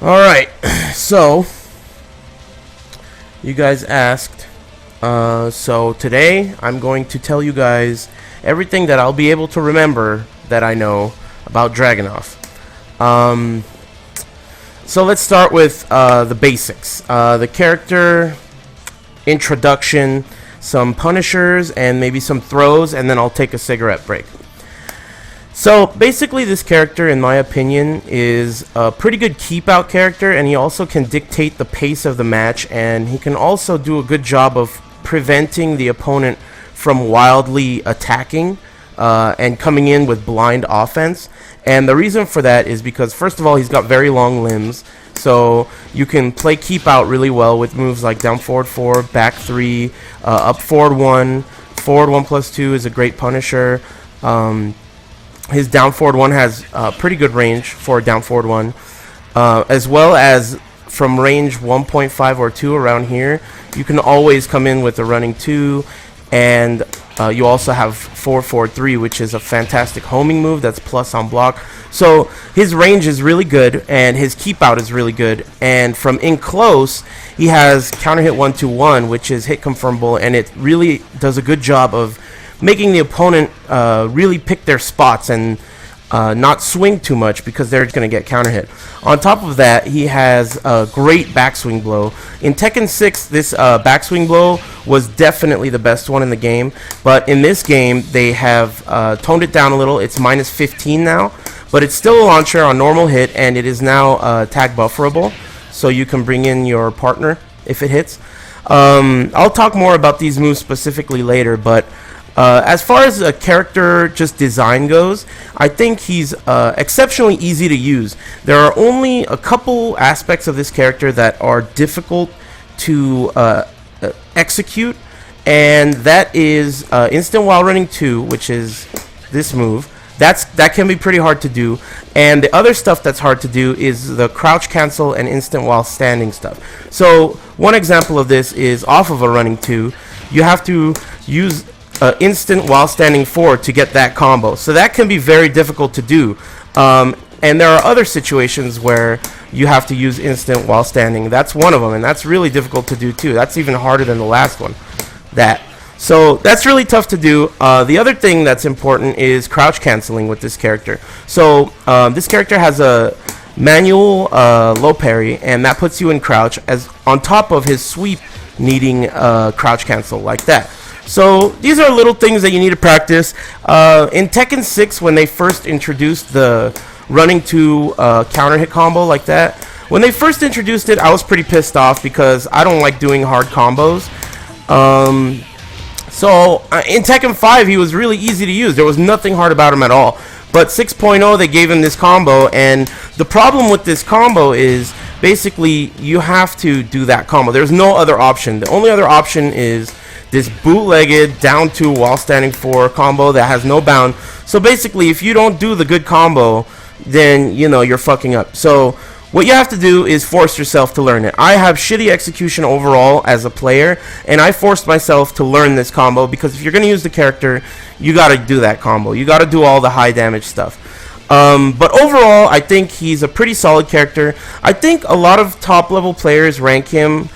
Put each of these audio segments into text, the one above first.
Alright, so you guys asked. So today I'm going to tell you guys everything that I'll be able to remember that I know about Dragunov. So let's start with the basics. The character introduction, some punishers, and maybe some throws, and then I'll take a cigarette break. So basically this character, in my opinion, is a pretty good keep-out character, and he also can dictate the pace of the match, and he can also do a good job of preventing the opponent from wildly attacking and coming in with blind offense. And the reason for that is because, first of all, he's got very long limbs, so you can play keep-out really well with moves like down forward 4, back 3, up forward 1, forward 1+2 is a great punisher. His down forward 1 has pretty good range for down forward 1, as well as from range 1.5 or 2 around here. You can always come in with a running 2, and you also have 4-4-3, which is a fantastic homing move that's plus on block. So his range is really good, and his keep out is really good. And from in close, he has counter hit 1-2-1, which is hit confirmable, and it really does a good job of making the opponent really pick their spots and not swing too much, because they're going to get counter hit. On top of that, he has a great backswing blow. In Tekken 6, this backswing blow was definitely the best one in the game, but in this game they have toned it down a little. It's -15 now, but it's still a launcher on normal hit, and it is now tag bufferable, so you can bring in your partner if it hits. I'll talk more about these moves specifically later, but as far as a character just design goes, I think he's exceptionally easy to use. There are only a couple aspects of this character that are difficult to execute, and that is instant while running 2, which is this move. That can be pretty hard to do, and the other stuff that's hard to do is the crouch cancel and instant while standing stuff. So one example of this is off of a running 2, you have to use instant while standing forward to get that combo. So that can be very difficult to do. And there are other situations where you have to use instant while standing. That's one of them, and that's really difficult to do too. That's even harder than the last one. So that's really tough to do. The other thing that's important is crouch canceling with this character. So this character has a manual low parry, and that puts you in crouch as on top of his sweep needing crouch cancel like that. So these are little things that you need to practice. In Tekken 6, when they first introduced the running 2 counter hit combo like that, when they first introduced it, I was pretty pissed off because I don't like doing hard combos. So in Tekken 5, he was really easy to use. There was nothing hard about him at all. But 6.0, they gave him this combo, and the problem with this combo is basically you have to do that combo. There's no other option. The only other option is this bootlegged down 2 while standing 4 combo that has no bound. So basically, if you don't do the good combo, then you know you're fucking up. So what you have to do is force yourself to learn it. I have shitty execution overall as a player, and I forced myself to learn this combo because if you're going to use the character, you got to do that combo. You got to do all the high damage stuff. But overall, I think he's a pretty solid character. I think a lot of top level players rank him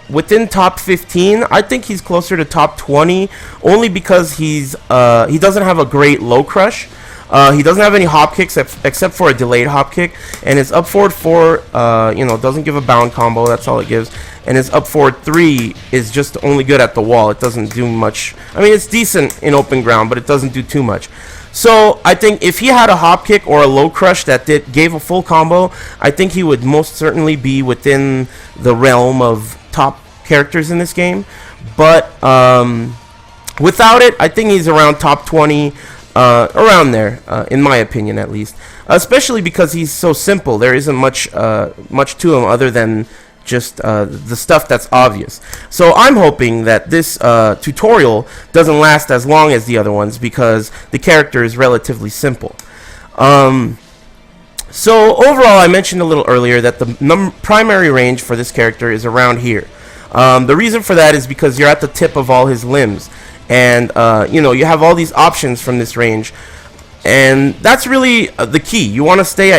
within top 15. I think he's closer to top 20, only because he doesn't have a great low crush. He doesn't have any hop kicks except for a delayed hop kick, and his up forward 4 doesn't give a bound combo. That's all it gives. And his up forward 3 is just only good at the wall. It doesn't do much. I mean, it's decent in open ground, but it doesn't do too much. So I think if he had a hop kick or a low crush that gave a full combo, I think he would most certainly be within the realm of top characters in this game. But without it, I think he's around top 20, around there, in my opinion at least. Especially because he's so simple. There isn't much to him other than just the stuff that's obvious. So I'm hoping that this tutorial doesn't last as long as the other ones because the character is relatively simple. So overall, I mentioned a little earlier that the primary range for this character is around here. The reason for that is because you're at the tip of all his limbs, and you have all these options from this range. And that's really the key. You want to stay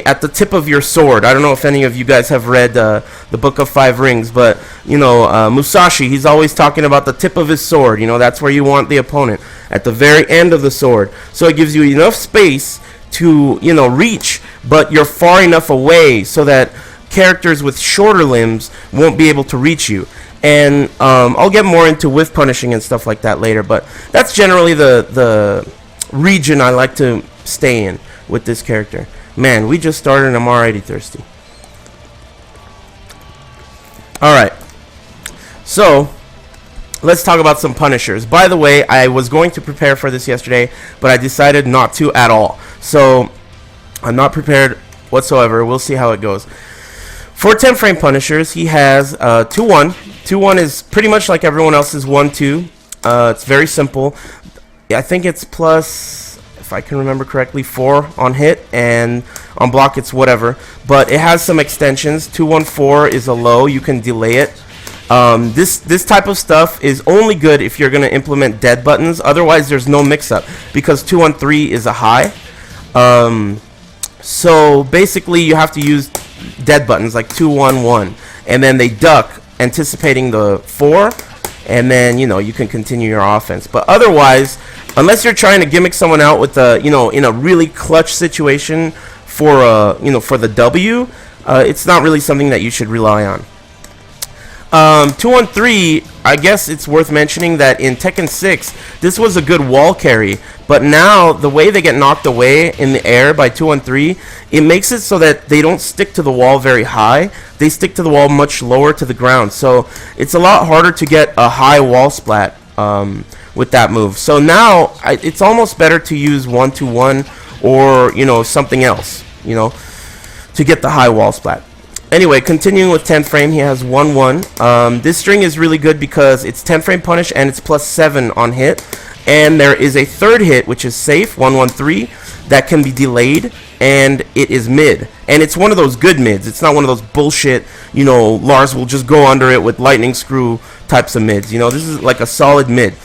at the tip of your sword. I don't know if any of you guys have read the Book of Five Rings, but Musashi, he's always talking about the tip of his sword. That's where you want the opponent, at the very end of the sword. So it gives you enough space to reach, but you're far enough away so that characters with shorter limbs won't be able to reach you. And I'll get more into whiff punishing and stuff like that later, but that's generally the region I like to stay in with this character. Man, we just started and I'm already thirsty. Alright, so let's talk about some punishers. By the way, I was going to prepare for this yesterday, but I decided not to at all. So I'm not prepared whatsoever. We'll see how it goes. For 10 frame punishers, he has 2-1. 2-1 is pretty much like everyone else's 1-2. It's very simple. I think it's plus, if I can remember correctly, 4 on hit, and on block it's whatever. But it has some extensions. 2-1-4 is a low. You can delay it. This type of stuff is only good if you're going to implement dead buttons. Otherwise, there's no mix-up, because 2-1-3 is a high. So basically, you have to use dead buttons like 2-1-1, and then they duck, anticipating the 4, and then you can continue your offense. But otherwise, unless you're trying to gimmick someone out with a in a really clutch situation for for the W, it's not really something that you should rely on. 2-1-3, I guess it's worth mentioning that in Tekken 6, this was a good wall carry, but now the way they get knocked away in the air by 2-1-3, it makes it so that they don't stick to the wall very high. They stick to the wall much lower to the ground, so it's a lot harder to get a high wall splat with that move. So now it's almost better to use 1-2-1 or something else to get the high wall splat. Anyway, continuing with 10 frame, he has 1-1. This string is really good because it's 10 frame punish and it's plus 7 on hit. And there is a third hit, which is safe, 1-1-3, that can be delayed, and it is mid. And it's one of those good mids. It's not one of those bullshit, Lars will just go under it with lightning screw types of mids. This is like a solid mid.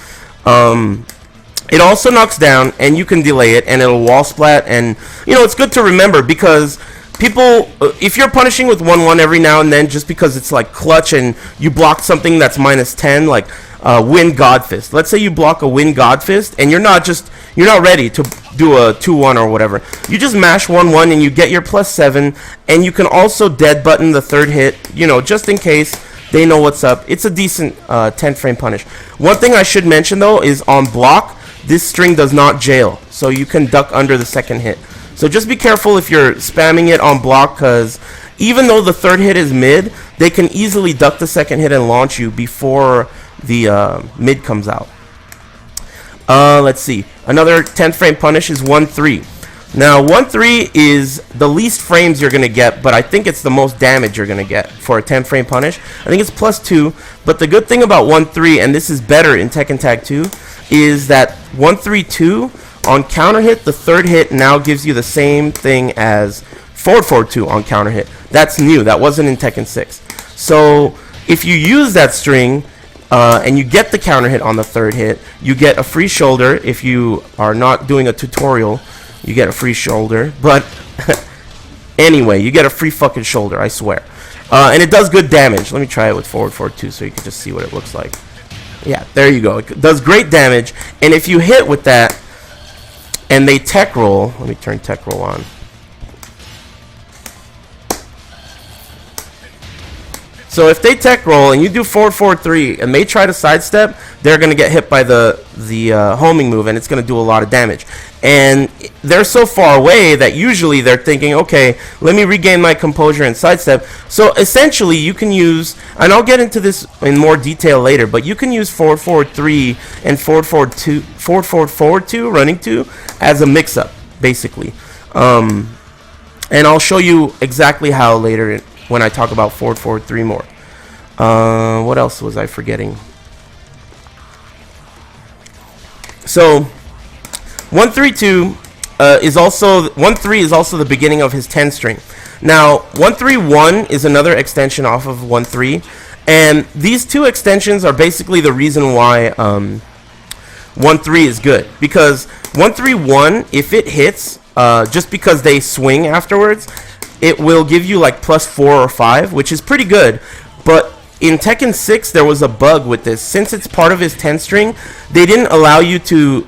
It also knocks down, and you can delay it, and it'll wall splat. And, it's good to remember because people, if you're punishing with 1-1 every now and then just because it's like clutch and you blocked something that's minus 10, like Wind Godfist. Let's say you block a Wind Godfist and you're not ready to do a 2-1 or whatever. You just mash 1-1 and you get your plus 7, and you can also dead button the third hit, just in case they know what's up. It's a decent 10 frame punish. One thing I should mention though is on block, this string does not jail, so you can duck under the second hit. So just be careful if you're spamming it on block, because even though the third hit is mid, they can easily duck the second hit and launch you before the mid comes out. Let's see. Another 10 frame punish is 1-3. Now 1-3 is the least frames you're going to get, but I think it's the most damage you're going to get for a 10 frame punish. I think it's plus 2, but the good thing about 1-3, and this is better in Tekken Tag 2, is that 1-3-2, on counter hit, the third hit now gives you the same thing as forward 2 on counter hit. That's new. That wasn't in Tekken 6. So if you use that string and you get the counter hit on the third hit, you get a free shoulder. If you are not doing a tutorial, you get a free shoulder. But anyway, you get a free fucking shoulder, I swear. And it does good damage. Let me try it with forward 2 so you can just see what it looks like. Yeah, there you go. It does great damage. And if you hit with that, and they tech roll, let me turn tech roll on. So if they tech roll and you do forward 3 and they try to sidestep, they're going to get hit by the homing move, and it's going to do a lot of damage. And they're so far away that usually they're thinking, okay, let me regain my composure and sidestep. So essentially you can use, and I'll get into this in more detail later, but you can use forward 3 and forward 2 running 2 as a mix-up, basically. And I'll show you exactly how later when I talk about forward 3 more. What else was I forgetting? So 1-3-2 is also 1-3 is also the beginning of his 10 string. Now 1-3-1 is another extension off of 1-3, and these two extensions are basically the reason why 1-3 is good, because 1-3-1, if it hits, just because they swing afterwards, it will give you like +4 or 5, which is pretty good. But in Tekken 6, there was a bug with this. Since it's part of his 10 string, they didn't allow you to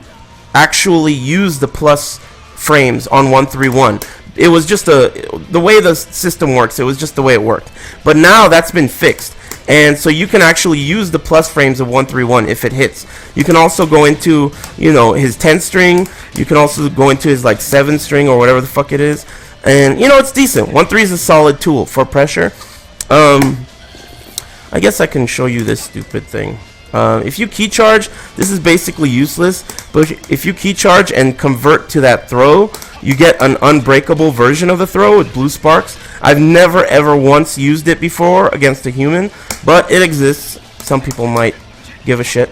actually use the plus frames on 1-3-1. It was just the way the system works. It was just the way it worked. But now that's been fixed, and so you can actually use the plus frames of 1-3-1 if it hits. You can also go into, you know, his 10 string. You can also go into his like 7 string or whatever the fuck it is, and you know, it's decent. 1-3 is a solid tool for pressure. I guess I can show you this stupid thing. If you key charge, this is basically useless, but if you key charge and convert to that throw, you get an unbreakable version of the throw with blue sparks. I've never ever once used it before against a human, but it exists. Some people might give a shit,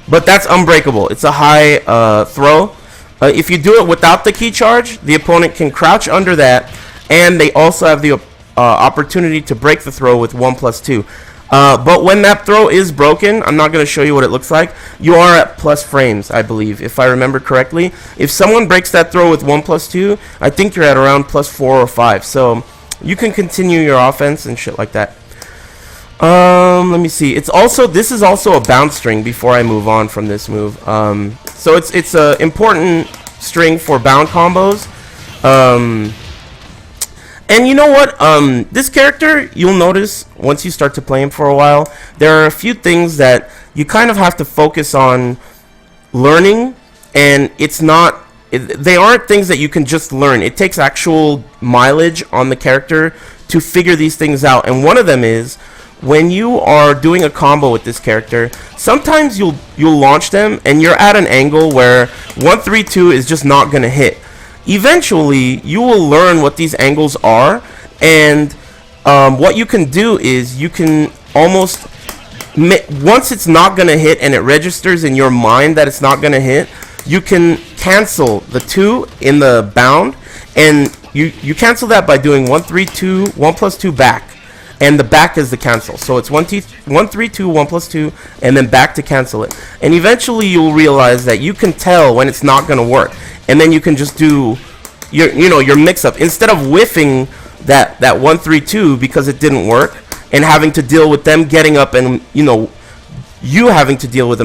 but that's unbreakable. It's a high throw. If you do it without the key charge, the opponent can crouch under that, and they also have the opportunity to break the throw with 1+2. But when that throw is broken, I'm not going to show you what it looks like. You are at plus frames, I believe, if I remember correctly. If someone breaks that throw with 1+2, I think you're at around +4 or 5. So you can continue your offense and shit like that. Let me see. This is also a bounce string before I move on from this move. So it's a important string for bound combos. And you know what? This character, you'll notice once you start to play him for a while, there are a few things that you kind of have to focus on learning, and they aren't things that you can just learn. It takes actual mileage on the character to figure these things out. And one of them is, when you are doing a combo with this character, sometimes you'll launch them and you're at an angle where 1-3-2 is just not going to hit. Eventually, you will learn what these angles are, and what you can do is you can almost, once it's not going to hit and it registers in your mind that it's not going to hit, you can cancel the 2 in the bound, and you cancel that by doing 1-3-2, 1+2 back, and the back is the cancel. So it's 1-3-2, 1+2, and then back to cancel it. And eventually you'll realize that you can tell when it's not going to work. And then you can just do your mix-up. Instead of whiffing that 1-3-2 because it didn't work and having to deal with them getting up and, you having to deal with a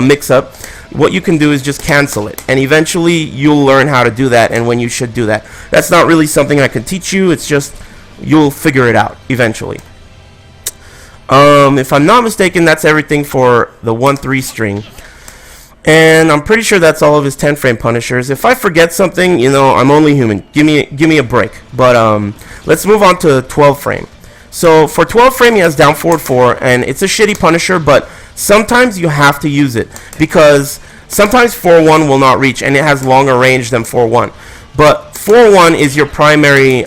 mix-up, what you can do is just cancel it. And eventually you'll learn how to do that and when you should do that. That's not really something I can teach you. It's just you'll figure it out eventually. If I'm not mistaken, that's everything for the 1-3 string. And I'm pretty sure that's all of his 10-frame punishers. If I forget something, I'm only human. Give me a break. But let's move on to 12-frame. So for 12-frame, he has down forward 4, and it's a shitty punisher, but sometimes you have to use it because sometimes 4-1 will not reach, and it has longer range than 4-1. But 4-1 is your primary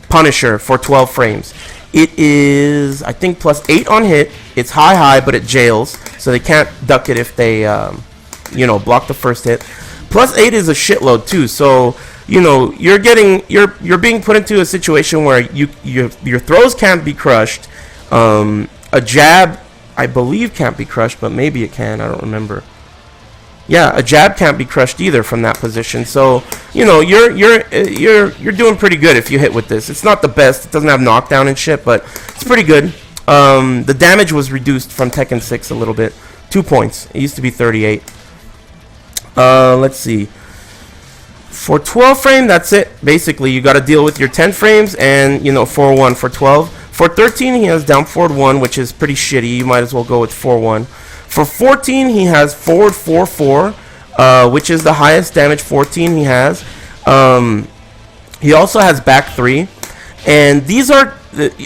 punisher for 12 frames. It is, I think, +8 on hit. It's high, but it jails, so they can't duck it if they, block the first hit. +8 is a shitload too, so you're being put into a situation where your throws can't be crushed. A jab, I believe, can't be crushed, but maybe it can. I don't remember. Yeah, a jab can't be crushed either from that position. So you're doing pretty good if you hit with this. It's not the best. It doesn't have knockdown and shit, but it's pretty good. The damage was reduced from Tekken 6 a little bit, 2 points. It used to be 38. Let's see. For 12 frame, that's it. Basically, you got to deal with your 10 frames and 4-1 for 12. For 13, he has down forward 1, which is pretty shitty. You might as well go with 4-1. For 14, he has forward 4-4, which is the highest damage 14 he has. He also has back 3. And these are,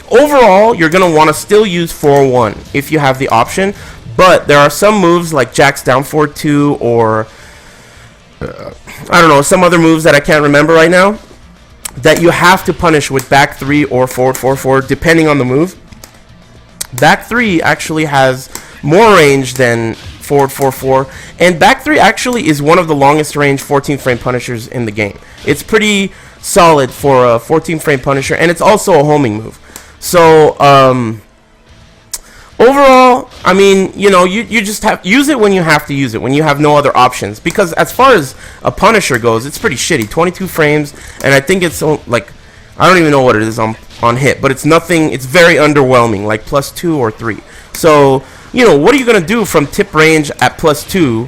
overall, you're going to want to still use 4-1 if you have the option. But there are some moves like Jack's down forward 2 or, I don't know, some other moves that I can't remember right now that you have to punish with back 3 or forward 4-4, depending on the move. Back 3 actually has more range than forward 4-4, and back 3 actually is one of the longest range 14-frame punishers in the game. It's pretty solid for a 14-frame punisher, and it's also a homing move. So overall, I mean, you know, you just have use it when you have to use it, when you have no other options. Because as far as a Punisher goes, it's pretty shitty. 22 frames, and I think it's like, I don't even know what it is on hit, but it's nothing. It's very underwhelming, like +2 or 3. So, you know, what are you gonna do from tip range at +2,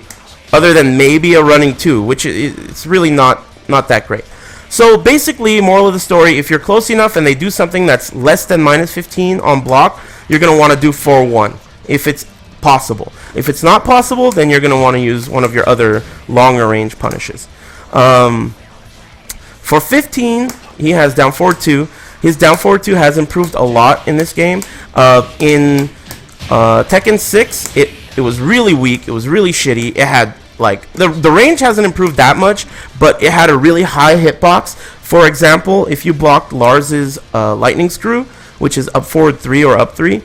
other than maybe a running 2, which it's really not that great. So basically, moral of the story: if you're close enough and they do something that's less than -15 on block, you're gonna want to do 4-1 if it's possible. If it's not possible, then you're gonna want to use one of your other longer range punishes. For 15, he has down forward 2. His down forward 2 has improved a lot in this game. In Tekken 6, it was really weak. It was really shitty. It had like the range hasn't improved that much, but it had a really high hitbox. For example, if you blocked Lars's lightning screw, which is up forward 3 or up 3,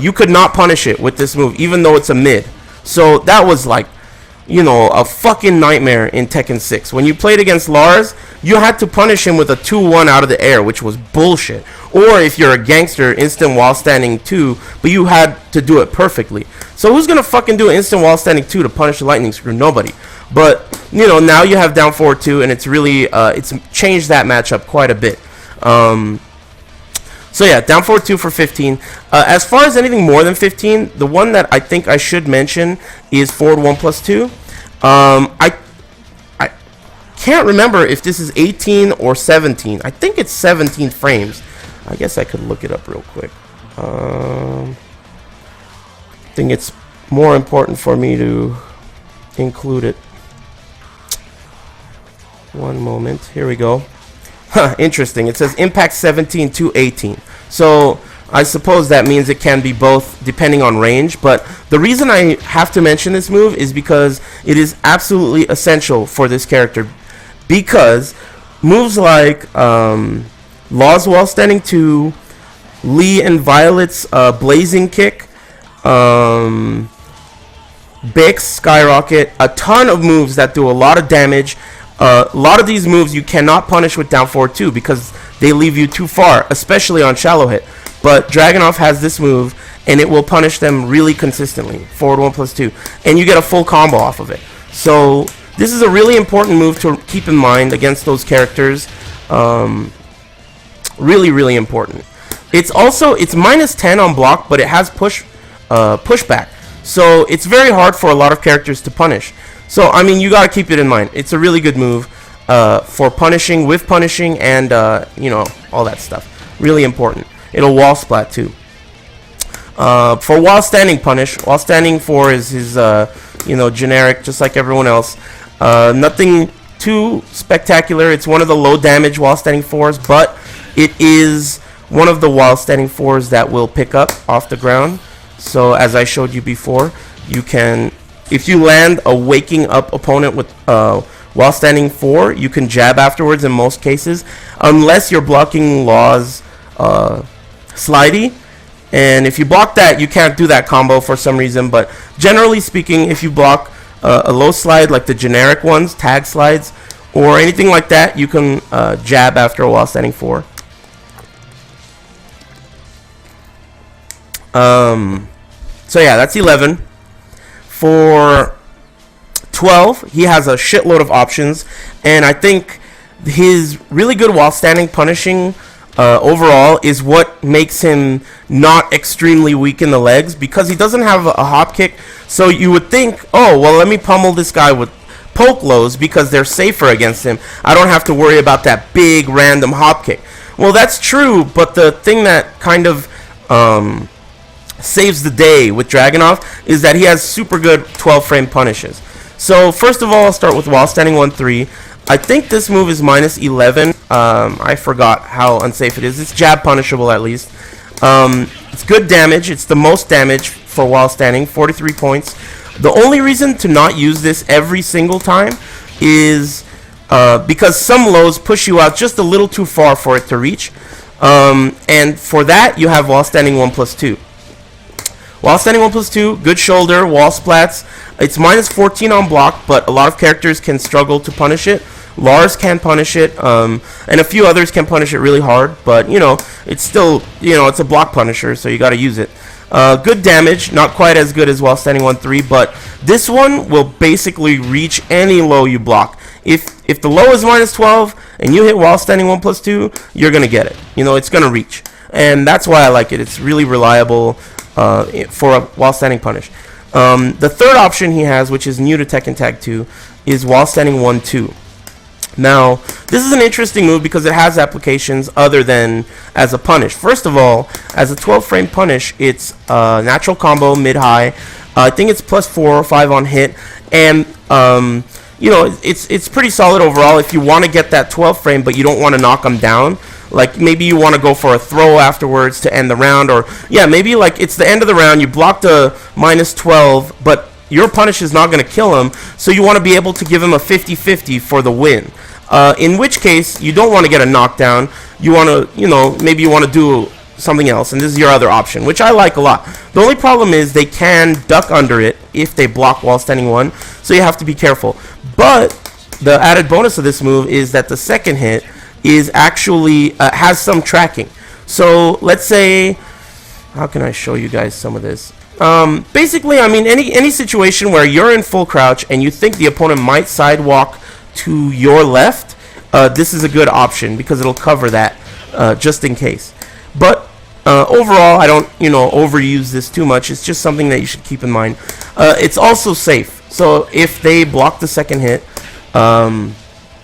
you could not punish it with this move, even though it's a mid. So that was like, you know, a fucking nightmare in Tekken 6. When you played against Lars, you had to punish him with a 2-1 out of the air, which was bullshit. Or if you're a gangster, instant while standing 2, but you had to do it perfectly. So who's gonna fucking do an instant while standing 2 to punish the lightning screw? Nobody. But, you know, now you have down forward 2, and it's really, it's changed that matchup quite a bit. So yeah, down forward 2 for 15. As far as anything more than 15, the one that I think I should mention is forward 1+2. I can't remember if this is 18 or 17. I think it's 17 frames. I guess I could look it up real quick. I think it's more important for me to include it. One moment. Here we go. Huh, interesting. It says impact 17 to 18. So I suppose that means it can be both depending on range. But the reason I have to mention this move is because it is absolutely essential for this character. Because moves like Law's Wall Standing 2, Lee and Violet's Blazing Kick, Bix, Skyrocket, a ton of moves that do a lot of damage. A lot of these moves you cannot punish with down forward 2 because they leave you too far, especially on shallow hit. But Dragunov has this move, and it will punish them really consistently, forward 1+2, and you get a full combo off of it. So this is a really important move to keep in mind against those characters. Really, really important. It's also, it's -10 on block, but it has pushback. So it's very hard for a lot of characters to punish. So, I mean, you got to keep it in mind. It's a really good move for punishing, with punishing, and, you know, all that stuff. Really important. It'll wall splat, too. For while standing punish, while standing 4 is his, you know, generic, just like everyone else. Nothing too spectacular. It's one of the low damage while standing 4s, but it is one of the while standing 4s that will pick up off the ground. So, as I showed you before, you can... If you land a waking up opponent with while standing 4, you can jab afterwards in most cases, unless you're blocking Law's slidey. And if you block that, you can't do that combo for some reason. But generally speaking, if you block a low slide like the generic ones, tag slides, or anything like that, you can jab after a while standing 4. So yeah, that's 11. For 12, he has a shitload of options, and I think his really good while standing punishing overall is what makes him not extremely weak in the legs, because he doesn't have a hop kick. So you would think, oh, well, let me pummel this guy with poke lows because they're safer against him. I don't have to worry about that big random hop kick. Well, that's true, but the thing that kind of saves the day with Dragunov is that he has super good 12 frame punishes. So first of all, I'll start with while standing 1-3. I think this move is -11. I forgot how unsafe it is. It's jab punishable at least. It's good damage. It's the most damage for while standing, 43 points. The only reason to not use this every single time is because some lows push you out just a little too far for it to reach. And for that, you have while standing 1+2. While standing 1+2, good shoulder, wall splats. It's -14 on block, but a lot of characters can struggle to punish it. Lars can punish it, and a few others can punish it really hard. But, you know, it's still, you know, it's a block punisher, so you got to use it. Good damage, not quite as good as while standing 1-3, but this one will basically reach any low you block. If the low is -12 and you hit while standing 1+2, you're gonna get it. You know, it's gonna reach, and that's why I like it. It's really reliable for a while standing punish. The third option he has, which is new to Tekken Tag 2, is while standing 1-2. Now, this is an interesting move because it has applications other than as a punish. First of all, as a 12-frame punish, it's natural combo mid-high. I think it's +4 or 5 on hit, and you know, it's pretty solid overall if you want to get that 12 frame, but you don't want to knock them down. Like maybe you want to go for a throw afterwards to end the round, or yeah, maybe like it's the end of the round, you blocked a -12, but your punish is not going to kill him, so you want to be able to give him a 50-50 for the win. In which case, you don't want to get a knockdown. You want to, you know, maybe you want to do something else, and this is your other option, which I like a lot. The only problem is they can duck under it if they block while standing 1, so you have to be careful. But the added bonus of this move is that the second hit is actually has some tracking. So let's say, how can I show you guys some of this? Basically, I mean, any situation where you're in full crouch and you think the opponent might sidewalk to your left, this is a good option because it'll cover that just in case. But overall, I don't, you know, overuse this too much. It's just something that you should keep in mind. It's also safe. So if they block the second hit,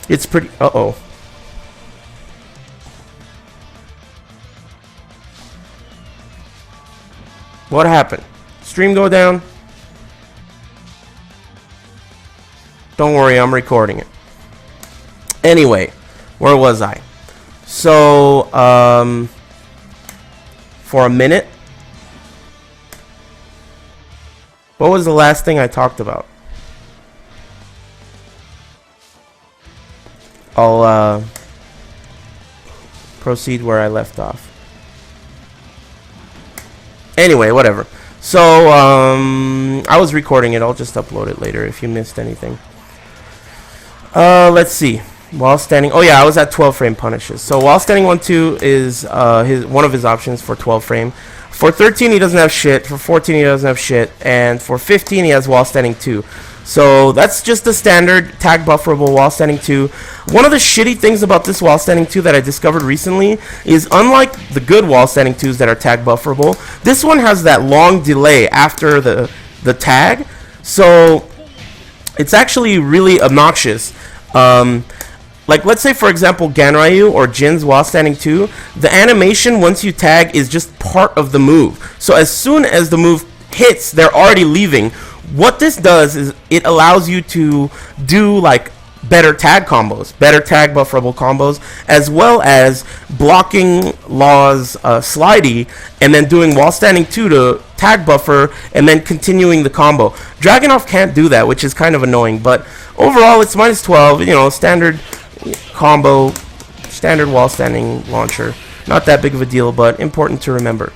it's pretty... Uh-oh. What happened? Stream go down? Don't worry, I'm recording it. Anyway, where was I? So, for a minute, what was the last thing I talked about? I'll proceed where I left off. Anyway, whatever. So, I was recording it. I'll just upload it later if you missed anything. Let's see. While standing... Oh, yeah, I was at 12-frame punishes. So, while standing 1-2 is one of his options for 12-frame. For 13, he doesn't have shit. For 14, he doesn't have shit. And for 15, he has while standing 2. So, that's just the standard tag bufferable while standing 2. One of the shitty things about this while standing 2 that I discovered recently is, unlike the good while standing 2s that are tag bufferable, this one has that long delay after the tag. So, it's actually really obnoxious. Like, let's say, for example, Ganryu or Jin's while standing 2, the animation once you tag is just part of the move. So as soon as the move hits, they're already leaving. What this does is it allows you to do, like, better tag combos, better tag bufferable combos, as well as blocking Law's slidey and then doing while standing 2 to tag buffer and then continuing the combo. Dragunov can't do that, which is kind of annoying, but overall it's -12, you know, standard combo, standard while standing launcher. Not that big of a deal, but important to remember.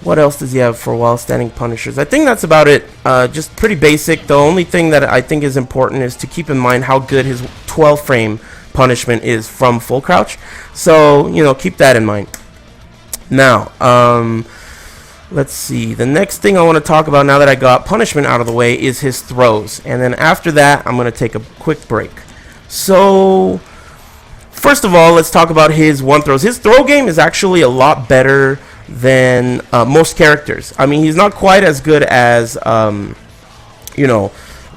What else does he have for while standing punishers? I think that's about it. Just pretty basic. The only thing that I think is important is to keep in mind how good his 12-frame punishment is from full crouch. So, you know, keep that in mind. Now, let's see. The next thing I want to talk about now that I got punishment out of the way is his throws. And then after that, I'm going to take a quick break. So, first of all, let's talk about his one throws. His throw game is actually a lot better than most characters. I mean, he's not quite as good as, you know,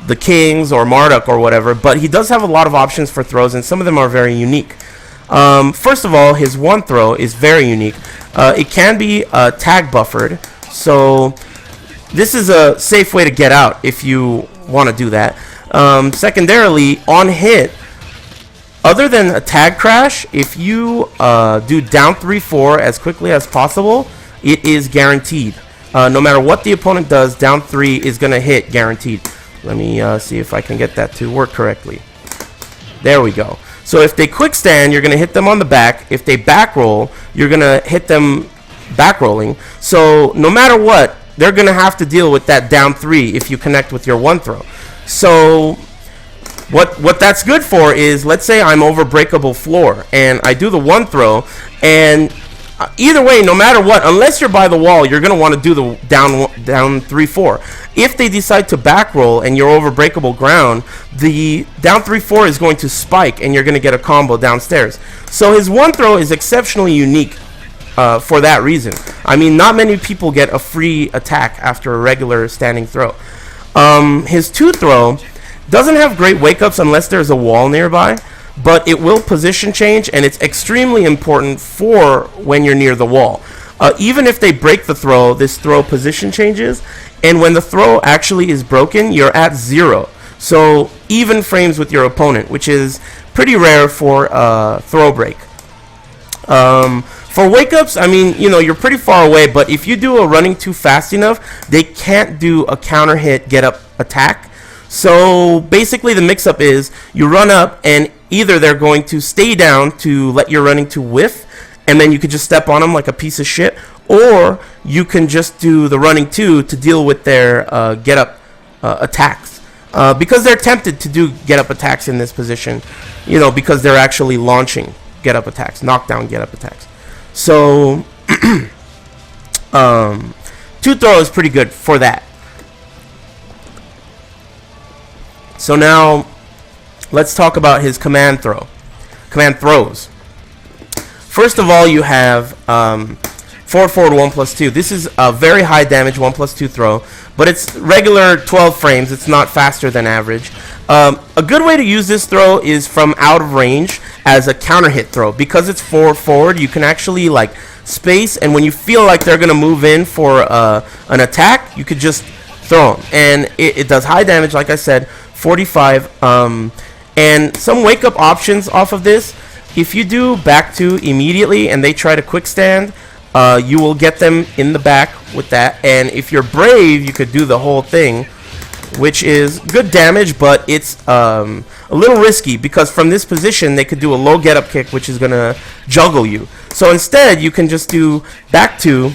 the Kings or Marduk or whatever, but he does have a lot of options for throws, and some of them are very unique. First of all, his one throw is very unique. It can be tag buffered, so this is a safe way to get out if you want to do that. Secondarily, on hit, other than a tag crash, if you do down 3-4 as quickly as possible, it is guaranteed. No matter what the opponent does, down 3 is going to hit guaranteed. Let me see if I can get that to work correctly. There we go. So if they quick stand, you're going to hit them on the back. If they back roll, you're going to hit them back rolling. So no matter what, they're going to have to deal with that down 3 if you connect with your one throw. So what that's good for is, let's say I'm over breakable floor and I do the one throw, and either way, no matter what, unless you're by the wall, you're going to want to do the down 3-4. If they decide to back roll and you're over breakable ground, the down 3-4 is going to spike and you're going to get a combo downstairs. So his one throw is exceptionally unique for that reason. I mean, not many people get a free attack after a regular standing throw. His two throw doesn't have great wake ups unless there's a wall nearby, but it will position change, and it's extremely important for when you're near the wall. Even if they break the throw, this throw position changes, and when the throw actually is broken, you're at 0. So even frames with your opponent, which is pretty rare for throw break. For wake ups, I mean, you know, you're pretty far away, but if you do a running too fast enough, they can't do a counter hit get up attack. So basically the mix up is you run up and either they're going to stay down to let your running to whiff, and then you could just step on them like a piece of shit, or you can just do the running two to deal with their get up attacks. Because they're tempted to do get up attacks in this position, you know, because they're actually launching get up attacks, knockdown get up attacks. So two throw is pretty good for that. So now let's talk about his command throws. First of all, you have forward 1+2. This is a very high damage 1+2 throw, but it's regular 12 frames. It's not faster than average. A good way to use this throw is from out of range as a counter hit throw. Because it's forward, you can actually like space, and when you feel like they're gonna move in for an attack, you could just throw them, and it does high damage, like I said, 45. And some wake up options off of this. If you do back two immediately and they try to quick stand, you will get them in the back with that. And if you're brave, you could do the whole thing, which is good damage, but it's a little risky because from this position they could do a low get up kick, which is gonna juggle you. So instead, you can just do back two,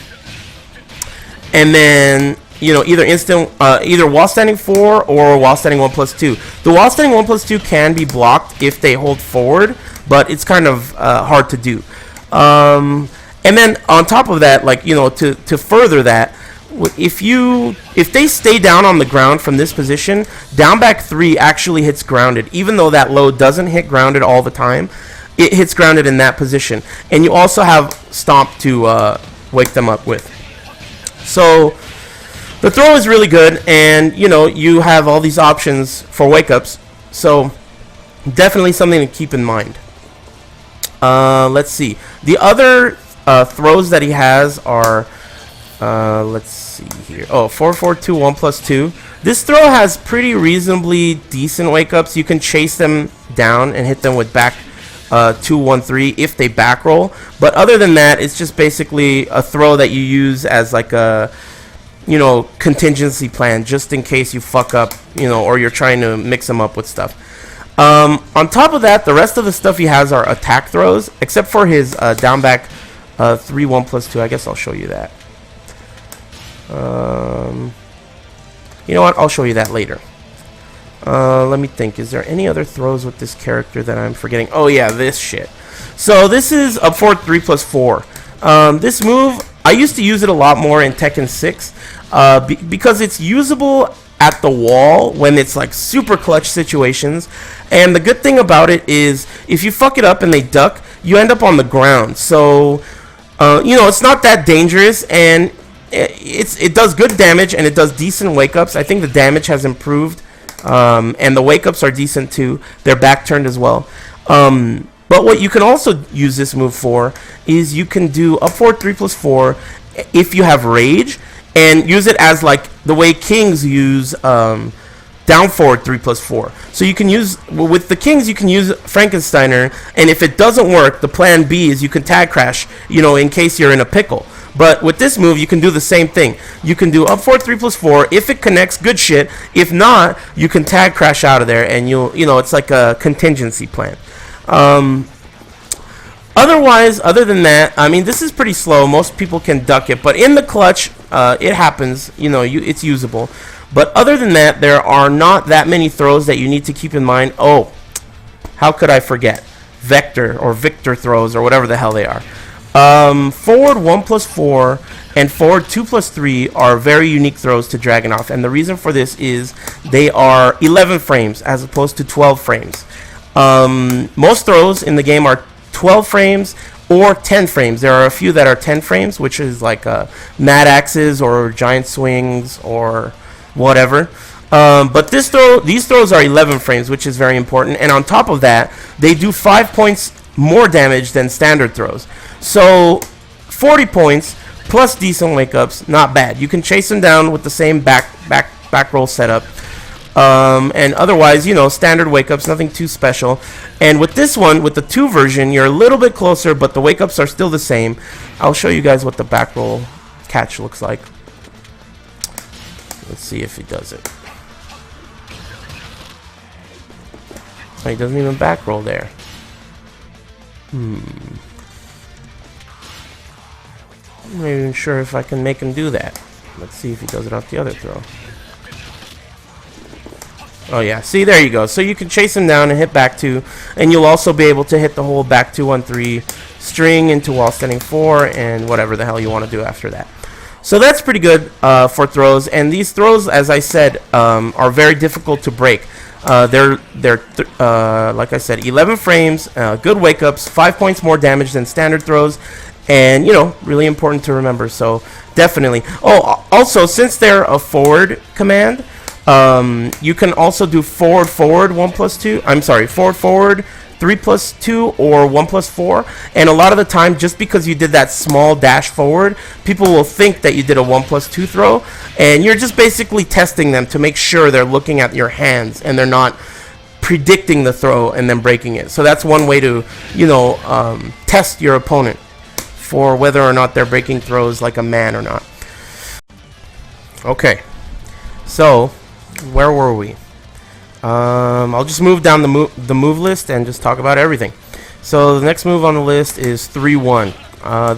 and then, you know, either wall standing 4 or wall standing 1+2. The wall standing 1+2 can be blocked if they hold forward, but it's kind of hard to do. And then on top of that, like, you know, to further that, if they stay down on the ground from this position, down back 3 actually hits grounded. Even though that low doesn't hit grounded all the time, it hits grounded in that position. And you also have stomp to wake them up with. So the throw is really good, and you know, you have all these options for wake ups. So definitely something to keep in mind. Let's see. The other throws that he has are, let's see here. Oh, 4-4-2 1+2. This throw has pretty reasonably decent wake ups. You can chase them down and hit them with back 2-1-3 if they back roll. But other than that, it's just basically a throw that you use as like a, you know, contingency plan just in case you fuck up, you know, or you're trying to mix them up with stuff. On top of that, the rest of the stuff he has are attack throws, except for his down back 3 1+2. I guess I'll show you that. You know what? I'll show you that later. Let me think. Is there any other throws with this character that I'm forgetting? Oh yeah, this shit. So this is up forward 3+4. This move, I used to use it a lot more in Tekken 6 because it's usable at the wall when it's like super clutch situations. And the good thing about it is if you fuck it up and they duck, you end up on the ground. So you know, it's not that dangerous, and it does good damage, and it does decent wake ups. I think the damage has improved, and the wake ups are decent too. They're back turned as well. But what you can also use this move for is you can do up forward 3+4 if you have rage, and use it as like the way kings use down forward 3+4. So you can use, with the kings, you can use Frankensteiner, and if it doesn't work, the plan B is you can tag crash, you know, in case you're in a pickle. But with this move, you can do the same thing. You can do up forward 3+4. If it connects, good shit. If not, you can tag crash out of there, and you know, it's like a contingency plan. Otherwise, other than that, I mean, this is pretty slow. Most people can duck it, but in the clutch, it happens. You know, it's usable. But other than that, there are not that many throws that you need to keep in mind. Oh, how could I forget? Vector or Victor throws or whatever the hell they are. Forward 1+4 and forward 2+3 are very unique throws to Dragunov, and the reason for this is they are 11 frames as opposed to 12 frames. Most throws in the game are 12 frames or 10 frames. There are a few that are 10 frames, which is like mad axes or giant swings or whatever. But these throws are 11 frames, which is very important. And on top of that, they do 5 points more damage than standard throws. So 40 points plus decent wake ups, not bad. You can chase them down with the same back roll setup. And otherwise, you know, standard wake ups, nothing too special. And with this one, with the 2 version, you're a little bit closer, but the wake ups are still the same. I'll show you guys what the back roll catch looks like. Let's see if he does it. Oh, he doesn't even back roll there. I'm not even sure if I can make him do that. Let's see if he does it off the other throw. Oh yeah, see, there you go. So you can chase him down and hit back 2, and you'll also be able to hit the whole back 2-1-3 string into wall standing 4 and whatever the hell you want to do after that. So that's pretty good for throws, and these throws, as I said, are very difficult to break. They're like I said, 11 frames, good wake ups, 5 points more damage than standard throws, and you know, really important to remember. So definitely. Oh, also, since they're a forward command, you can also do forward 1+2. I'm sorry, forward 3+2 or 1+4. And a lot of the time, just because you did that small dash forward, people will think that you did a 1+2 throw, and you're just basically testing them to make sure they're looking at your hands and they're not predicting the throw and then breaking it. So that's one way to, you know, test your opponent for whether or not they're breaking throws like a man or not. Okay, so where were we? I'll just move down the move list and just talk about everything. So the next move on the list is 3-1.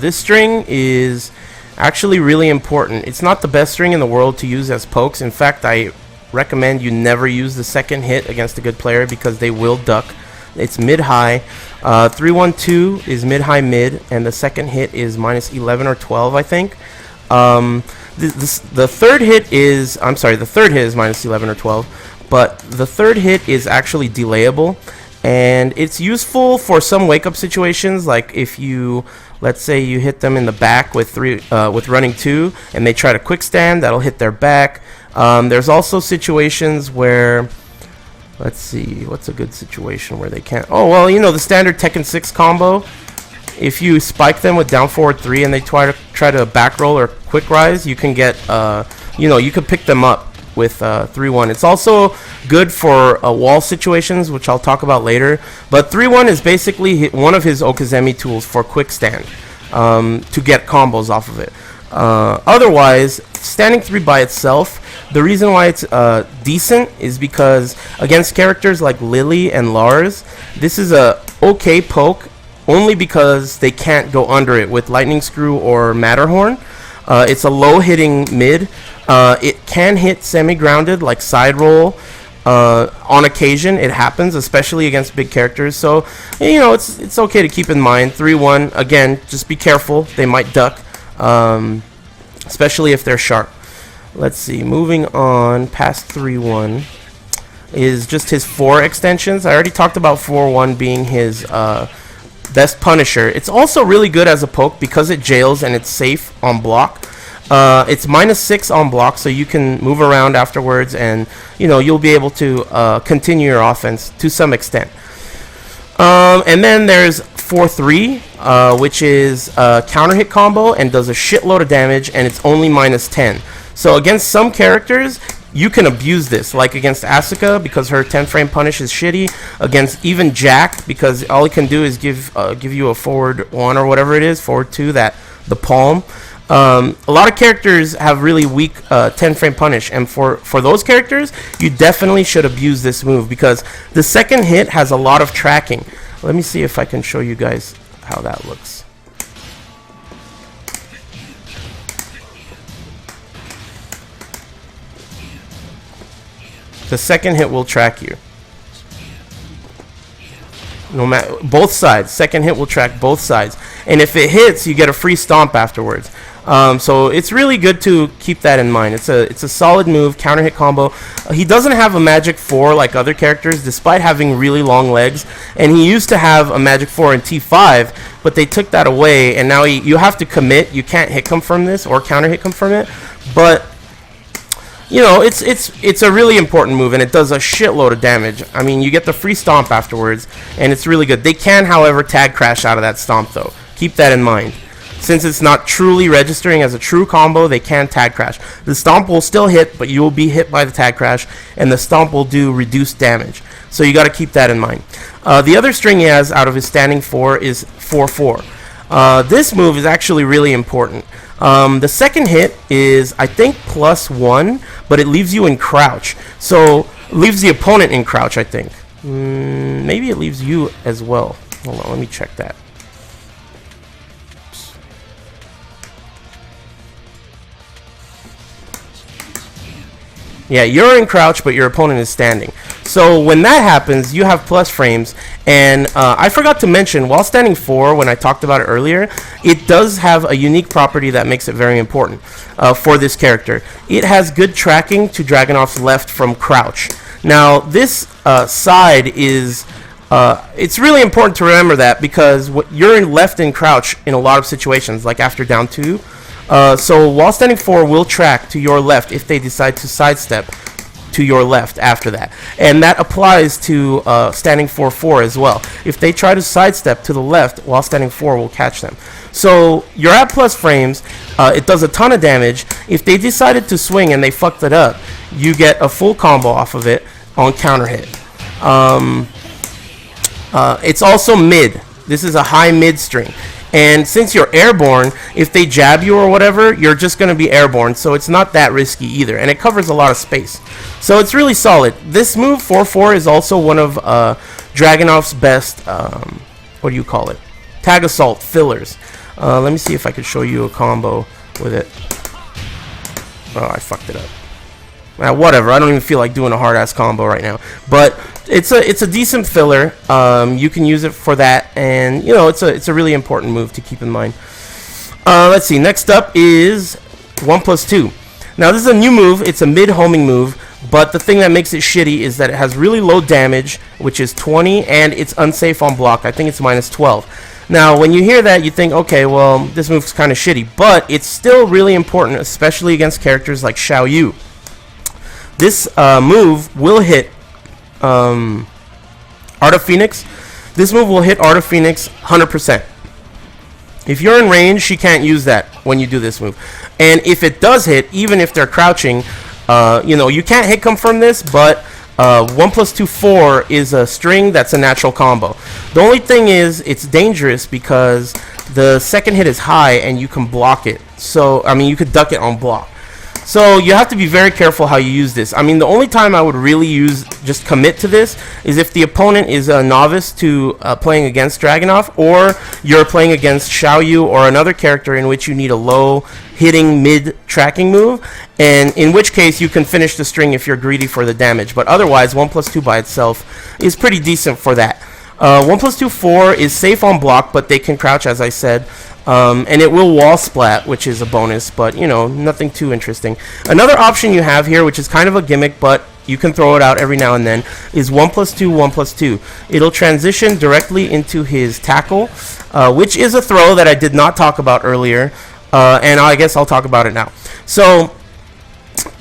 This string is actually really important. It's not the best string in the world to use as pokes. In fact, I recommend you never use the second hit against a good player because they will duck. It's mid-high. 3-1-2 is mid-high mid, and the second hit is -11 or 12, I think. The third hit is, I'm sorry, the third hit is -11 or 12, but the third hit is actually delayable, and it's useful for some wake-up situations, like if you, let's say you hit them in the back with running 2, and they try to quick stand, that'll hit their back. There's also situations where, let's see, what's a good situation where they can't, oh, well, you know, the standard Tekken 6 combo. If you spike them with down forward 3 and they try to back roll or quick rise, you can get, you know, you could pick them up with 3-1. It's also good for wall situations, which I'll talk about later. But 3-1 is basically one of his Okazemi tools for quick stand, to get combos off of it. Otherwise, standing 3 by itself, the reason why it's decent is because against characters like Lily and Lars, this is a okay poke, only because they can't go under it with Lightning Screw or Matterhorn. It's a low hitting mid. It can hit semi-grounded like side roll. On occasion it happens, especially against big characters. So, you know, it's okay to keep in mind. 3-1, again, just be careful. They might duck, especially if they're sharp. Let's see, moving on past 3-1 is just his 4 extensions. I already talked about 4-1 being his best punisher. It's also really good as a poke because it jails and it's safe on block. It's -6 on block, so you can move around afterwards, and you know, you'll be able to continue your offense to some extent. And then there's 4-3, which is a counter hit combo and does a shitload of damage, and it's only -10. So against some characters, you can abuse this, like against Asuka because her 10 frame punish is shitty. Against even Jack, because all he can do is give you a forward 1 or whatever it is, forward 2, the palm. A lot of characters have really weak 10 frame punish, and for those characters, you definitely should abuse this move because the second hit has a lot of tracking. Let me see if I can show you guys how that looks. The second hit will track you. No matter both sides. Second hit will track both sides, and if it hits, you get a free stomp afterwards. So it's really good to keep that in mind. It's a solid move, counter hit combo. He doesn't have a magic 4 like other characters, despite having really long legs. And he used to have a magic 4 in T5, but they took that away, and now you have to commit. You can't hit confirm this or counter hit confirm it, but you know, it's a really important move, and it does a shitload of damage. I mean, you get the free stomp afterwards, and it's really good. They can, however, tag crash out of that stomp, though. Keep that in mind. Since it's not truly registering as a true combo, they can tag crash. The stomp will still hit, but you will be hit by the tag crash, and the stomp will do reduced damage. So you got to keep that in mind. The other string he has out of his standing 4 is 4-4. This move is actually really important. The second hit is, I think, +1, but it leaves you in crouch. So, leaves the opponent in crouch, I think. Maybe it leaves you as well. Hold on, let me check that. Yeah, you're in crouch, but your opponent is standing. So when that happens, you have plus frames. And I forgot to mention, while standing 4, when I talked about it earlier, it does have a unique property that makes it very important for this character. It has good tracking to Dragunov's left from crouch. Now, this side is... it's really important to remember that, because you're in left in crouch in a lot of situations, like after down 2. So while standing 4 will track to your left if they decide to sidestep to your left after that. And that applies to standing 4-4 as well. If they try to sidestep to the left while standing 4 will catch them. So you're at plus frames. It does a ton of damage. If they decided to swing and they fucked it up, you get a full combo off of it on counter hit. It's also mid. This is a high mid string. And since you're airborne, if they jab you or whatever, you're just going to be airborne. So it's not that risky either. And it covers a lot of space. So it's really solid. This move, 4-4, is also one of Dragunov's best, what do you call it? Tag assault fillers. Let me see if I could show you a combo with it. Oh, I fucked it up. Whatever, I don't even feel like doing a hard-ass combo right now. But it's a decent filler. You can use it for that, and you know it's a really important move to keep in mind. Let's see. Next up is 1+2. Now this is a new move. It's a mid-homing move, but the thing that makes it shitty is that it has really low damage, which is 20, and it's unsafe on block. I think it's -12. Now, when you hear that, you think, okay, well, this move's kind of shitty, but it's still really important, especially against characters like Xiao Yu. This move will hit Art of Phoenix. This move will hit Art of Phoenix 100%. If you're in range, she can't use that when you do this move. And if it does hit, even if they're crouching, you know, you can't hit confirm this, but 1+2 4 is a string that's a natural combo. The only thing is, it's dangerous because the second hit is high and you can block it. So, I mean, you could duck it on block. So you have to be very careful how you use this. I mean, the only time I would really just commit to this is if the opponent is a novice to playing against Dragunov, or you're playing against Xiao Yu or another character in which you need a low hitting mid tracking move, and in which case you can finish the string if you're greedy for the damage. But otherwise, 1+2 by itself is pretty decent for that. 1+2 4 is safe on block, but they can crouch, as I said. And it will wall splat, which is a bonus, but you know, nothing too interesting. Another option you have here, which is kind of a gimmick, but you can throw it out every now and then, is 1+2 1+2. It'll transition directly into his tackle, which is a throw that I did not talk about earlier, and I guess I'll talk about it now. So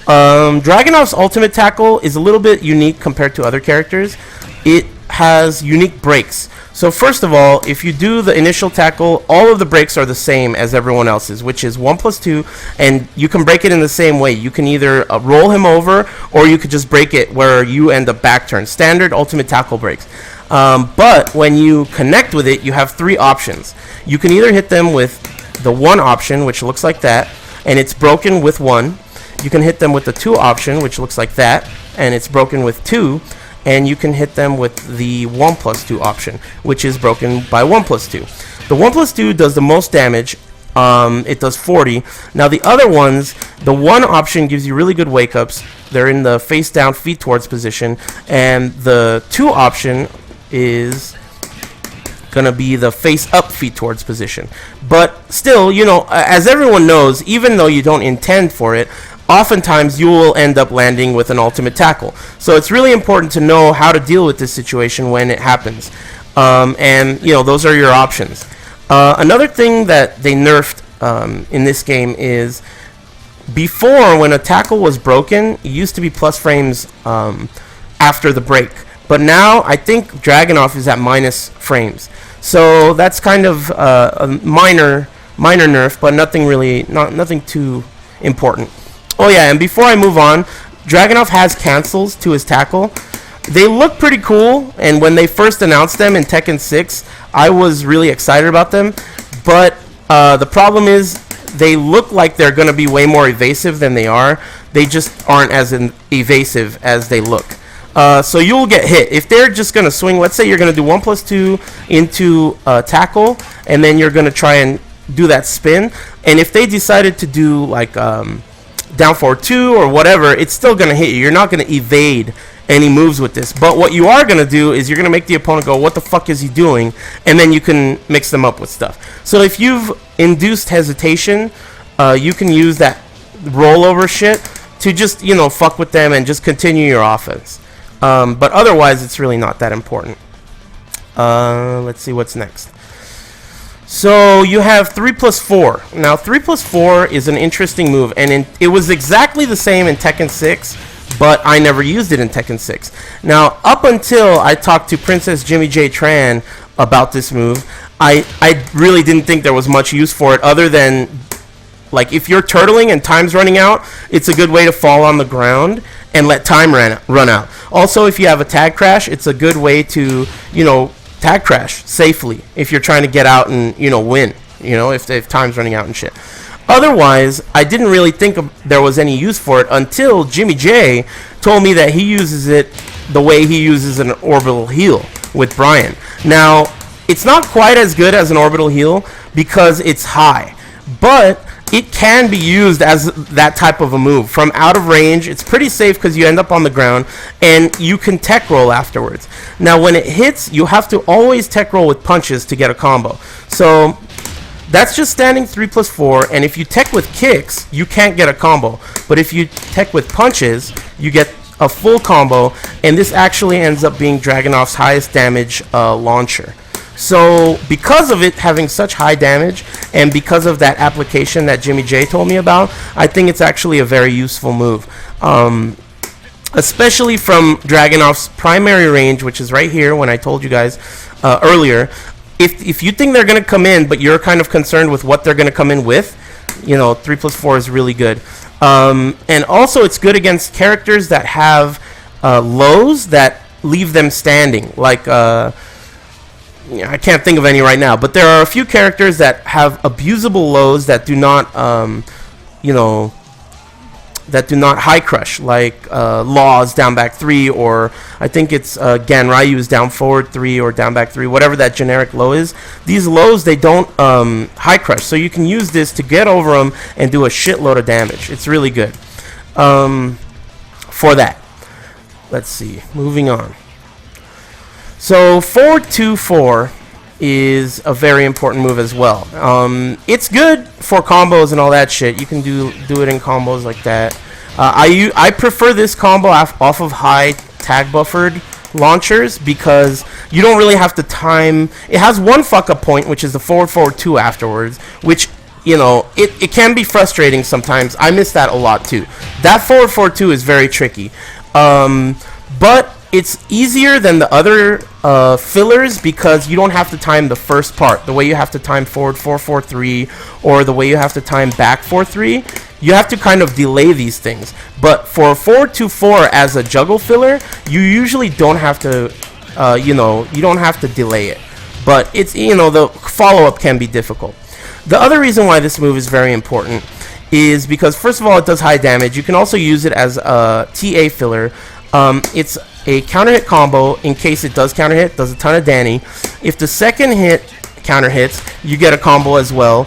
Dragunov's ultimate tackle is a little bit unique compared to other characters. It has unique breaks. So first of all, if you do the initial tackle, all of the breaks are the same as everyone else's, which is 1+2, and you can break it in the same way. You can either roll him over, or you could just break it where you end up back turn. Standard ultimate tackle breaks. But when you connect with it, you have 3 options. You can either hit them with the 1 option, which looks like that, and it's broken with 1. You can hit them with the 2 option, which looks like that, and it's broken with 2. And you can hit them with the 1+2 option, which is broken by 1+2. The 1+2 does the most damage. It does 40. Now the other ones, the 1 option gives you really good wake ups. They're in the face down, feet towards position, and the 2 option is gonna be the face up feet towards position. But still, you know, as everyone knows, even though you don't intend for it, oftentimes you will end up landing with an ultimate tackle. So it's really important to know how to deal with this situation when it happens. And you know, those are your options. Another thing that they nerfed in this game is, before, when a tackle was broken, it used to be plus frames after the break. But now I think Dragunov is at minus frames. So that's kind of a minor nerf, but nothing too important. Oh yeah, and before I move on, Dragunov has cancels to his tackle. They look pretty cool, and when they first announced them in Tekken 6, I was really excited about them. But the problem is, they look like they're going to be way more evasive than they are. They just aren't as evasive as they look. So you'll get hit. If they're just going to swing, let's say you're going to do 1+2 into tackle, and then you're going to try and do that spin. And if they decided to do like down forward 2 or whatever, it's still going to hit you. You're not going to evade any moves with this. But what you are going to do is you're going to make the opponent go, what the fuck is he doing? And then you can mix them up with stuff. So if you've induced hesitation, you can use that rollover shit to just, you know, fuck with them and just continue your offense. But otherwise, it's really not that important. Let's see what's next. So you have 3+4. Now 3+4 is an interesting move, and it was exactly the same in Tekken 6, but I never used it in Tekken 6. Now, up until I talked to Princess Jimmy J Tran about this move, I really didn't think there was much use for it, other than, like, if you're turtling and time's running out, it's a good way to fall on the ground and let time run out. Also, if you have a tag crash, it's a good way to, you know, tag crash safely if you're trying to get out and, you know, win, you know, if time's running out and shit. Otherwise, I didn't really think there was any use for it until Jimmy J told me that he uses it the way he uses an orbital heal with Brian. Now, it's not quite as good as an orbital heal because it's high, but it can be used as that type of a move. From out of range, it's pretty safe because you end up on the ground, and you can tech roll afterwards. Now, when it hits, you have to always tech roll with punches to get a combo. So that's just standing 3+4, and if you tech with kicks, you can't get a combo. But if you tech with punches, you get a full combo, and this actually ends up being Dragunov's highest damage launcher. So because of it having such high damage, and because of that application that Jimmy J told me about, I think it's actually a very useful move. Especially from Dragunov's primary range, which is right here when I told you guys earlier. If you think they're going to come in, but you're kind of concerned with what they're going to come in with, you know, 3+4 is really good. And also it's good against characters that have lows that leave them standing, like I can't think of any right now, but there are a few characters that have abusable lows that do not, you know, that do not high crush, like Law's down back 3, or I think it's Ganryu's down forward 3 or down back 3, whatever that generic low is. These lows, they don't high crush, so you can use this to get over them and do a shitload of damage. It's really good for that. Let's see, moving on. So forward 2-4 is a very important move as well. It's good for combos and all that shit. You can do it in combos like that. I prefer this combo off of high tag buffered launchers because you don't really have to time. It has one fuck up point, which is the forward 2 afterwards, which, you know, it can be frustrating sometimes. I miss that a lot too. That forward 2 is very tricky. But it's easier than the other fillers because you don't have to time the first part the way you have to time forward 4-4-3 or the way you have to time back 4-3. You have to kind of delay these things. But for 4-2-4 as a juggle filler, you usually don't have to, you know, you don't have to delay it. But it's, you know, the follow-up can be difficult. The other reason why this move is very important is because, first of all, it does high damage. You can also use it as a TA filler. It's a counter hit combo in case it does counter hit, does a ton of Danny. If the second hit counter hits, you get a combo as well.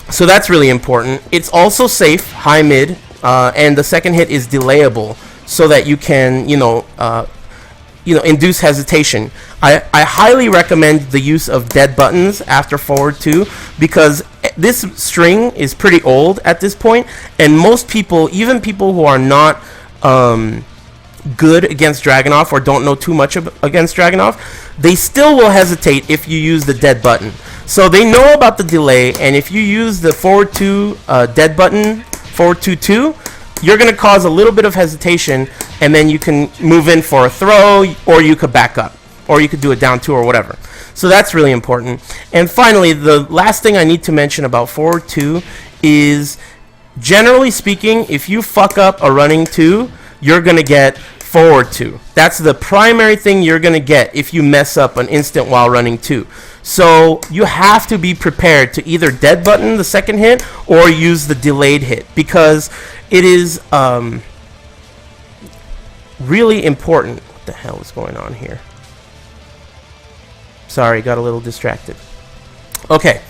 So that's really important. It's also safe, high mid, and the second hit is delayable so that you can, you know, induce hesitation. I highly recommend the use of dead buttons after forward 2 because this string is pretty old at this point, and most people, even people who are not good against Dragunov or don't know too much against Dragunov, they still will hesitate if you use the dead button. So they know about the delay, and if you use the forward 2 dead button, forward 2-2, you're going to cause a little bit of hesitation, and then you can move in for a throw, or you could back up, or you could do a down 2 or whatever. So that's really important. And finally, the last thing I need to mention about forward 2 is, generally speaking, if you fuck up a running 2, you're going to get forward 2. That's the primary thing you're going to get if you mess up an instant while running 2. So you have to be prepared to either dead button the second hit or use the delayed hit, because it is really important. What the hell is going on here? Sorry, got a little distracted. Okay,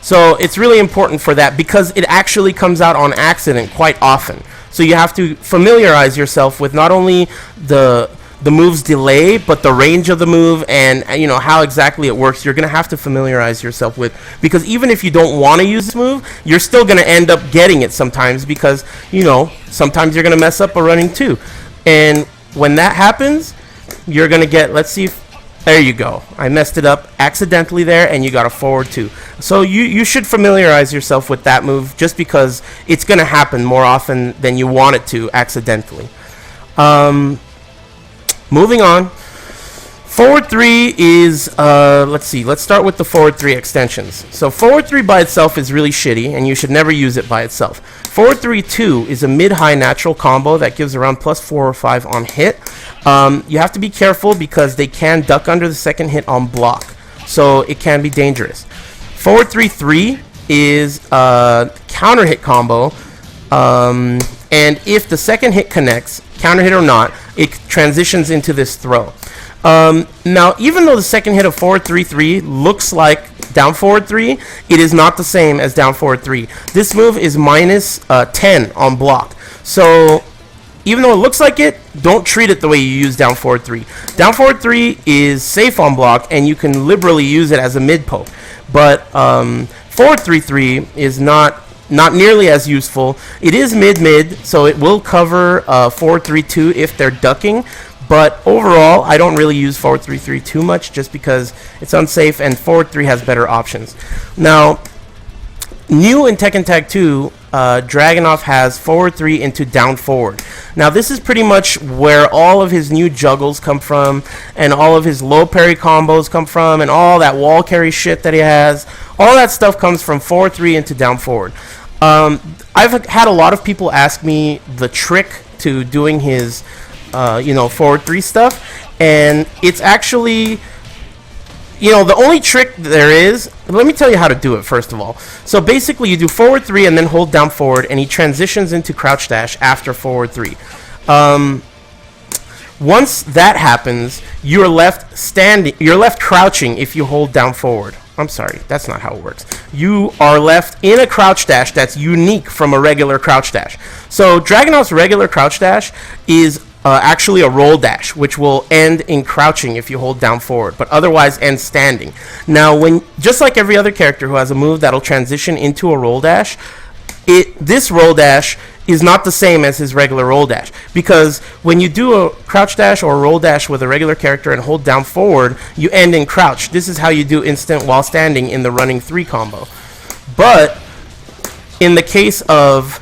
so it's really important for that because it actually comes out on accident quite often. So you have to familiarize yourself with not only the move's delay, but the range of the move and how exactly it works. You're going to have to familiarize yourself with, because even if you don't want to use this move, you're still going to end up getting it sometimes, because sometimes you're going to mess up a running 2. And when that happens, you're going to get, let's see if, there you go. I messed it up accidentally there, and you got a forward 2. So you should familiarize yourself with that move, just because it's going to happen more often than you want it to accidentally. Moving on. Forward 3 is, let's see. Let's start with the forward 3 extensions. So forward 3 by itself is really shitty, and you should never use it by itself. Forward 3-2 is a mid-high natural combo that gives around +4 or 5 on hit. You have to be careful because they can duck under the second hit on block, so it can be dangerous. Forward 3-3 is a counter hit combo, and if the second hit connects, counter hit or not, it transitions into this throw. Now, even though the second hit of forward 3-3 looks like down forward 3, it is not the same as down forward 3. This move is -10 on block. So even though it looks like it, don't treat it the way you use down forward 3. Down forward 3 is safe on block, and you can liberally use it as a mid poke. But forward 3-3 is not nearly as useful. It is mid-mid, so it will cover forward 3-2 if they're ducking. But overall, I don't really use forward 3-3 too much, just because it's unsafe, and forward 3 has better options. Now, new in Tekken Tag 2, Dragunov has forward 3 into down forward. Now, this is pretty much where all of his new juggles come from, and all of his low parry combos come from, and all that wall carry shit that he has. All that stuff comes from forward 3 into down forward. I've had a lot of people ask me the trick to doing his forward 3 stuff, and it's actually, the only trick there is, let me tell you how to do it first of all. So basically you do forward 3 and then hold down forward, and he transitions into crouch dash after forward 3. Once that happens, you're left crouching if you hold down forward. I'm sorry, that's not how it works. You are left in a crouch dash that's unique from a regular crouch dash. So Dragunov's regular crouch dash is actually a roll dash, which will end in crouching if you hold down forward, but otherwise end standing. Now, just like every other character who has a move that'll transition into a roll dash, this roll dash is not the same as his regular roll dash, because when you do a crouch dash or a roll dash with a regular character and hold down forward, you end in crouch. This is how you do instant while standing in the running 3 combo. But in the case of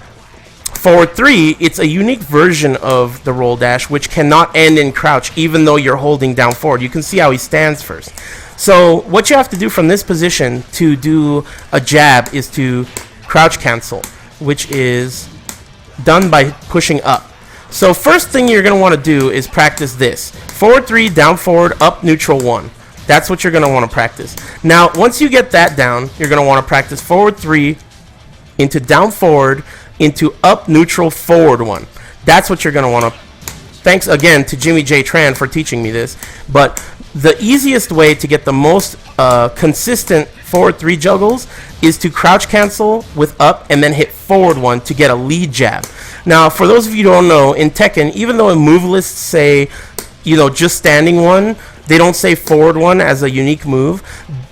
forward 3, it's a unique version of the roll dash, which cannot end in crouch even though you're holding down forward. You can see how he stands first. So what you have to do from this position to do a jab is to crouch cancel, which is done by pushing up. So first thing you're going to want to do is practice this. Forward 3, down forward, up neutral 1. That's what you're going to want to practice. Now, once you get that down, you're going to want to practice forward 3 into down forward into up neutral forward 1. That's what you're going to want to. Thanks again to Jimmy J. Tran for teaching me this. But the easiest way to get the most consistent forward 3 juggles is to crouch cancel with up and then hit forward 1 to get a lead jab. Now, for those of you who don't know, in Tekken, even though a move lists say, you know, just standing one. They don't say forward one as a unique move.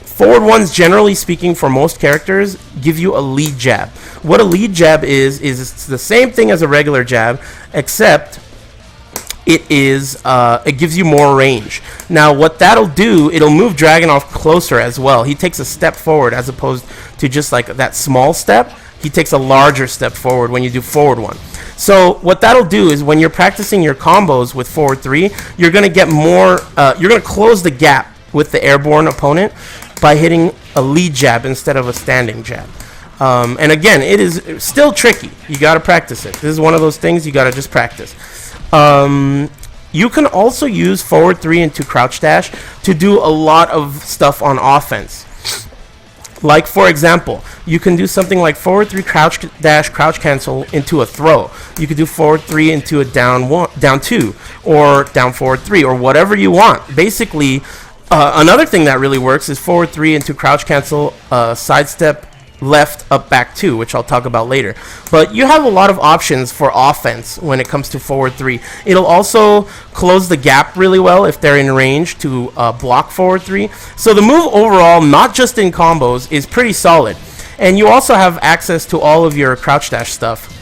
Forward ones, generally speaking, for most characters, give you a lead jab. What a lead jab is it's the same thing as a regular jab, except it gives you more range. Now, what that'll do, it'll move Dragunov closer as well. He takes a step forward as opposed to just like that small step. He takes a larger step forward when you do forward one. So what that'll do is when you're practicing your combos with forward 3, you're going to get more, you're going to close the gap with the airborne opponent by hitting a lead jab instead of a standing jab. And again, it is still tricky. You got to practice it. This is one of those things you got to just practice. You can also use forward 3 into crouch dash to do a lot of stuff on offense. Like, for example, you can do something like forward 3 crouch dash crouch cancel into a throw. You could do forward 3 into a down 2 or down forward 3 or whatever you want. Basically, another thing that really works is forward 3 into crouch cancel, sidestep, left, up, back 2, which I'll talk about later. But you have a lot of options for offense when it comes to forward 3. It'll also close the gap really well if they're in range to block forward 3. So the move overall, not just in combos, is pretty solid. And you also have access to all of your crouch dash stuff,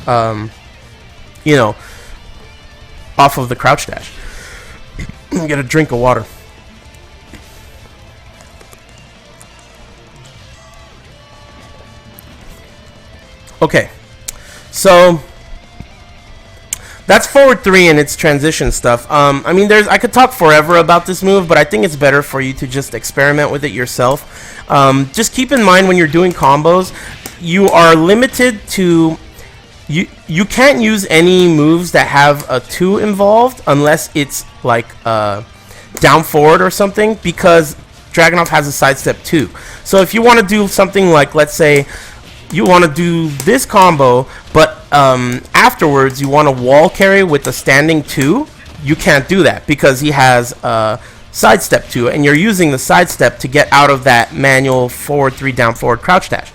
you know, off of the crouch dash. Get a drink of water. Okay, so that's forward 3 and its transition stuff. I mean, I could talk forever about this move, but I think it's better for you to just experiment with it yourself. Just keep in mind when you're doing combos, you are limited to... You can't use any moves that have a 2 involved unless it's like down forward or something, because Dragunov has a sidestep 2. So if you want to do something like, let's say, you want to do this combo, but afterwards you want to wall carry with the standing 2, you can't do that because he has a sidestep 2, and you're using the sidestep to get out of that manual forward 3 down forward crouch dash.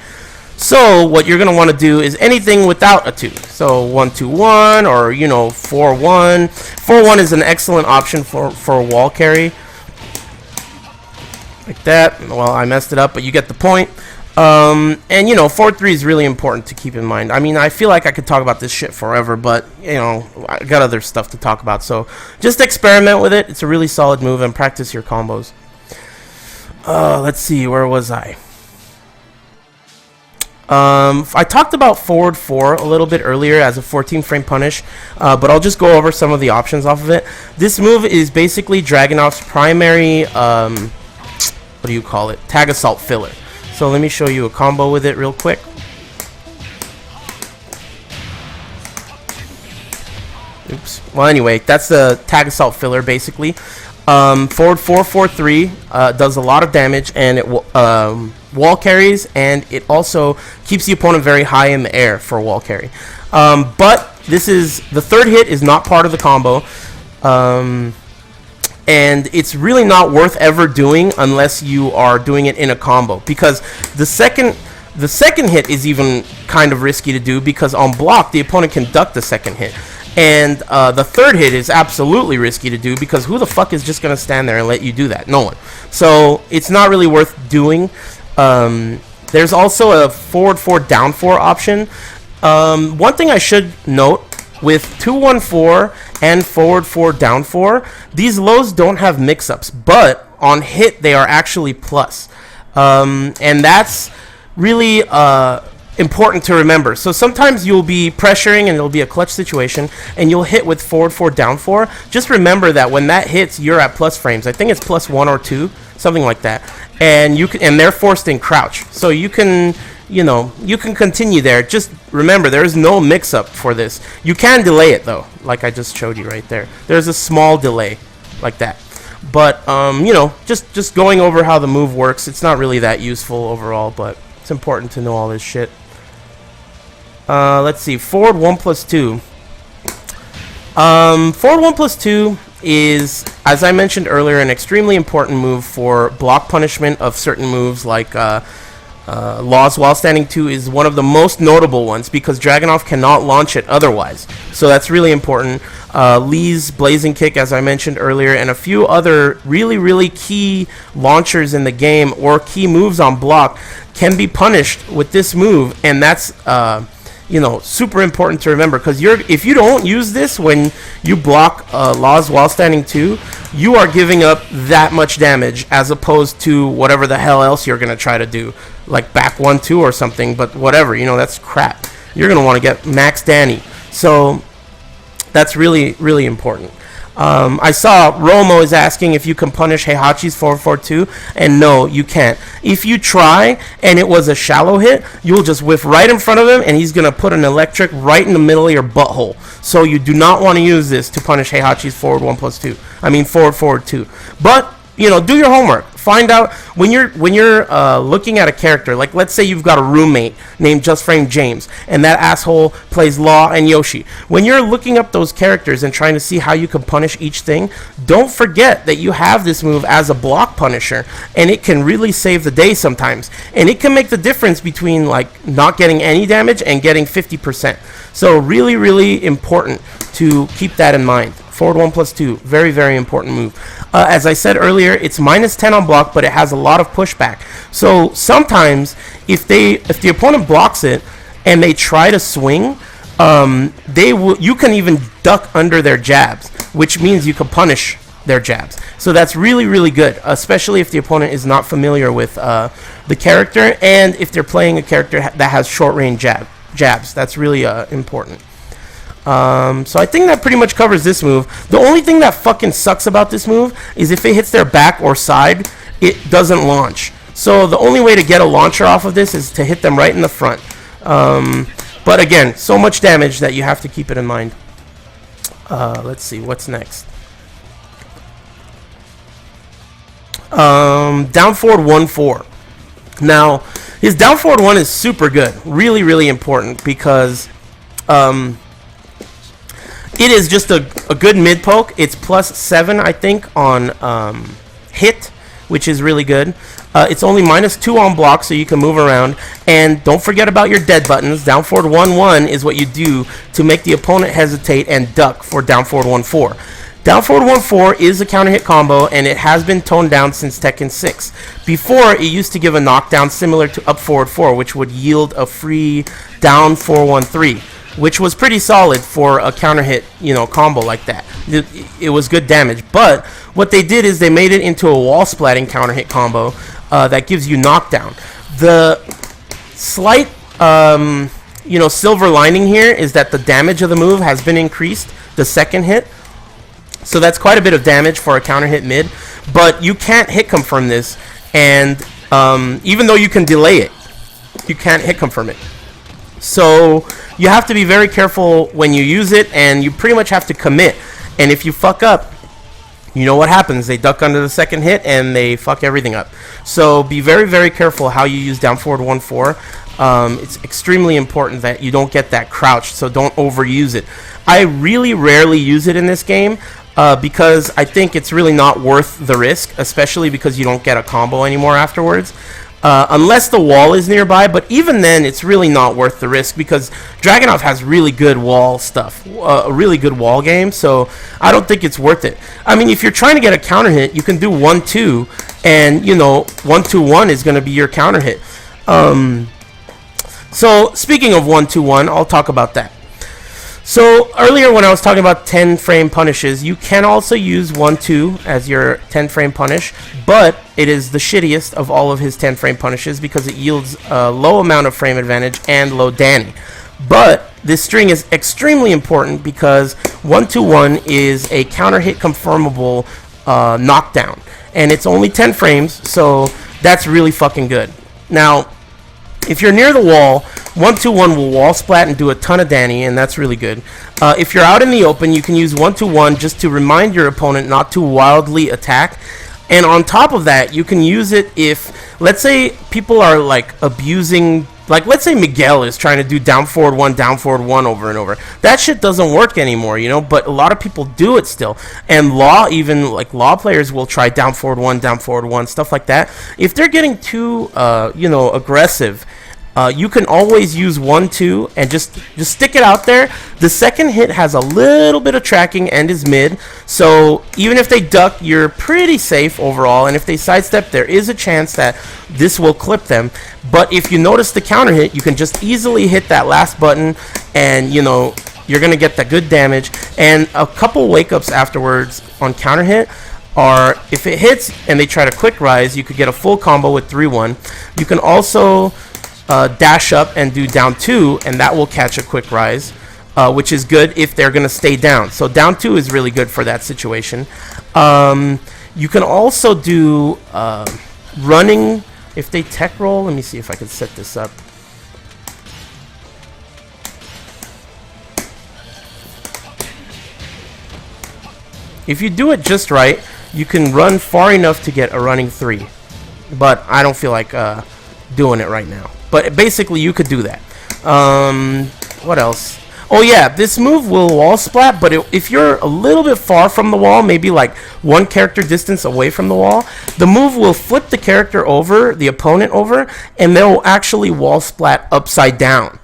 So what you're going to want to do is anything without a 2. So 1-2-1 or, you know, 4-1. 4-1 is an excellent option for a wall carry. Like that. Well, I messed it up, but you get the point. And you know, forward 3 is really important to keep in mind. I mean, I feel like I could talk about this shit forever, but you know, I got other stuff to talk about. So just experiment with it. It's a really solid move, and practice your combos. Let's see, where was I? I talked about forward 4 a little bit earlier as a 14 frame punish, but I'll just go over some of the options off of it. This move is basically Dragunov's primary, what do you call it? Tag assault filler. So let me show you a combo with it real quick. Oops. Well, anyway, that's the tag assault filler basically. Forward 4-4-3 does a lot of damage, and it wall carries, and it also keeps the opponent very high in the air for a wall carry. But this is the third hit is not part of the combo. And it's really not worth ever doing unless you are doing it in a combo, because the second hit is even kind of risky to do, because on block the opponent can duck the second hit, and the third hit is absolutely risky to do, because who the fuck is just gonna stand there and let you do that? No one. So it's not really worth doing. There's also a forward 4 down 4 option. One thing I should note, with 2-1-4 and forward 4 down 4, these lows don't have mix-ups, but on hit they are actually plus. And that's really important to remember. So sometimes you'll be pressuring and it'll be a clutch situation, and you'll hit with forward 4 down 4. Just remember that when that hits, you're at plus frames. I think it's plus 1 or 2, something like that. And they're forced in crouch, so you can, you know, you can continue there. Just remember, there is no mix-up for this. You can delay it though, like I just showed you right there. There's a small delay, like that. But you know, just going over how the move works, it's not really that useful overall, but it's important to know all this shit. Let's see, forward 1+2. Forward 1+2 is, as I mentioned earlier, an extremely important move for block punishment of certain moves like Laws While Standing 2 is one of the most notable ones because Dragunov cannot launch it otherwise. So that's really important. Lee's Blazing Kick, as I mentioned earlier, and a few other really key launchers in the game or key moves on block can be punished with this move, and that's super important to remember, because if you don't use this when you block Laws While Standing 2, you are giving up that much damage as opposed to whatever the hell else you're going to try to do, like back 1-2 or something, but whatever, that's crap. You're going to want to get max Danny. So that's really important. I saw Romo is asking if you can punish Heihachi's 4-4-2, and no, you can't. If you try and it was a shallow hit, you'll just whiff right in front of him, and he's going to put an electric right in the middle of your butthole. So you do not want to use this to punish Heihachi's forward 1+2. I mean forward 2. But do your homework. Find out when you're looking at a character. Like, let's say you've got a roommate named Just Frame James, and that asshole plays Law and Yoshi. When you're looking up those characters and trying to see how you can punish each thing, don't forget that you have this move as a block punisher, and it can really save the day sometimes. And it can make the difference between like not getting any damage and getting 50%. So really important to keep that in mind. Forward 1+2, very important move. As I said earlier, it's -10 on block, but it has a lot of pushback. So sometimes if the opponent blocks it and they try to swing, you can even duck under their jabs, which means you can punish their jabs. So that's really good, especially if the opponent is not familiar with the character, and if they're playing a character that has short range jabs. That's really important. So I think that pretty much covers this move. The only thing that fucking sucks about this move is if it hits their back or side, it doesn't launch. So the only way to get a launcher off of this is to hit them right in the front. But again, so much damage that you have to keep it in mind. Let's see, what's next? Down forward 1-4. Now, his down forward 1 is super good. Really important, because it is just a good mid poke. It's +7, I think, on hit, which is really good. It's only -2 on block, so you can move around. And don't forget about your dead buttons. Down forward 1-1 is what you do to make the opponent hesitate and duck for down forward 1-4. Down forward 1-4 is a counter hit combo, and it has been toned down since Tekken 6. Before, it used to give a knockdown similar to up forward 4, which would yield a free down 4-1-3. Which was pretty solid for a counter hit, combo like that. It was good damage. But what they did is they made it into a wall splatting counter hit combo that gives you knockdown. The slight, silver lining here is that the damage of the move has been increased, the second hit. So that's quite a bit of damage for a counter hit mid. But you can't hit confirm this, and even though you can delay it, you can't hit confirm it. So you have to be very careful when you use it, and you pretty much have to commit. And if you fuck up, you know what happens. They duck under the second hit, and they fuck everything up. So be very careful how you use down forward 1-4. It's extremely important that you don't get that crouched, so don't overuse it. I really rarely use it in this game, because I think it's really not worth the risk, especially because you don't get a combo anymore afterwards. Unless the wall is nearby, but even then, it's really not worth the risk, because Dragunov has really good wall stuff, a really good wall game, so I don't think it's worth it. I mean, if you're trying to get a counter hit, you can do 1-2, and, 1-2-1 is going to be your counter hit. So, speaking of 1-2-1, I'll talk about that. So earlier when I was talking about 10 frame punishes, you can also use 1-2 as your 10 frame punish, but it is the shittiest of all of his 10 frame punishes because it yields a low amount of frame advantage and low Danny. But this string is extremely important because 1-2-1 is a counter hit confirmable knockdown, and it's only 10 frames, so that's really fucking good. Now, if you're near the wall, 1-2-1 will wall splat and do a ton of Danny, and that's really good. If you're out in the open, you can use 1-2-1 just to remind your opponent not to wildly attack. And on top of that, you can use it if, let's say, people are like abusing Like, let's say Miguel is trying to do down forward 1 over and over. That shit doesn't work anymore, you know, but a lot of people do it still. And Law, even, like, Law players will try down forward 1, stuff like that. If they're getting too, you know, aggressive, you can always use 1-2 and just stick it out there. The second hit has a little bit of tracking and is mid, so even if they duck, you're pretty safe overall. And if they sidestep, there is a chance that this will clip them. But if you notice the counter hit, you can just easily hit that last button, and you know you're gonna get that good damage. And a couple wake ups afterwards on counter hit are, if it hits and they try to quick rise, you could get a full combo with 3-1. You can also dash up and do down 2, and that will catch a quick rise, which is good if they're going to stay down. So down 2 is really good for that situation. You can also do running if they tech roll. Let me see if I can set this up. If you do it just right, you can run far enough to get a running 3, but I don't feel like doing it right now. But basically, you could do that. What else? Oh yeah, this move will wall splat, but if you're a little bit far from the wall, maybe like 1 character distance away from the wall, the move will flip the character over, the opponent over, and they'll actually wall splat upside down.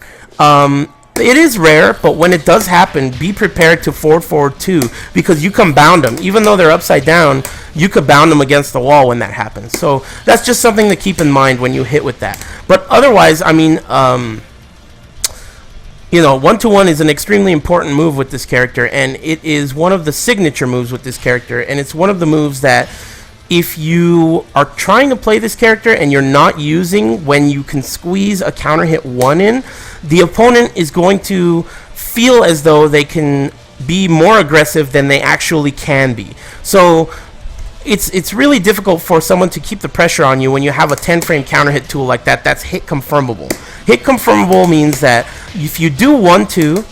It is rare, but when it does happen, be prepared to forward 2, because you can bound them. Even though they're upside down, you could bound them against the wall when that happens. So that's just something to keep in mind when you hit with that. But otherwise, I mean, you know, 1-1 is an extremely important move with this character, and it is one of the signature moves with this character, and it's one of the moves that if you are trying to play this character and you're not using when you can squeeze a counter hit 1 in, the opponent is going to feel as though they can be more aggressive than they actually can be. So it's really difficult for someone to keep the pressure on you when you have a 10-frame counter hit tool like that that's hit confirmable. Hit confirmable means that if you do 1-2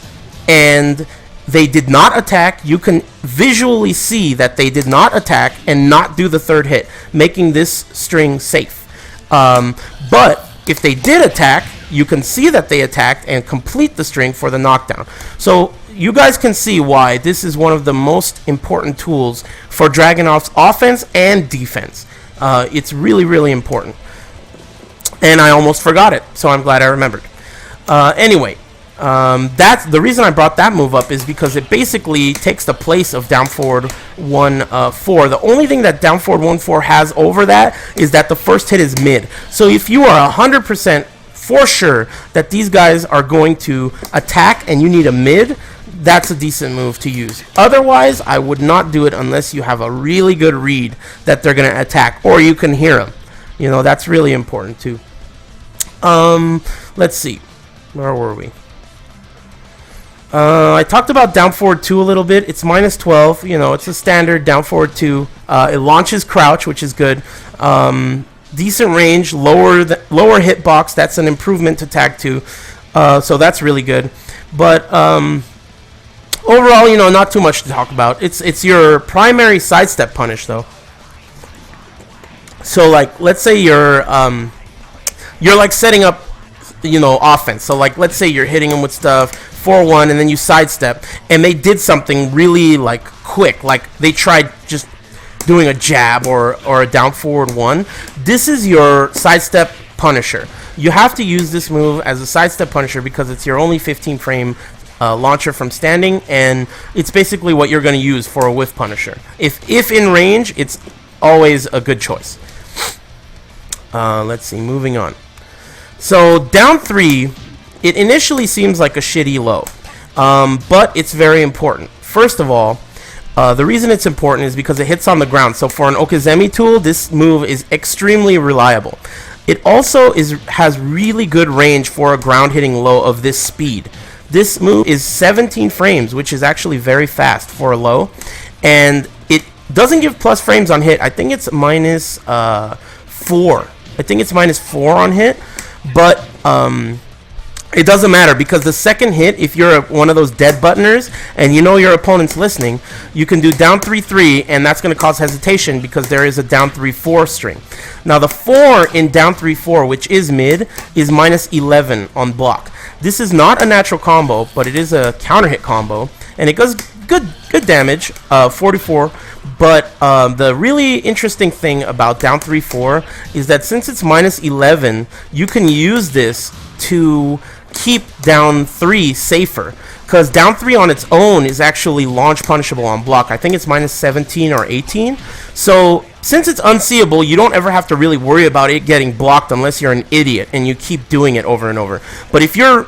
and they did not attack, you can visually see that they did not attack and not do the third hit, making this string safe. But if they did attack, you can see that they attacked and complete the string for the knockdown. So you guys can see why this is one of the most important tools for Dragunov's offense and defense. It's really, really important. And I almost forgot it, so I'm glad I remembered. Anyway, that's the reason I brought that move up, is because it basically takes the place of down forward 1-4. The only thing that down forward 1-4 has over that is that the first hit is mid. So if you are 100% for sure that these guys are going to attack and you need a mid, that's a decent move to use. Otherwise, I would not do it unless you have a really good read that they're going to attack, or you can hear them. You know, that's really important too. Let's see. Where were we? I talked about down forward 2 a little bit. It's -12. You know, it's a standard down forward 2. It launches crouch, which is good. Decent range, lower hitbox. That's an improvement to tag 2. So that's really good. But overall, you know, not too much to talk about. It's your primary sidestep punish, though. So like, let's say you're like setting up, you know, offense. So like, let's say you're hitting them with stuff 4-1, and then you sidestep, and they did something really like quick, like they tried just doing a jab or a down forward 1. This is your sidestep punisher. You have to use this move as a sidestep punisher because it's your only 15-frame launcher from standing, and it's basically what you're going to use for a whiff punisher. If in range, it's always a good choice. Let's see, moving on. So down 3, it initially seems like a shitty low, but it's very important. First of all, the reason it's important is because it hits on the ground. So for an Okizeme tool, this move is extremely reliable. It also has really good range for a ground hitting low of this speed. This move is 17 frames, which is actually very fast for a low, and it doesn't give plus frames on hit. I think it's -4. I think it's -4 on hit, but It doesn't matter because the second hit, if you're one of those dead buttoners and you know your opponent's listening, you can do down 3-3, and that's going to cause hesitation because there is a down 3-4 string. Now the 4 in down 3-4, which is mid, is minus 11 on block. This is not a natural combo, but it is a counter hit combo, and it does good damage, 44. But the really interesting thing about down 3-4 is that since it's minus 11, you can use this to keep down 3 safer, because down 3 on its own is actually launch punishable on block. I think it's minus 17 or 18. So since it's unseeable, you don't ever have to really worry about it getting blocked unless you're an idiot and you keep doing it over and over. But if you're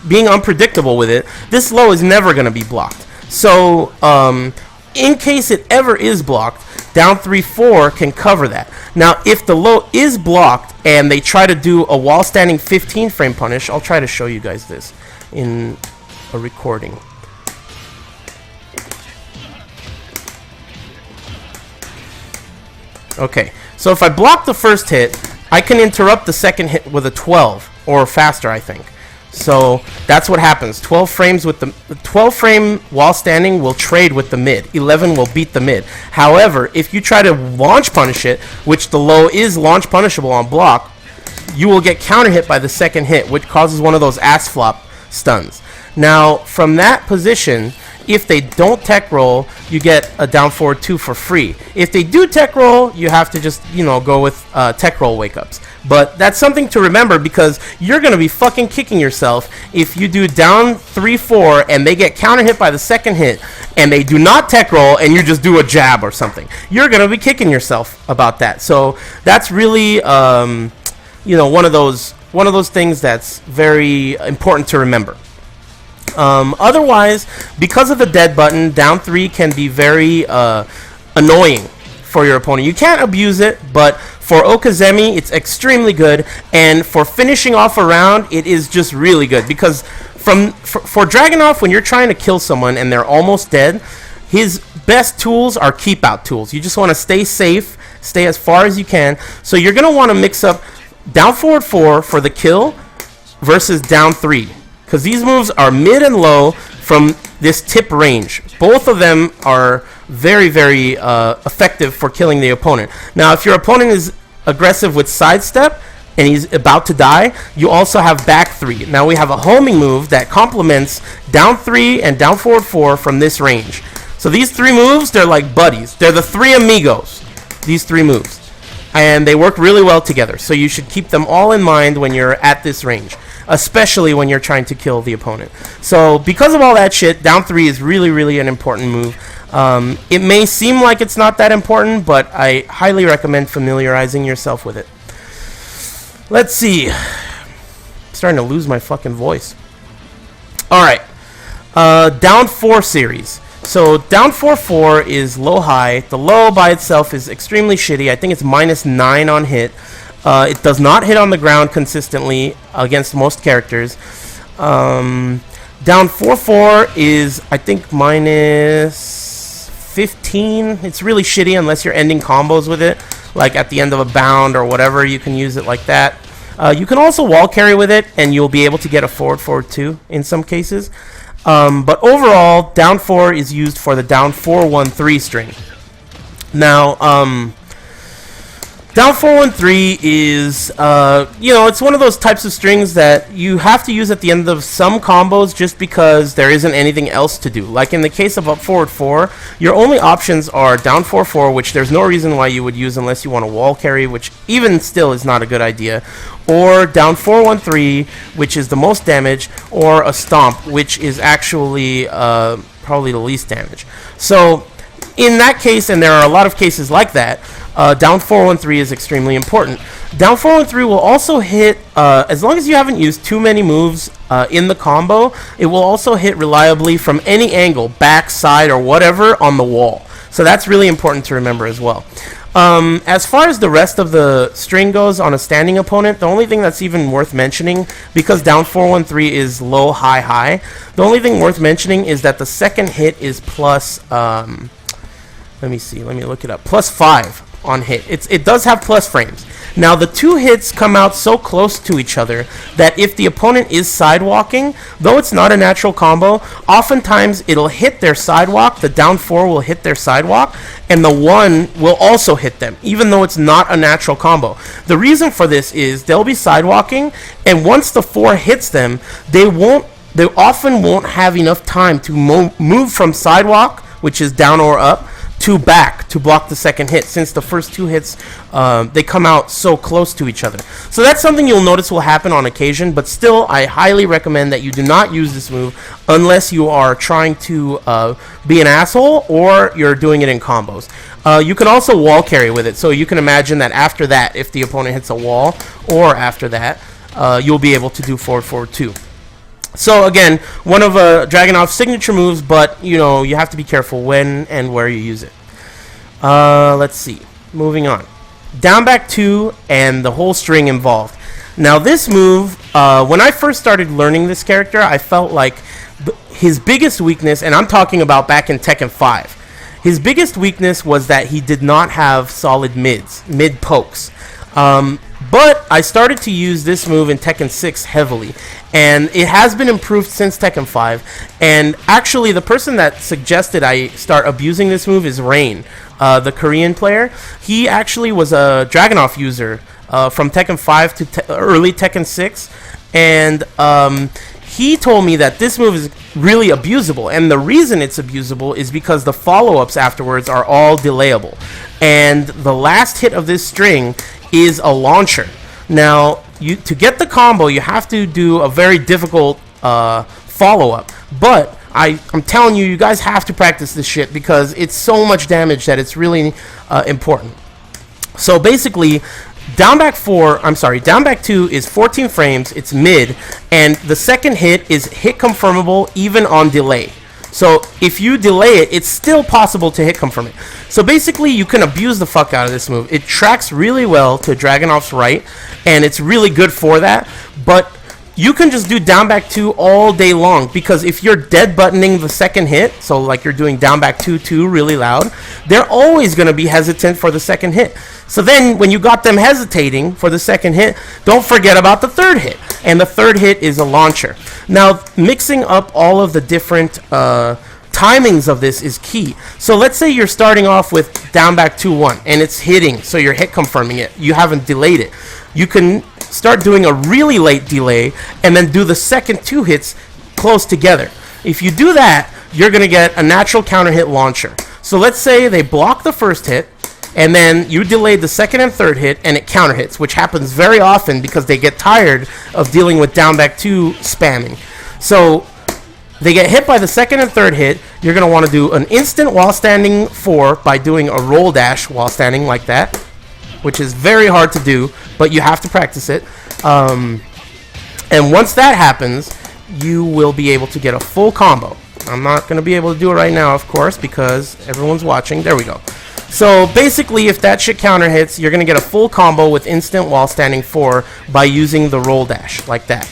being unpredictable with it, this low is never going to be blocked. So in case it ever is blocked, down 3-4 can cover that. Now, if the low is blocked and they try to do a wall standing 15 frame punish, I'll try to show you guys this in a recording. Okay, so if I block the first hit, I can interrupt the second hit with a 12 or faster, I think. So that's what happens. 12 frames with the 12 frame while standing will trade with the mid. 11 will beat the mid. However, if you try to launch punish it, which the low is launch punishable on block, you will get counter hit by the second hit, which causes one of those ass flop stuns. Now, from that position, if they don't tech roll, you get a down forward 2 for free. If they do tech roll, you have to just, go with tech roll wake ups. But that's something to remember because you're going to be fucking kicking yourself if you do down 3-4 and they get counter hit by the second hit and they do not tech roll and you just do a jab or something. You're going to be kicking yourself about that. So that's really, one of those things that's very important to remember. Otherwise, because of the dead button, down 3 can be very annoying for your opponent. You can't abuse it, but for Okazemi, it's extremely good, and for finishing off a round, it is just really good, because for Dragunov, when you're trying to kill someone and they're almost dead, his best tools are keep out tools. You just want to stay safe, stay as far as you can, so you're going to want to mix up down forward 4 for the kill versus down 3, because these moves are mid and low from this tip range. Both of them are very, very effective for killing the opponent. Now, if your opponent is aggressive with sidestep and he's about to die, you also have back 3. Now we have a homing move that complements down 3 and down forward 4 from this range. So these 3 moves, they're like buddies. They're the 3 amigos, these 3 moves. And they work really well together. So you should keep them all in mind when you're at this range, especially when you're trying to kill the opponent. So because of all that shit, down 3 is really, really an important move. It may seem like it's not that important, but I highly recommend familiarizing yourself with it. Let's see. I'm starting to lose my fucking voice. Alright. Down 4 series. So down 4-4 is low-high. The low by itself is extremely shitty. I think it's minus 9 on hit. It does not hit on the ground consistently against most characters. Down 4-4 is, I think, minus 15. It's really shitty unless you're ending combos with it, like at the end of a bound or whatever. You can use it like that. You can also wall carry with it, and you'll be able to get a forward 2 in some cases. But overall, down 4 is used for the down 4-1-3 string. Now, down 4-1-3 is, it's one of those types of strings that you have to use at the end of some combos just because there isn't anything else to do. Like in the case of up forward 4, your only options are down 4-4, which there's no reason why you would use unless you want to wall carry, which even still is not a good idea, or down 4-1-3, which is the most damage, or a stomp, which is actually probably the least damage. So in that case, and there are a lot of cases like that, down 4-1-3 is extremely important. Down 4-1-3 will also hit, as long as you haven't used too many moves in the combo, it will also hit reliably from any angle, back, side, or whatever on the wall. So that's really important to remember as well. As far as the rest of the string goes on a standing opponent, the only thing that's even worth mentioning, because down 4-1-3 is low, high, high, the only thing worth mentioning is that the second hit is plus, let me see, let me look it up, plus 5. on hit. It does have plus frames. Now the 2 hits come out so close to each other that if the opponent is sidewalking, though it's not a natural combo, oftentimes it'll hit their sidewalk, the down 4 will hit their sidewalk, and the 1 will also hit them, even though it's not a natural combo. The reason for this is they'll be sidewalking, and once the 4 hits them, they often won't have enough time to move from sidewalk, which is down or up, to back to block the second hit, since the first 2 hits they come out so close to each other. So that's something you'll notice will happen on occasion, but still I highly recommend that you do not use this move unless you are trying to be an asshole or you're doing it in combos. You can also wall carry with it, so you can imagine that after that, if the opponent hits a wall, or after that, you'll be able to do forward forward 2. So again, one of Dragunov's signature moves, but you know, you have to be careful when and where you use it. Let's see. Moving on. Down back 2 and the whole string involved. Now this move, when I first started learning this character, I felt like his biggest weakness, and I'm talking about back in Tekken 5, his biggest weakness was that he did not have solid mid pokes. But I started to use this move in Tekken 6 heavily, and it has been improved since Tekken 5. And actually, the person that suggested I start abusing this move is Rain, the Korean player. He actually was a Dragunov user from Tekken 5 to early Tekken 6, and he told me that this move is really abusable, and the reason it's abusable is because the follow-ups afterwards are all delayable, and the last hit of this string is a launcher. Now, to get the combo, you have to do a very difficult follow-up, but I'm telling you, you guys have to practice this shit because it's so much damage that it's really important. So basically, down back 2 is 14 frames, it's mid, and the second hit is hit confirmable even on delay. So if you delay it, it's still possible to hit confirm it. So basically, you can abuse the fuck out of this move. It tracks really well to Dragunov's right, and it's really good for that, but you can just do down back 2 all day long, because if you're dead buttoning the second hit, so like you're doing down back 2 really loud, they're always going to be hesitant for the second hit. So then when you got them hesitating for the second hit, don't forget about the third hit, and the third hit is a launcher. Now, mixing up all of the different timings of this is key. So let's say you're starting off with down back 2-1 and it's hitting, so you're hit confirming it, you haven't delayed it. You can start doing a really late delay and then do the second 2 hits close together. If you do that, you're going to get a natural counter hit launcher. So let's say they block the first hit, and then you delayed the second and third hit, and it counter hits, which happens very often because they get tired of dealing with down back 2 spamming. So they get hit by the second and third hit. You're going to want to do an instant while standing 4 by doing a roll dash while standing like that, which is very hard to do, but you have to practice it. And once that happens, you will be able to get a full combo. I'm not going to be able to do it right now, of course, because everyone's watching. There we go. So basically, if that shit counter hits, you're going to get a full combo with instant while standing 4 by using the roll dash like that.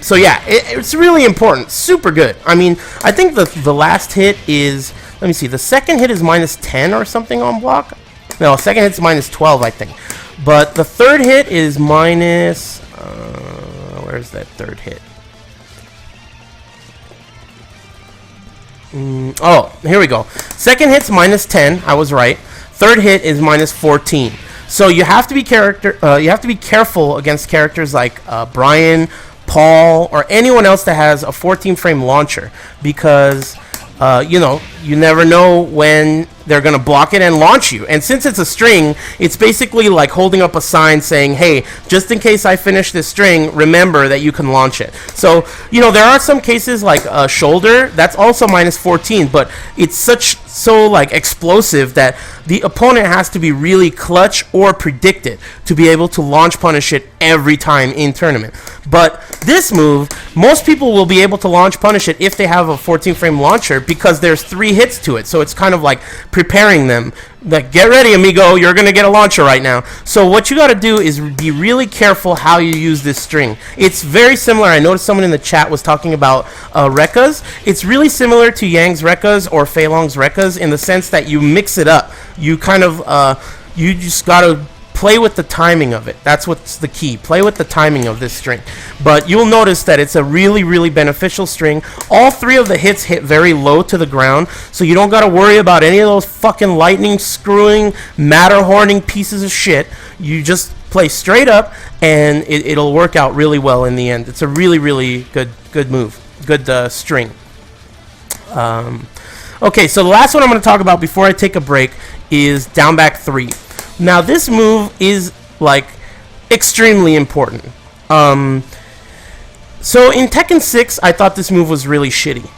So yeah, it's really important. Super good. I mean, I think the last hit is, let me see, the second hit is minus 10 or something on block. No, second hit's minus 12, I think. But the third hit is minus, where's that third hit? Oh, here we go. Second hit's minus 10. I was right. Third hit is minus 14. So you have to be careful against characters like Brian, Paul, or anyone else that has a 14-frame launcher, because you know, you never know when they're going to block it and launch you. And since it's a string, it's basically like holding up a sign saying, hey, just in case I finish this string, remember that you can launch it. So, you know, there are some cases like a shoulder, that's also minus 14, but it's so like explosive that the opponent has to be really clutch or predict it to be able to launch punish it every time in tournament. But this move, most people will be able to launch punish it if they have a 14-frame launcher, because there's 3 hits to it. So it's kind of like preparing them, like, get ready, amigo, you're gonna get a launcher right now. So what you got to do is be really careful how you use this string. It's very similar. I noticed someone in the chat was talking about Rekkas. It's really similar to Yang's Rekkas or Fei Long's Rekkas in the sense that you mix it up. you kind of you just gotta play with the timing of it. That's what's the key. Play with the timing of this string. But you'll notice that it's a really, really beneficial string. All 3 of the hits hit very low to the ground, so you don't got to worry about any of those fucking lightning screwing, Matterhorning pieces of shit. You just play straight up, and it'll work out really well in the end. It's a really, really good move. Good string. Okay, so the last one I'm going to talk about before I take a break is down back 3. Now this move is like extremely important. So in Tekken 6, I thought this move was really shitty.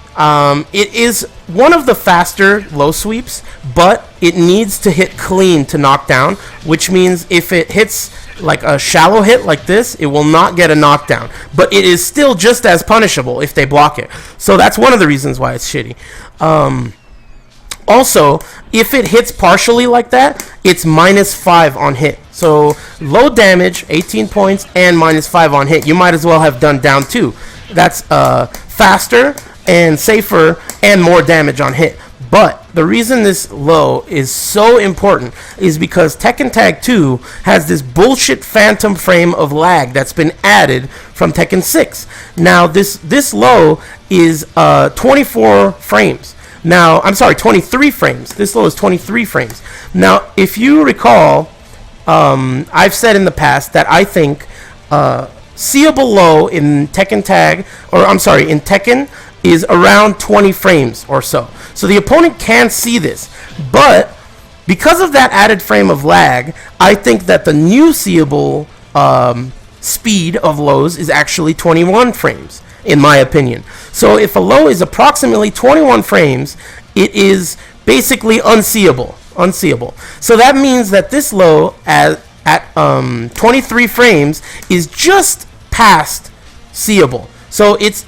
It is one of the faster low sweeps, but it needs to hit clean to knock down, which means if it hits like a shallow hit like this, it will not get a knockdown. But it is still just as punishable if they block it. So that's one of the reasons why it's shitty. Also, if it hits partially like that, it's -5 on hit. So low damage, 18 points, and -5 on hit. You might as well have done down 2. That's faster and safer and more damage on hit. But the reason this low is so important is because Tekken Tag 2 has this bullshit phantom frame of lag that's been added from Tekken 6. Now this low is 24 frames. Now, I'm sorry, 23 frames. This low is 23 frames. Now, if you recall, I've said in the past that I think seeable low in Tekken Tag, or I'm sorry, in Tekken is around 20 frames or so. So the opponent can see this. But because of that added frame of lag, I think that the new seeable speed of lows is actually 21 frames. In my opinion. So if a low is approximately 21 frames, it is basically unseeable. So that means that this low at 23 frames is just past seeable. So it's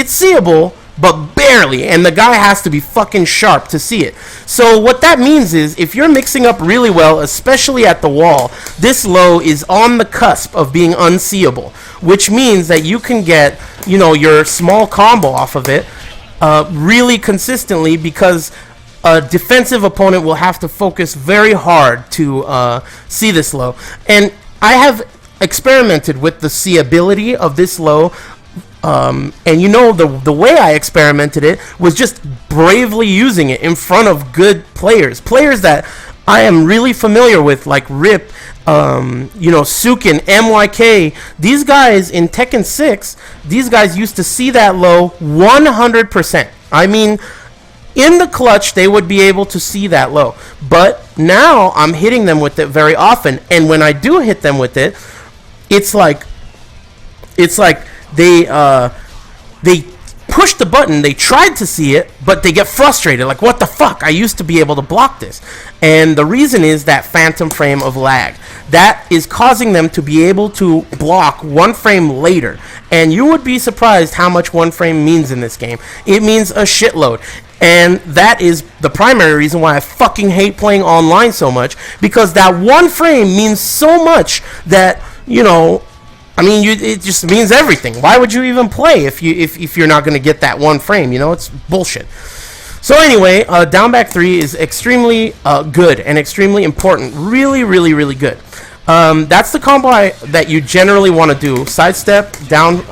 seeable, but barely, and the guy has to be fucking sharp to see it. So what that means is, if you're mixing up really well, especially at the wall, this low is on the cusp of being unseeable, which means that you can get, you know, your small combo off of it really consistently, because a defensive opponent will have to focus very hard to see this low. And I have experimented with the seeability of this low. And you know, the way I experimented it was just bravely using it in front of good players that I am really familiar with, like Rip, you know, Sukin, MYK. These guys in Tekken 6, these guys used to see that low 100%. I mean, in the clutch, they would be able to see that low. But now I'm hitting them with it very often, and when I do hit them with it, it's like they push the button, they tried to see it, but they get frustrated, like, what the fuck, I used to be able to block this. And the reason is that phantom frame of lag. That is causing them to be able to block 1 frame later. And you would be surprised how much 1 frame means in this game. It means a shitload. And that is the primary reason why I fucking hate playing online so much, because that 1 frame means so much that, you know, I mean, it just means everything. Why would you even play if you're not going to get that 1 frame? You know, it's bullshit. So anyway, down back 3 is extremely good and extremely important. Really, really, really good. That's the combo that you generally want to do. Sidestep, down,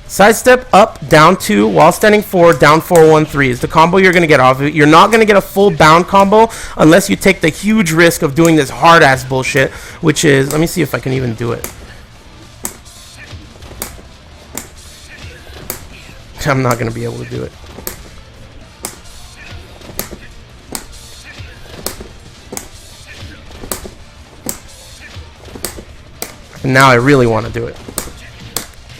sidestep, up, down 2, while standing 4, down 4, 1, 3 is the combo you're going to get off of it. You're not going to get a full bound combo unless you take the huge risk of doing this hard-ass bullshit, which is, let me see if I can even do it. I'm not going to be able to do it. And now I really want to do it.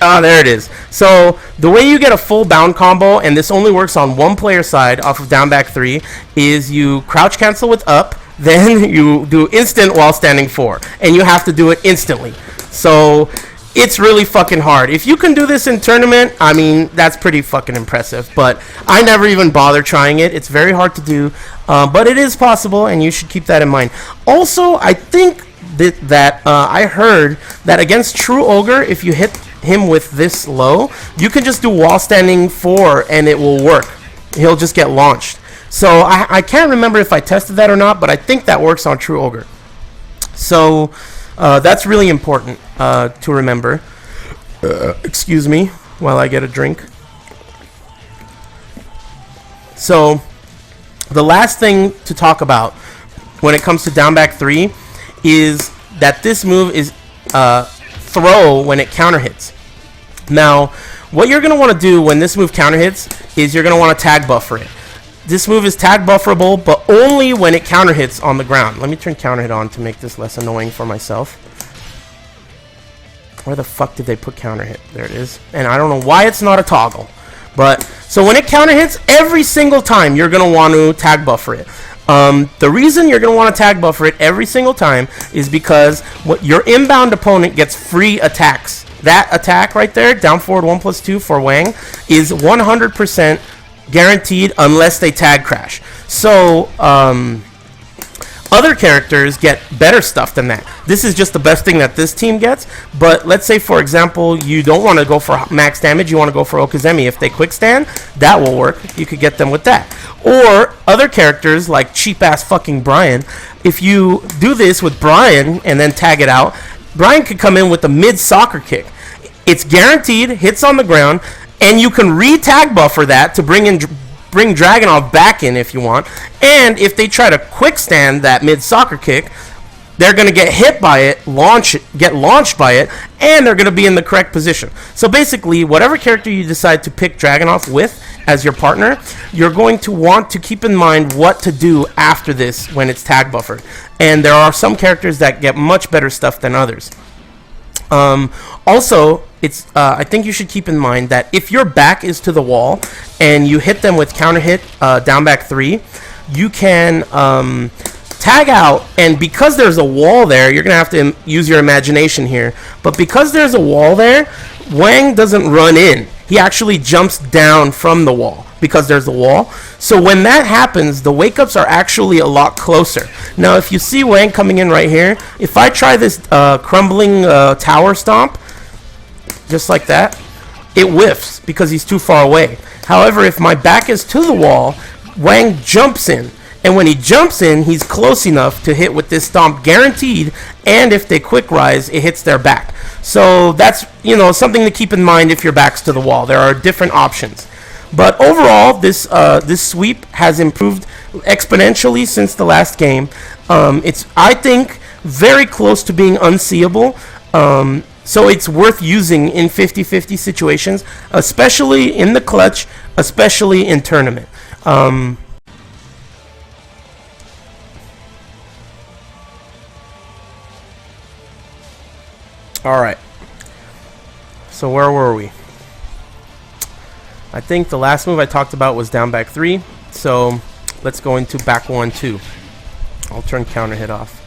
Ah, there it is. So the way you get a full bound combo, and this only works on 1 player side off of down back 3, is you crouch cancel with up, then you do instant while standing 4, and you have to do it instantly. So it's really fucking hard. If you can do this in tournament, I mean, that's pretty fucking impressive. But I never even bother trying it. It's very hard to do, but it is possible, and you should keep that in mind. Also, I think that I heard that against True Ogre, if you hit him with this low, you can just do wall standing 4, and it will work. He'll just get launched. So I can't remember if I tested that or not, but I think that works on True Ogre. So that's really important to remember. Excuse me while I get a drink. So the last thing to talk about when it comes to down back 3 is that this move is throw when it counter hits. Now, what you're going to want to do when this move counter hits is you're going to want to tag buffer it. This move is tag bufferable, but only when it counter hits on the ground. Let me turn counter hit on to make this less annoying for myself. Where the fuck did they put counter hit? There it is. And I don't know why it's not a toggle. But so when it counter hits, every single time you're going to want to tag buffer it. The reason you're going to want to tag buffer it every single time is because your inbound opponent gets free attacks. That attack right there, down forward 1+2 for Wang, is 100% guaranteed unless they tag crash. So other characters get better stuff than that. This is just the best thing that this team gets. But let's say, for example, you don't want to go for max damage. You want to go for Okazemi. If they quick stand, that will work. You could get them with that. Or other characters like cheap-ass fucking Brian. If you do this with Brian and then tag it out, Brian could come in with a mid-soccer kick. It's guaranteed, hits on the ground, and you can re-tag buffer that to bring Dragunov back in if you want. And if they try to quick stand that mid-soccer kick, they're going to get hit by it, get launched by it, and they're going to be in the correct position. So basically, whatever character you decide to pick Dragunov with as your partner, you're going to want to keep in mind what to do after this when it's tag buffered. And there are some characters that get much better stuff than others. Also, I think you should keep in mind that if your back is to the wall and you hit them with counter hit down back 3, you can tag out, and because there's a wall there, you're gonna have to use your imagination here. But because there's a wall there, Wang doesn't run in. He actually jumps down from the wall because there's a wall. So when that happens, the wake-ups are actually a lot closer. Now, if you see Wang coming in right here, if I try this crumbling tower stomp, just like that, it whiffs because he's too far away. However, if my back is to the wall, Wang jumps in. And when he jumps in, he's close enough to hit with this stomp guaranteed, and if they quick rise, it hits their back. So that's, something to keep in mind if your back's to the wall. There are different options. But overall, this sweep has improved exponentially since the last game. It's, I think, very close to being unseeable. So it's worth using in 50-50 situations, especially in the clutch, especially in tournament. Alright, so where were we? I think the last move I talked about was down back 3, so let's go into back 1-2. I'll turn counter hit off.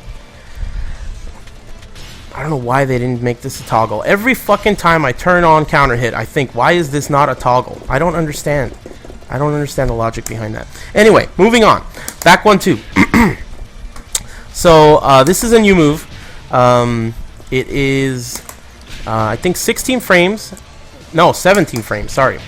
I don't know why they didn't make this a toggle. Every fucking time I turn on counter hit, I think, why is this not a toggle? I don't understand. I don't understand the logic behind that. Anyway, moving on. Back 1-2. So this is a new move. It is, I think, 16 frames. No, 17 frames, sorry.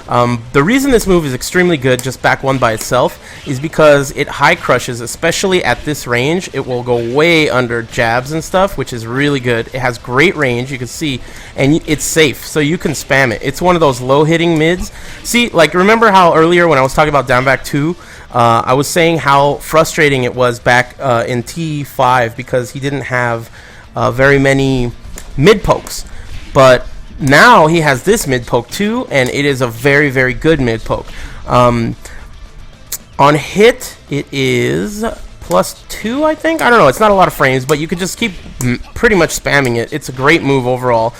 The reason this move is extremely good, just back 1 by itself, is because it high crushes, especially at this range. It will go way under jabs and stuff, which is really good. It has great range, you can see, and it's safe, so you can spam it. It's one of those low-hitting mids. See, like, remember how earlier when I was talking about down back 2, I was saying how frustrating it was back in T5 because he didn't have very many mid pokes, but now he has this mid poke too, and it is a very, very good mid poke. On hit, it is +2, I think. I don't know. It's not a lot of frames, but you could just keep pretty much spamming it. It's a great move overall.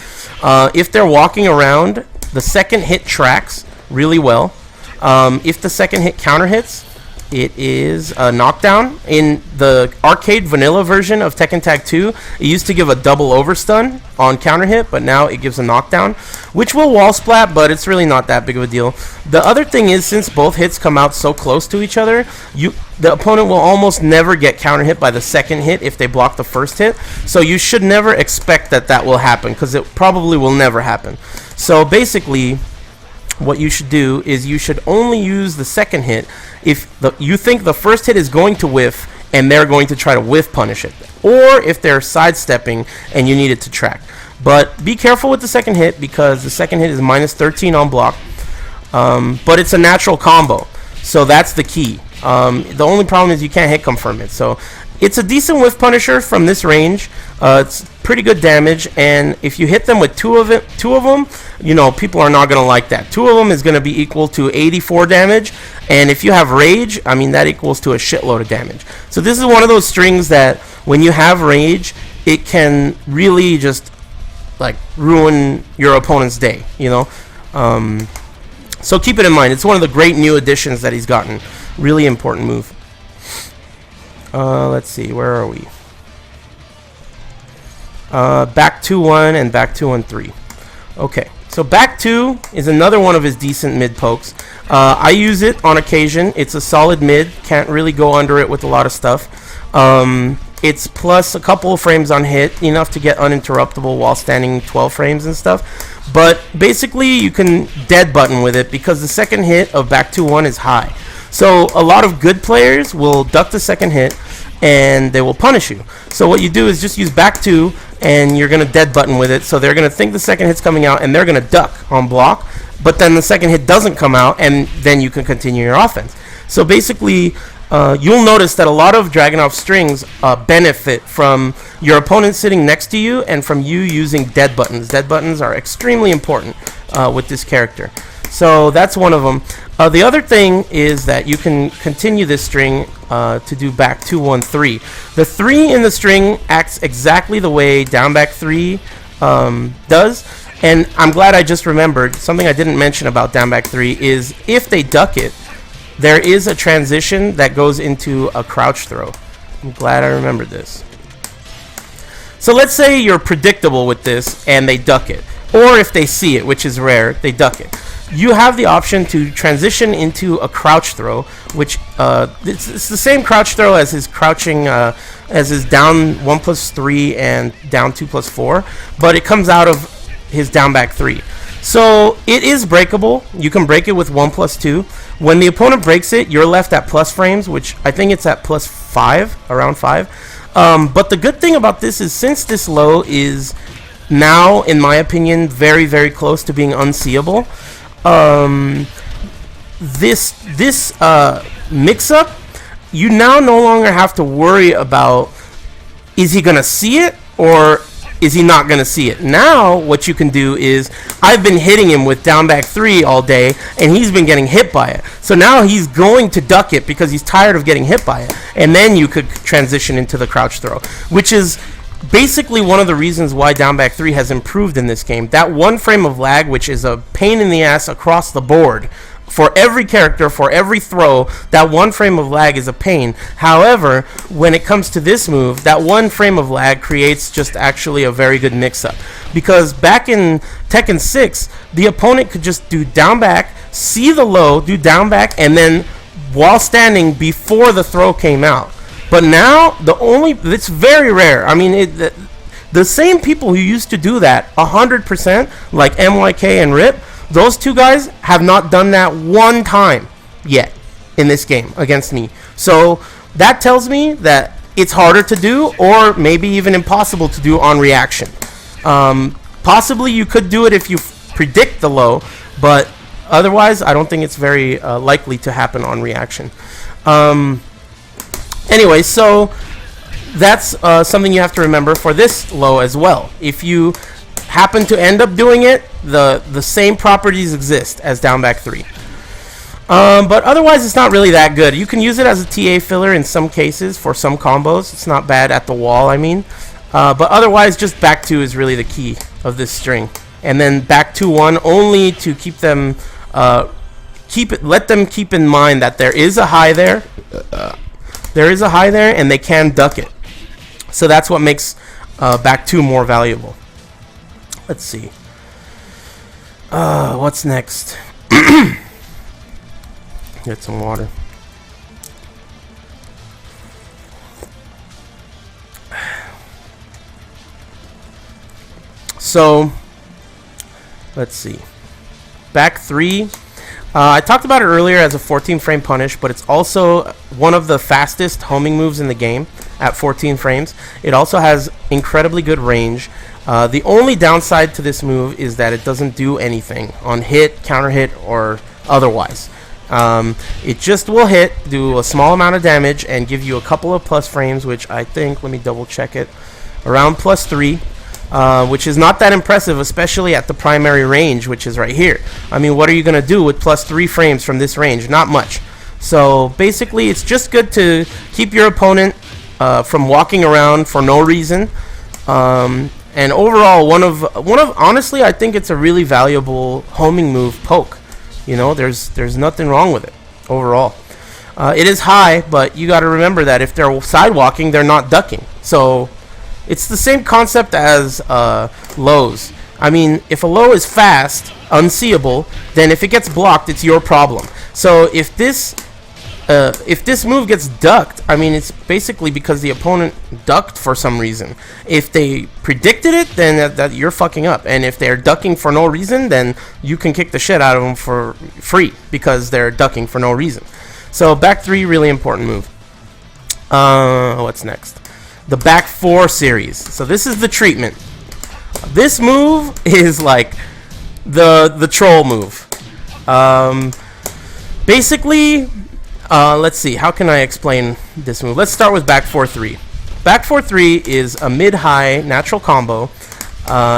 If they're walking around, the second hit tracks really well. If the second hit counter hits, it is a knockdown. In the arcade vanilla version of Tekken Tag 2, it used to give a double overstun on counter hit, but now it gives a knockdown, which will wall splat, but it's really not that big of a deal. The other thing is, since both hits come out so close to each other, the opponent will almost never get counter hit by the second hit if they block the first hit, so you should never expect that will happen, because it probably will never happen. So basically, what you should do is you should only use the second hit if you think the first hit is going to whiff and they're going to try to whiff punish it, or if they're sidestepping and you need it to track. But be careful with the second hit, because the second hit is minus 13 on block, but it's a natural combo, so that's the key. The only problem is you can't hit confirm it. So it's a decent whiff punisher from this range. It's pretty good damage, and if you hit them with two of them, you know, people are not going to like that. Two of them is going to be equal to 84 damage, and if you have rage, I mean, that equals to a shitload of damage. So this is one of those strings that when you have rage, it can really just like ruin your opponent's day, you know. So keep it in mind. It's one of the great new additions that he's gotten. Really important move. Let's see, where are we? Back 2-1 and back 2-1-3. Okay, so back 2 is another one of his decent mid pokes. I use it on occasion. It's a solid mid. Can't really go under it with a lot of stuff. It's plus a couple of frames on hit, enough to get uninterruptible while standing 12 frames and stuff. But basically, you can dead button with it because the second hit of back 2-1 is high. So a lot of good players will duck the second hit and they will punish you. So what you do is just use back 2 and you're going to dead button with it. So they're going to think the second hit's coming out and they're going to duck on block. But then the second hit doesn't come out and then you can continue your offense. So basically, you'll notice that a lot of Dragunov strings benefit from your opponent sitting next to you and from you using dead buttons. Dead buttons are extremely important with this character. So that's one of them. The other thing is that you can continue this string to do back 2-1-3. The 3 in the string acts exactly the way down back 3 does. And I'm glad I just remembered something I didn't mention about down back 3 is if they duck it, there is a transition that goes into a crouch throw. I'm glad I remembered this. So let's say you're predictable with this and they duck it. Or if they see it, which is rare, they duck it. You have the option to transition into a crouch throw, which it's the same crouch throw as his crouching, as his down 1+3 and down 2+4, but it comes out of his down back 3. So it is breakable. You can break it with 1+2. When the opponent breaks it, you're left at plus frames, which I think it's at +5, around 5. But the good thing about this is since this low is now, in my opinion, very, very close to being unseeable, this mix-up, you now no longer have to worry about is he going to see it or is he not going to see it. Now what you can do is I've been hitting him with down back 3 all day and he's been getting hit by it. So now he's going to duck it because he's tired of getting hit by it. And then you could transition into the crouch throw, which is basically one of the reasons why down back 3 has improved in this game. That one frame of lag, which is a pain in the ass across the board for every character, for every throw, that one frame of lag is a pain. However, when it comes to this move, that one frame of lag creates just actually a very good mix-up. Because back in Tekken 6, the opponent could just do down back, see the low, do down back, and then while standing before the throw came out. But now, it's very rare. I mean, the same people who used to do that 100%, like MYK and Rip, those two guys have not done that one time yet in this game against me. So that tells me that it's harder to do or maybe even impossible to do on reaction. Possibly you could do it if you predict the low, but otherwise I don't think it's very likely to happen on reaction. Anyway, so that's something you have to remember for this low as well. If you happen to end up doing it, the same properties exist as down back 3. But otherwise, it's not really that good. You can use it as a TA filler in some cases for some combos. It's not bad at the wall, I mean. But otherwise, just back 2 is really the key of this string. And then back 2-1 only to keep them, let them keep in mind that there is a high there. There is a high there, and they can duck it. So that's what makes back 2 more valuable. Let's see. What's next? Get some water. So, let's see. back 3. I talked about it earlier as a 14 frame punish, but it's also one of the fastest homing moves in the game at 14 frames. It also has incredibly good range. The only downside to this move is that it doesn't do anything on hit, counter hit, or otherwise. It just will hit, do a small amount of damage, and give you a couple of plus frames, which I think, let me double check it, around +3. Which is not that impressive, especially at the primary range, which is right here. I mean, what are you going to do with +3 frames from this range? Not much. So basically, it's just good to keep your opponent from walking around for no reason. And overall, one of honestly, I think it's a really valuable homing move. Poke. You know, there's nothing wrong with it overall. It is high, but you got to remember that if they're sidewalking, they're not ducking. So it's the same concept as lows. I mean, if a low is fast, unseeable, then if it gets blocked, it's your problem. So if this move gets ducked, I mean, it's basically because the opponent ducked for some reason. If they predicted it, then that you're fucking up. And if they're ducking for no reason, then you can kick the shit out of them for free because they're ducking for no reason. So back 3, really important move. What's next? The back 4 series. So this is the treatment. This move is like the troll move. Basically, let's see. How can I explain this move? Let's start with back 4-3. Back 4-3 is a mid-high natural combo.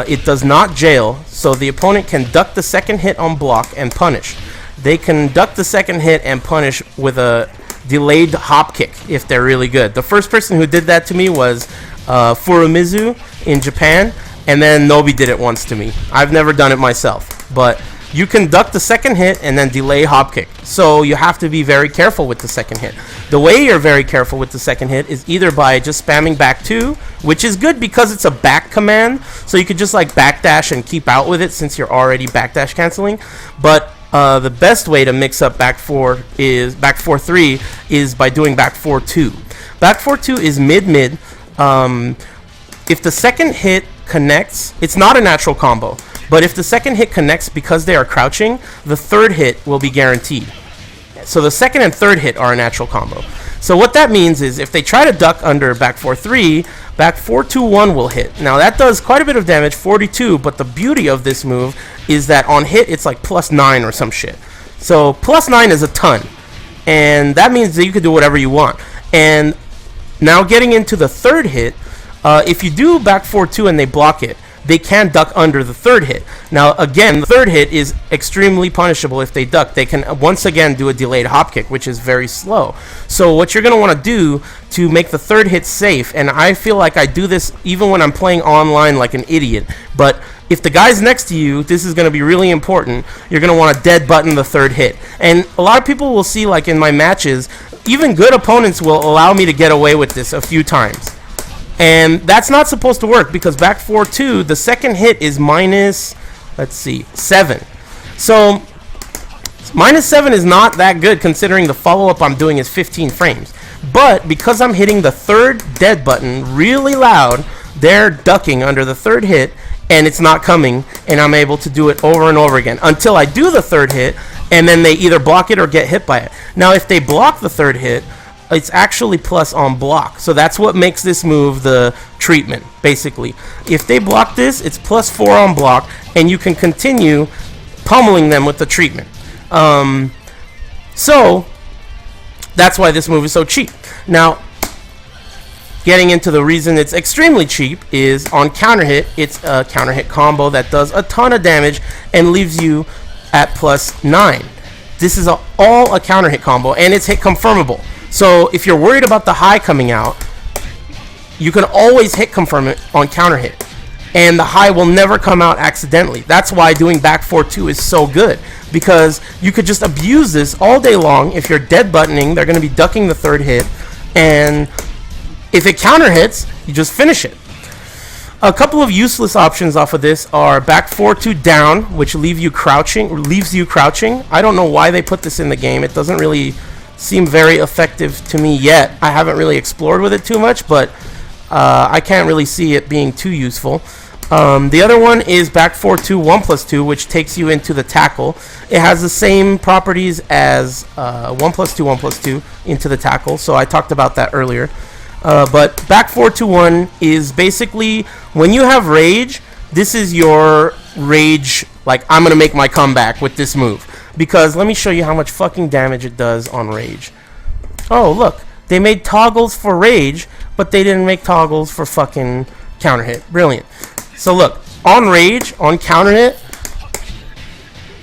It does not jail, so the opponent can duck the second hit on block and punish. They can duck the second hit and punish with a delayed hop kick if they're really good. The first person who did that to me was Furumizu in Japan, and then Nobi did it once to me. I've never done it myself, but you can duck the second hit and then delay hop kick. So you have to be very careful with the second hit. The way you're very careful with the second hit is either by just spamming back 2, which is good because it's a back command, so you could just like backdash and keep out with it since you're already backdash canceling. But the best way to mix up back 4-3 is by doing back 4-2. Back 4-2 is mid-mid. If the second hit connects, it's not a natural combo, but if the second hit connects because they are crouching, the third hit will be guaranteed. So the second and third hit are a natural combo. So what that means is if they try to duck under back 4-3, back 4-2-1 will hit. Now that does quite a bit of damage, 42, but the beauty of this move is that on hit it's like +9 or some shit. So +9 is a ton, and that means that you can do whatever you want. And now getting into the third hit, if you do back 4-2 and they block it, they can duck under the third hit. Now, again, the third hit is extremely punishable if they duck. They can once again do a delayed hop kick, which is very slow. So what you're going to want to do to make the third hit safe, and I feel like I do this even when I'm playing online like an idiot, but if the guy's next to you, this is going to be really important. You're going to want to dead button the third hit. And a lot of people will see, like in my matches, even good opponents will allow me to get away with this a few times. And that's not supposed to work because back 4-2, the second hit is minus, let's see, 7. So minus 7 is not that good considering the follow-up I'm doing is 15 frames. But because I'm hitting the third dead button really loud, they're ducking under the third hit and it's not coming, and I'm able to do it over and over again until I do the third hit, and then they either block it or get hit by it. Now if they block the third hit, it's actually plus on block. So that's what makes this move the treatment, basically. If they block this, it's +4 on block, and you can continue pummeling them with the treatment. So that's why this move is so cheap. Now, getting into the reason it's extremely cheap is on counter hit. It's a counter hit combo that does a ton of damage and leaves you at +9. This is all a counter hit combo, and it's hit confirmable. So if you're worried about the high coming out, you can always hit confirm it on counter hit, and the high will never come out accidentally. That's why doing back 4-2 is so good, because you could just abuse this all day long. If you're dead buttoning, they're going to be ducking the third hit, and if it counter hits, you just finish it. A couple of useless options off of this are back 4-2 down, which leaves you crouching. I don't know why they put this in the game. It doesn't really seem very effective to me yet. I haven't really explored with it too much, but I can't really see it being too useful. The other one is back 4-2, 1+2, which takes you into the tackle. It has the same properties as 1+2, 1+2 into the tackle, so I talked about that earlier. But back 4-2-1 is basically when you have rage, this is your rage, like I'm going to make my comeback with this move. Because let me show you how much fucking damage it does on rage. Oh, look, they made toggles for rage, but they didn't make toggles for fucking counter hit. Brilliant. So look, on rage, on counter hit,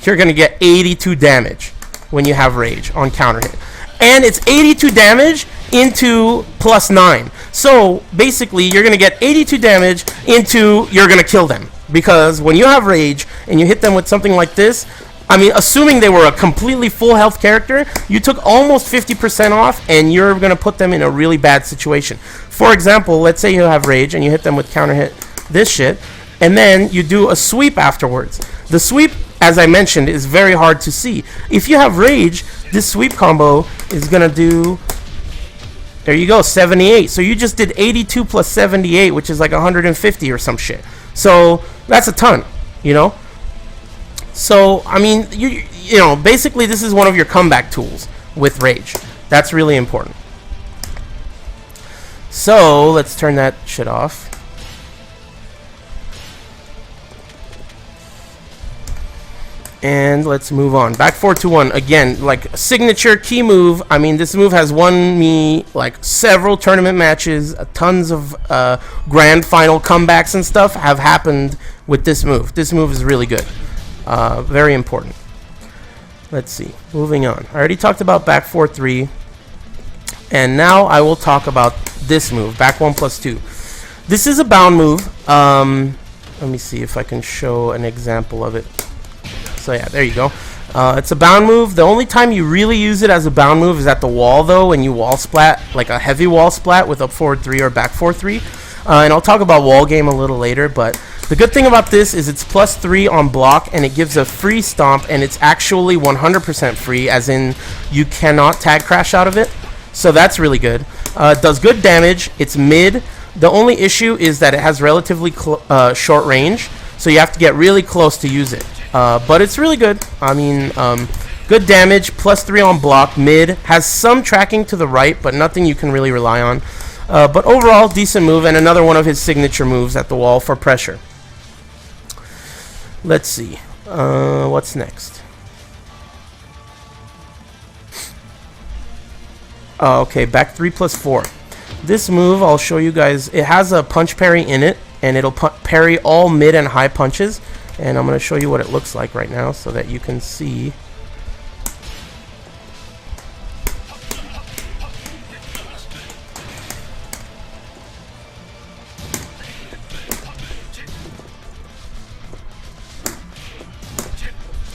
you're going to get 82 damage when you have rage on counter hit. And it's 82 damage into +9. So basically, you're going to get 82 damage into you're going to kill them. Because when you have rage and you hit them with something like this, I mean, assuming they were a completely full health character, you took almost 50% off and you're going to put them in a really bad situation. For example, let's say you have rage and you hit them with counter hit this shit, and then you do a sweep afterwards. The sweep, as I mentioned, is very hard to see. If you have rage, this sweep combo is going to do, there you go, 78. So you just did 82 plus 78, which is like 150 or some shit. So that's a ton, you know? So, I mean, you know, basically this is one of your comeback tools with rage. That's really important. So, let's turn that shit off. And let's move on. Back 4-2-1. Again, like signature key move. I mean, this move has won me like several tournament matches. Tons of grand final comebacks and stuff have happened with this move. This move is really good. Very important. Let's see. Moving on. I already talked about back 4-3. And now I will talk about this move. Back 1+2. This is a bound move. Let me see if I can show an example of it. So yeah, there you go. It's a bound move. The only time you really use it as a bound move is at the wall, though, when you wall splat, like a heavy wall splat with up forward 3 or back 4-3. And I'll talk about wall game a little later, but the good thing about this is it's +3 on block, and it gives a free stomp, and it's actually 100% free, as in you cannot tag crash out of it. So that's really good. It does good damage. It's mid. The only issue is that it has relatively short range, so you have to get really close to use it. But it's really good. I mean, good damage, +3 on block, mid, has some tracking to the right, but nothing you can really rely on. But overall, decent move, and another one of his signature moves at the wall for pressure. Let's see. What's next? Oh, okay, back 3+4. This move, I'll show you guys. It has a punch parry in it, and it'll parry all mid and high punches. And I'm going to show you what it looks like right now so that you can see.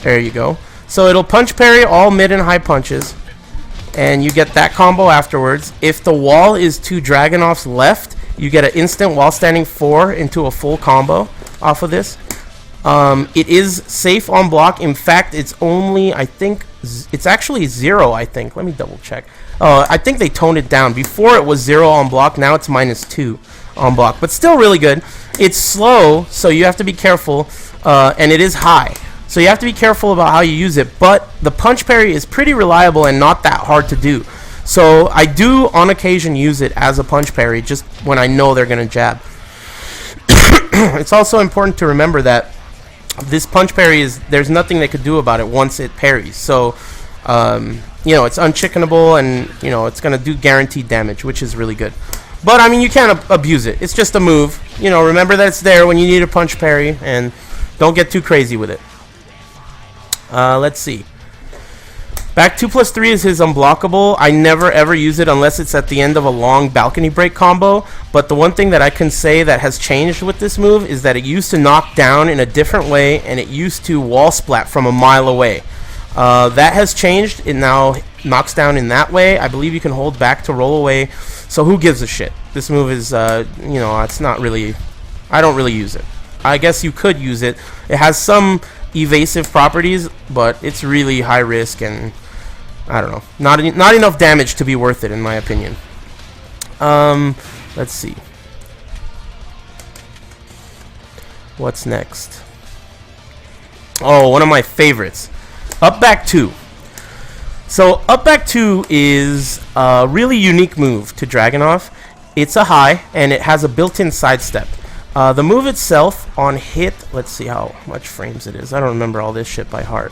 There you go. So it'll punch parry all mid and high punches, and you get that combo afterwards. If the wall is to Dragunov's left, you get an instant wall standing 4 into a full combo off of this. It is safe on block. In fact, it's only, I think, it's actually 0, I think. Let me double check. I think they toned it down. Before it was 0 on block, now it's -2 on block. But still really good. It's slow, so you have to be careful, and it is high. So you have to be careful about how you use it. But the punch parry is pretty reliable and not that hard to do. So I do, on occasion, use it as a punch parry, just when I know they're going to jab. It's also important to remember that this punch parry is, there's nothing they could do about it once it parries. So, you know, it's unchickenable, and, you know, it's going to do guaranteed damage, which is really good. But, I mean, you can't abuse it. It's just a move. You know, remember that it's there when you need a punch parry, and don't get too crazy with it. Let's see. Back 2+3 is his unblockable. I never ever use it unless it's at the end of a long balcony break combo. But the one thing that I can say that has changed with this move is that it used to knock down in a different way, and it used to wall splat from a mile away. That has changed. It now knocks down in that way. I believe you can hold back to roll away. So who gives a shit? This move is, you know, it's not really, I don't really use it. I guess you could use it. It has some evasive properties, but it's really high risk, and I don't know, not enough damage to be worth it, in my opinion. Let's see. What's next? Oh, one of my favorites. Up back 2. So up back 2 is a really unique move to Dragunov. It's a high, and it has a built-in sidestep. The move itself on hit, let's see how much frames it is. I don't remember all this shit by heart.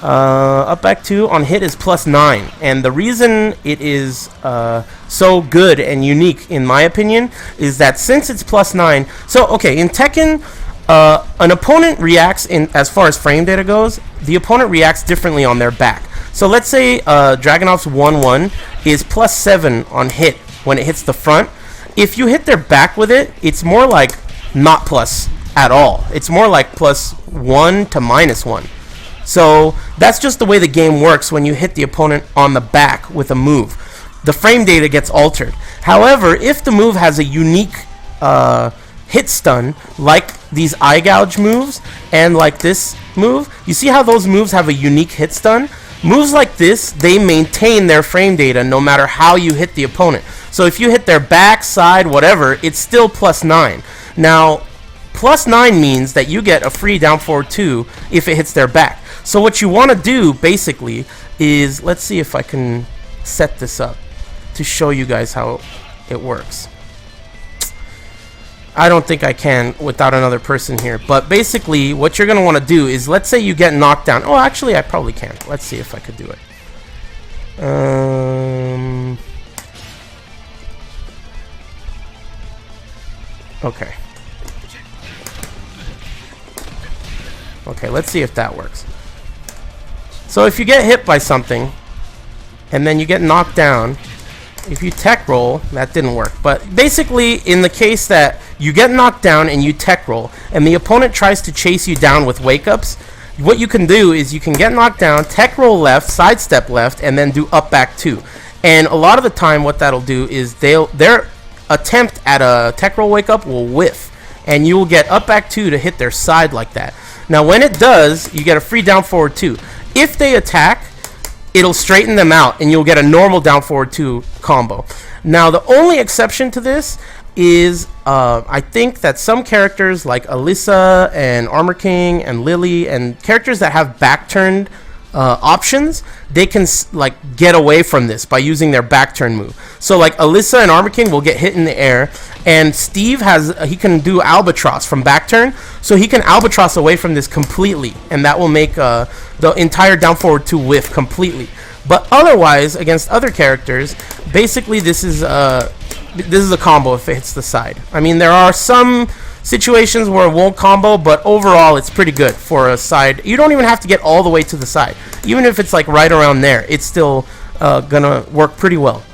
Up back 2 on hit is +9, and the reason it is so good and unique in my opinion is that since it's +9, so okay, in Tekken an opponent reacts, in as far as frame data goes, the opponent reacts differently on their back. So let's say Dragunov's 1-1 is +7 on hit when it hits the front. If you hit their back with it, it's more like not plus at all. It's more like +1 to -1. So that's just the way the game works when you hit the opponent on the back with a move. The frame data gets altered. However, if the move has a unique hit stun, like these eye gouge moves and like this move, you see how those moves have a unique hit stun? Moves like this, they maintain their frame data no matter how you hit the opponent. So if you hit their back, side, whatever, it's still +9. Now, +9 means that you get a free down forward 2 if it hits their back. So what you want to do, basically, is, let's see if I can set this up to show you guys how it works. I don't think I can without another person here. But basically, what you're going to want to do is, let's say you get knocked down. Oh, actually, I probably can. Let's see if I could do it. Okay. Okay, let's see if that works. So if you get hit by something, and then you get knocked down, if you tech roll, that didn't work. But basically, in the case that you get knocked down and you tech roll, and the opponent tries to chase you down with wake-ups, what you can do is you can get knocked down, tech roll left, sidestep left, and then do up back 2. And a lot of the time what that'll do is their attempt at a tech roll wake-up will whiff, and you will get up back 2 to hit their side like that. Now when it does, you get a free down forward 2. If they attack, it'll straighten them out, and you'll get a normal down forward 2 combo. Now, the only exception to this is I think that some characters like Alyssa and Armor King and Lily and characters that have back turned options, they can like get away from this by using their back turn move. So like Alyssa and Armor King will get hit in the air, and Steve he can do albatross from back turn, so he can albatross away from this completely, and that will make the entire down forward 2 whiff completely. But otherwise, against other characters, basically this is a combo if it hits the side. I mean, there are some situations where it won't combo, but overall it's pretty good for a side. You don't even have to get all the way to the side. Even if it's like right around there, it's still gonna work pretty well.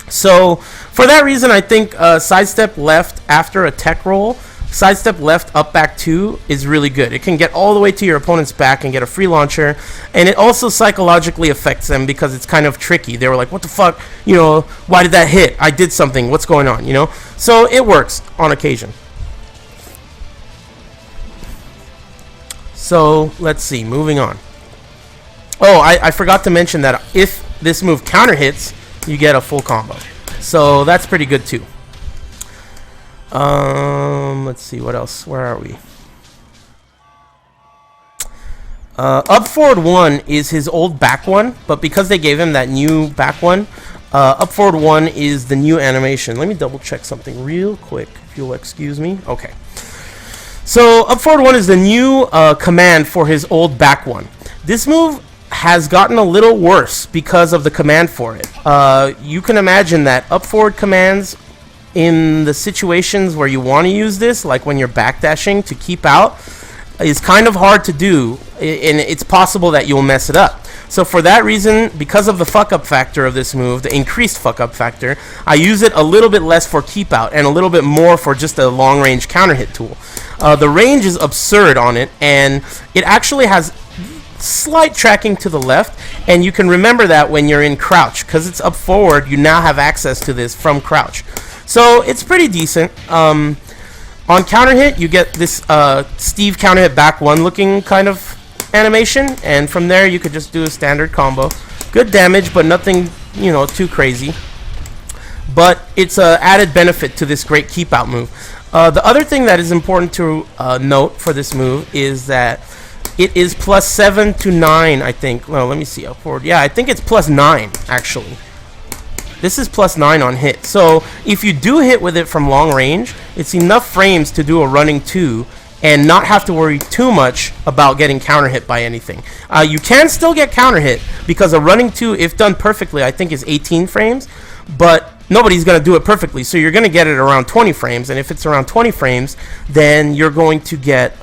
So for that reason, I think sidestep left after a tech roll, sidestep left up back 2 is really good. It can get all the way to your opponent's back and get a free launcher, and it also psychologically affects them because it's kind of tricky. They were like, what the fuck, you know, why did that hit? I did something, what's going on, you know? So it works on occasion. So let's see, moving on. Oh, I forgot to mention that if this move counter hits, you get a full combo. So that's pretty good too. Let's see, what else? Where are we? Up forward 1 is his old back one, but because they gave him that new back one, up forward 1 is the new animation. Let me double check something real quick, if you'll excuse me. Okay. So up forward 1 is the new command for his old back one. This move has gotten a little worse because of the command for it. You can imagine that up forward commands in the situations where you want to use this, like when you're backdashing to keep out, is kind of hard to do, and it's possible that you'll mess it up. So for that reason, because of the fuck up factor of this move, the increased fuck up factor, I use it a little bit less for keep out and a little bit more for just a long range counter hit tool. The range is absurd on it, and it actually has slight tracking to the left, and you can remember that when you're in crouch, because it's up forward, you now have access to this from crouch. So it's pretty decent. On counter hit, you get this Steve counter hit back 1 looking kind of animation, and from there you could just do a standard combo. Good damage, but nothing, you know, too crazy. But it's an added benefit to this great keep out move. The other thing that is important to note for this move is that it is plus 7 to 9, I think. Well, let me see. Up forward. Yeah, I think it's plus 9, actually. This is plus 9 on hit. So if you do hit with it from long range, it's enough frames to do a running 2 and not have to worry too much about getting counter hit by anything. You can still get counter hit because a running 2, if done perfectly, I think is 18 frames, but nobody's going to do it perfectly, so you're going to get it around 20 frames, and if it's around 20 frames, then you're going to get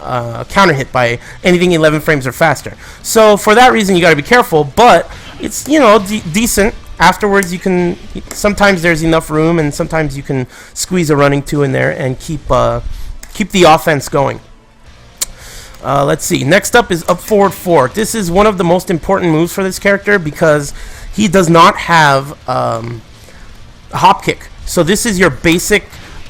counter hit by anything 11 frames or faster. So for that reason, you got to be careful, but it's, you know, decent. Afterwards, you can, sometimes there's enough room, and sometimes you can squeeze a running 2 in there and keep the offense going. Let's see. Next up is up forward 4. This is one of the most important moves for this character because he does not have hop kick. So this is your basic,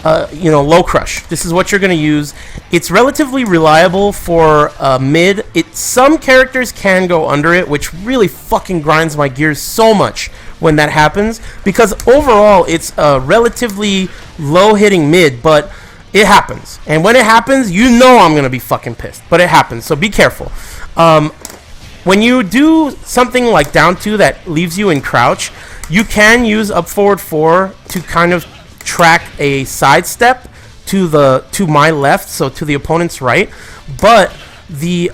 low crush. This is what you're going to use. It's relatively reliable for mid. Some characters can go under it, which really fucking grinds my gears so much when that happens, because overall it's a relatively low hitting mid, but it happens. And when it happens, you know I'm going to be fucking pissed, but it happens, so be careful. When you do something like down 2 that leaves you in crouch, you can use up forward 4 to kind of track a sidestep to my left, so to the opponent's right. But the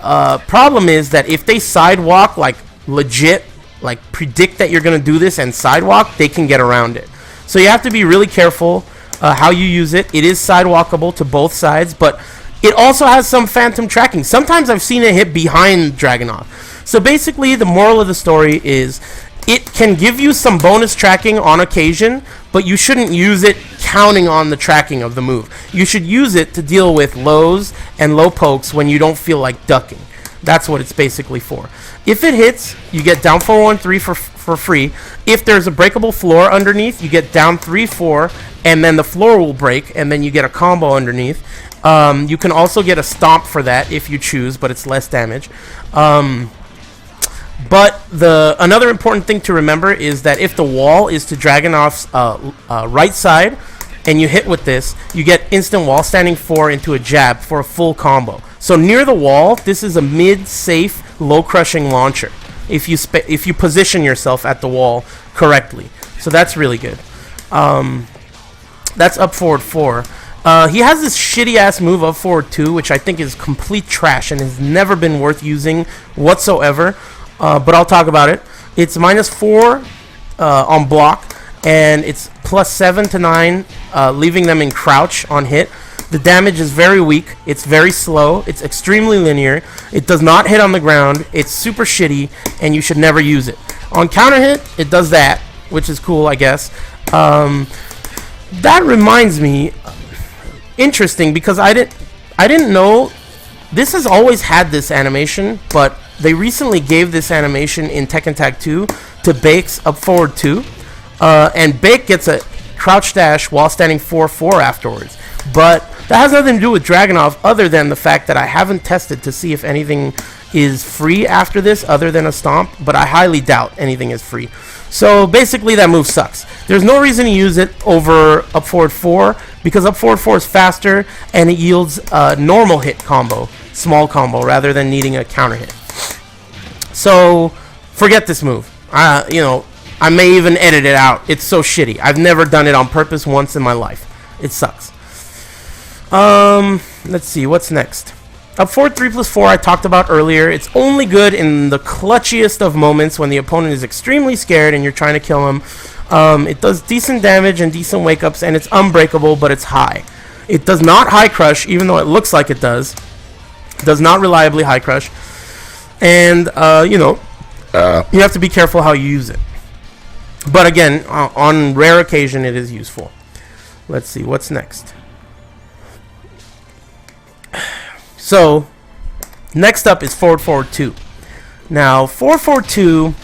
problem is that if they sidewalk, like legit, like predict that you're going to do this and sidewalk, they can get around it. So you have to be really careful how you use it. It is sidewalkable to both sides, but it also has some phantom tracking. Sometimes I've seen it hit behind Dragunov. So basically, the moral of the story is it can give you some bonus tracking on occasion, but you shouldn't use it counting on the tracking of the move. You should use it to deal with lows and low pokes when you don't feel like ducking. That's what it's basically for. If it hits, you get down 4-1-3 for free. If there's a breakable floor underneath, you get down 3-4, and then the floor will break, and then you get a combo underneath. You can also get a stomp for that if you choose, but it's less damage. But another important thing to remember is that if the wall is to Dragunov's right side, and you hit with this, you get instant wall standing 4 into a jab for a full combo. So near the wall, this is a mid-safe, low-crushing launcher if you position yourself at the wall correctly. So that's really good. That's up forward 4. He has this shitty-ass move up forward 2, which I think is complete trash and has never been worth using whatsoever. But I'll talk about it. It's -4 on block, and it's plus 7 to 9, leaving them in crouch on hit. The damage is very weak. It's very slow. It's extremely linear. It does not hit on the ground. It's super shitty, and you should never use it. On counter hit, it does that, which is cool, I guess. That reminds me, interesting, because I didn't know. This has always had this animation, but they recently gave this animation in Tekken Tag 2 to Bake's up forward 2, and Bake gets a crouch dash while standing 4-4 afterwards. But that has nothing to do with Dragunov, other than the fact that I haven't tested to see if anything is free after this other than a stomp, but I highly doubt anything is free. So basically that move sucks. There's no reason to use it over up forward 4, because up forward 4 is faster and it yields a normal hit combo, small combo, rather than needing a counter hit. So forget this move. I may even edit it out. It's so shitty. I've never done it on purpose once in my life. It sucks. Let's see, what's next? Up forward 3+4 I talked about earlier. It's only good in the clutchiest of moments when the opponent is extremely scared and you're trying to kill him. It does decent damage and decent wake-ups, and it's unbreakable, but it's high. It does not high crush, even though it looks like it does. It does not reliably high crush. And, you have to be careful how you use it. But again, on rare occasion, it is useful. Let's see, what's next? So, next up is forward 2. Now, forward 2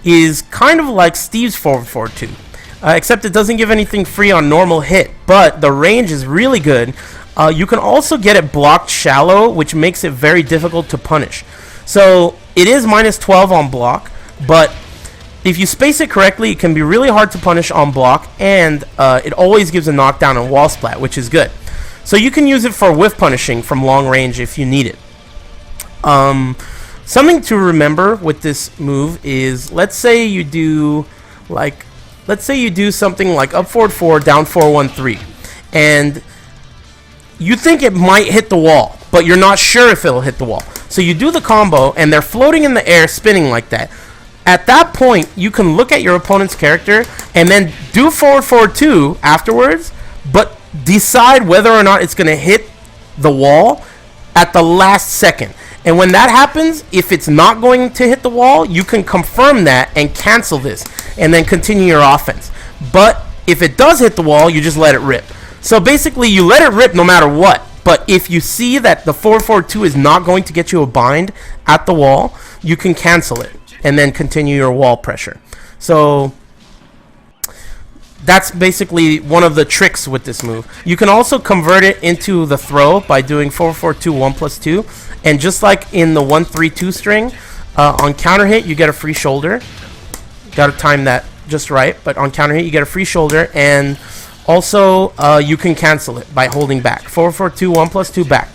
is kind of like Steve's forward 2, except it doesn't give anything free on normal hit, but the range is really good. You can also get it blocked shallow, which makes it very difficult to punish. So, it is -12 on block, but if you space it correctly, it can be really hard to punish on block, and it always gives a knockdown and wall splat, which is good. So you can use it for whiff punishing from long range if you need it. Something to remember with this move is, let's say you do something like up forward 4, down 4, 1, 3, and you think it might hit the wall, but you're not sure if it'll hit the wall. So you do the combo, and they're floating in the air, spinning like that. At that point, you can look at your opponent's character and then do forward, forward 2 afterwards, but decide whether or not it's going to hit the wall at the last second. And when that happens, if it's not going to hit the wall, you can confirm that and cancel this and then continue your offense. But if it does hit the wall, you just let it rip. So basically, you let it rip no matter what. But if you see that the 4-4-2 is not going to get you a bind at the wall, you can cancel it and then continue your wall pressure. So that's basically one of the tricks with this move. You can also convert it into the throw by doing 4-4-2, 1+2. And just like in the 1-3-2 string, on counter hit, you get a free shoulder. Got to time that just right. But on counter hit, you get a free shoulder. And also, you can cancel it by holding back. 4-4-2, 1+2 back.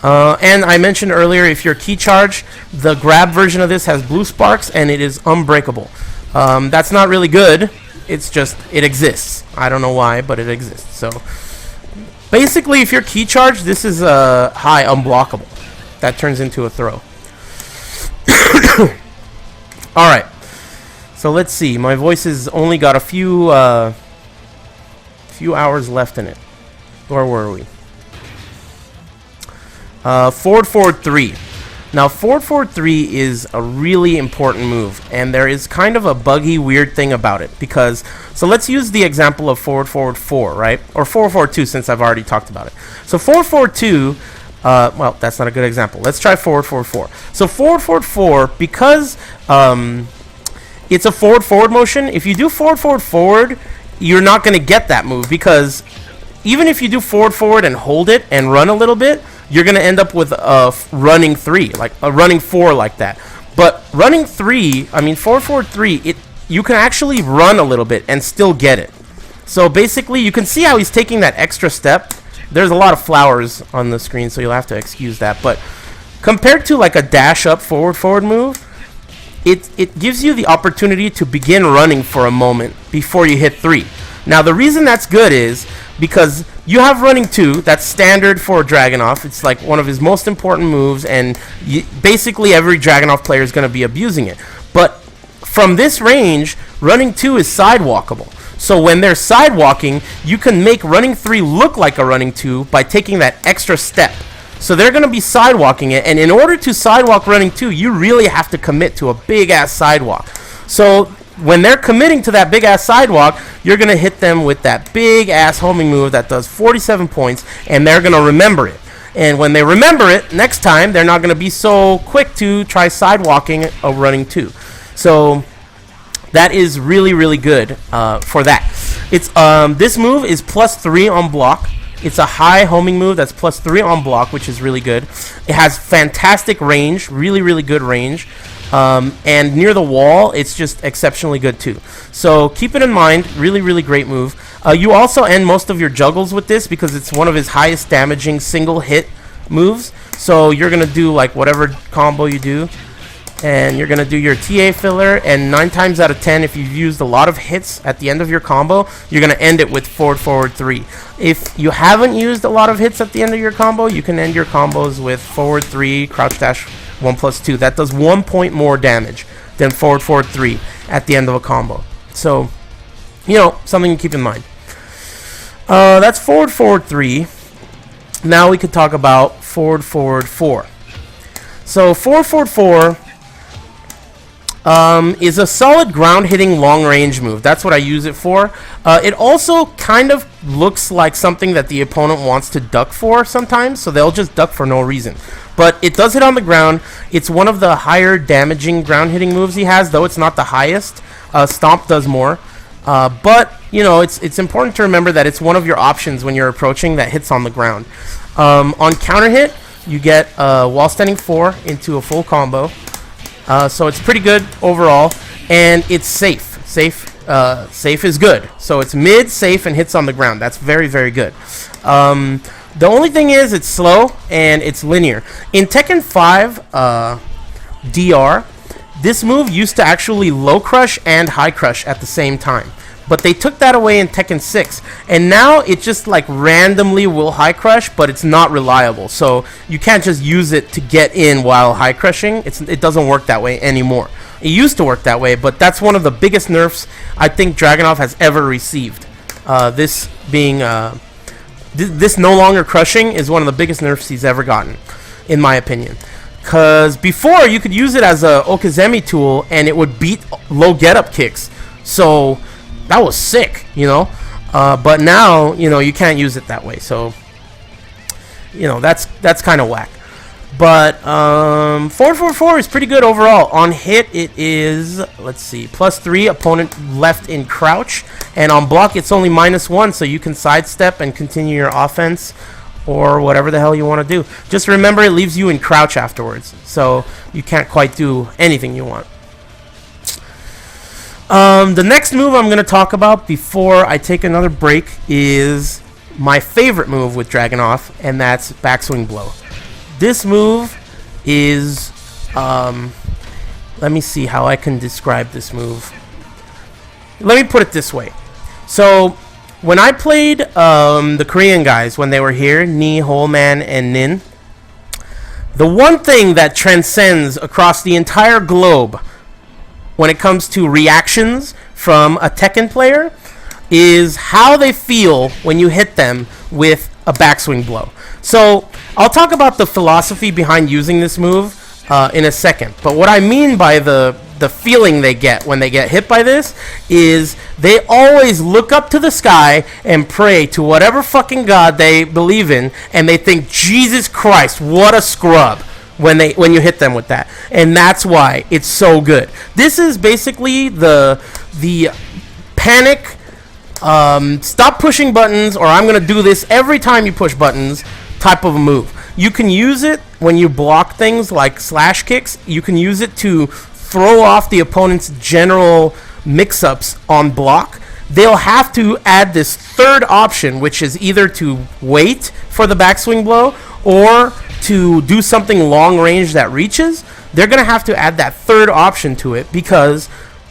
And I mentioned earlier, if you're key charge, the grab version of this has blue sparks, and it is unbreakable. That's not really good. It's just, it exists. I don't know why, but it exists. So basically, if you're key charge, this is a high unblockable. That turns into a throw. Alright. So let's see. My voice has only got a few hours left in it. Where were we? Forward, forward 3. Now, forward, forward 3 is a really important move, and there is kind of a buggy, weird thing about it. Because, so let's use the example of forward, forward 4, right? Or forward, forward 2, since I've already talked about it. So forward, forward 2, well, that's not a good example. Let's try forward, forward 4. So forward, forward 4, because it's a forward, forward motion, if you do forward, forward, forward, you're not going to get that move, because even if you do forward, forward and hold it and run a little bit, you're going to end up with a running 3, like a running 4 like that. But running 3, I mean, forward, forward 3, you can actually run a little bit and still get it. So basically, you can see how he's taking that extra step. There's a lot of flowers on the screen, so you'll have to excuse that. But compared to like a dash up forward, forward move, it gives you the opportunity to begin running for a moment before you hit 3. Now, the reason that's good is because you have running 2. That's standard for Dragunov. It's like one of his most important moves, and basically every Dragunov player is going to be abusing it. But from this range, running 2 is sidewalkable. So when they're sidewalking, you can make running 3 look like a running 2 by taking that extra step. So they're going to be sidewalking it, and in order to sidewalk running 2, you really have to commit to a big-ass sidewalk. So when they're committing to that big-ass sidewalk, you're going to hit them with that big-ass homing move that does 47 points, and they're going to remember it. And when they remember it, next time, they're not going to be so quick to try sidewalking a running 2. So that is really, really good for that. It's this move is +3 on block. It's a high homing move that's +3 on block, which is really good. It has fantastic range, really, really good range. And near the wall, it's just exceptionally good too. So keep it in mind, really, really great move. You also end most of your juggles with this because it's one of his highest damaging single hit moves. So you're going to do like whatever combo you do, and you're going to do your TA filler, and 9 times out of 10, if you've used a lot of hits at the end of your combo, you're going to end it with forward, forward 3. If you haven't used a lot of hits at the end of your combo, you can end your combos with forward 3, crouch dash 1+2. That does 1 point more damage than forward, forward 3 at the end of a combo. So, you know, something to keep in mind. That's forward, forward 3. Now we could talk about forward, forward 4. So forward, forward 4 is a solid ground hitting long range move. That's what I use it for. It also kind of looks like something that the opponent wants to duck for sometimes, so they'll just duck for no reason. But it does hit on the ground. It's one of the higher damaging ground hitting moves he has, though it's not the highest. Stomp does more. But, you know, it's important to remember that it's one of your options when you're approaching that hits on the ground. On counter hit, you get wall standing 4 into a full combo. So it's pretty good overall, and it's safe. Safe is good. So it's mid, safe, and hits on the ground. That's very, very good. The only thing is it's slow and it's linear. In Tekken 5 DR, this move used to actually low crush and high crush at the same time. But they took that away in Tekken 6. And now it just like randomly will high crush, but it's not reliable. So you can't just use it to get in while high crushing. It doesn't work that way anymore. It used to work that way, but that's one of the biggest nerfs I think Dragunov has ever received. This being... this no longer crushing is one of the biggest nerfs he's ever gotten, in my opinion. Because before, you could use it as a Okizeme tool, and it would beat low get-up kicks. So... that was sick, you know, but now, you know, you can't use it that way. So, you know, that's kind of whack. But 444 is pretty good overall. On hit, it is, let's see, +3, opponent left in crouch. And on block, it's only -1, so you can sidestep and continue your offense or whatever the hell you want to do. Just remember, it leaves you in crouch afterwards, so you can't quite do anything you want. The next move I'm going to talk about before I take another break is my favorite move with Dragunov, and that's backswing blow. This move is, let me see how I can describe this move. Let me put it this way. So, when I played the Korean guys when they were here, Ni, Holman, and Nin, the one thing that transcends across the entire globe when it comes to reactions from a Tekken player is how they feel when you hit them with a backswing blow. So I'll talk about the philosophy behind using this move in a second. But what I mean by the feeling they get when they get hit by this is they always look up to the sky and pray to whatever fucking god they believe in, and they think, Jesus Christ, what a scrub. When you hit them with that, and that's why it's so good. This is basically the panic, stop pushing buttons, or I'm gonna do this every time you push buttons type of a move. You can use it when you block things like slash kicks. You can use it to throw off the opponent's general mix-ups on block. They'll have to add this third option, which is either to wait for the backswing blow or to do something long range that reaches. They're going to have to add that third option to it because,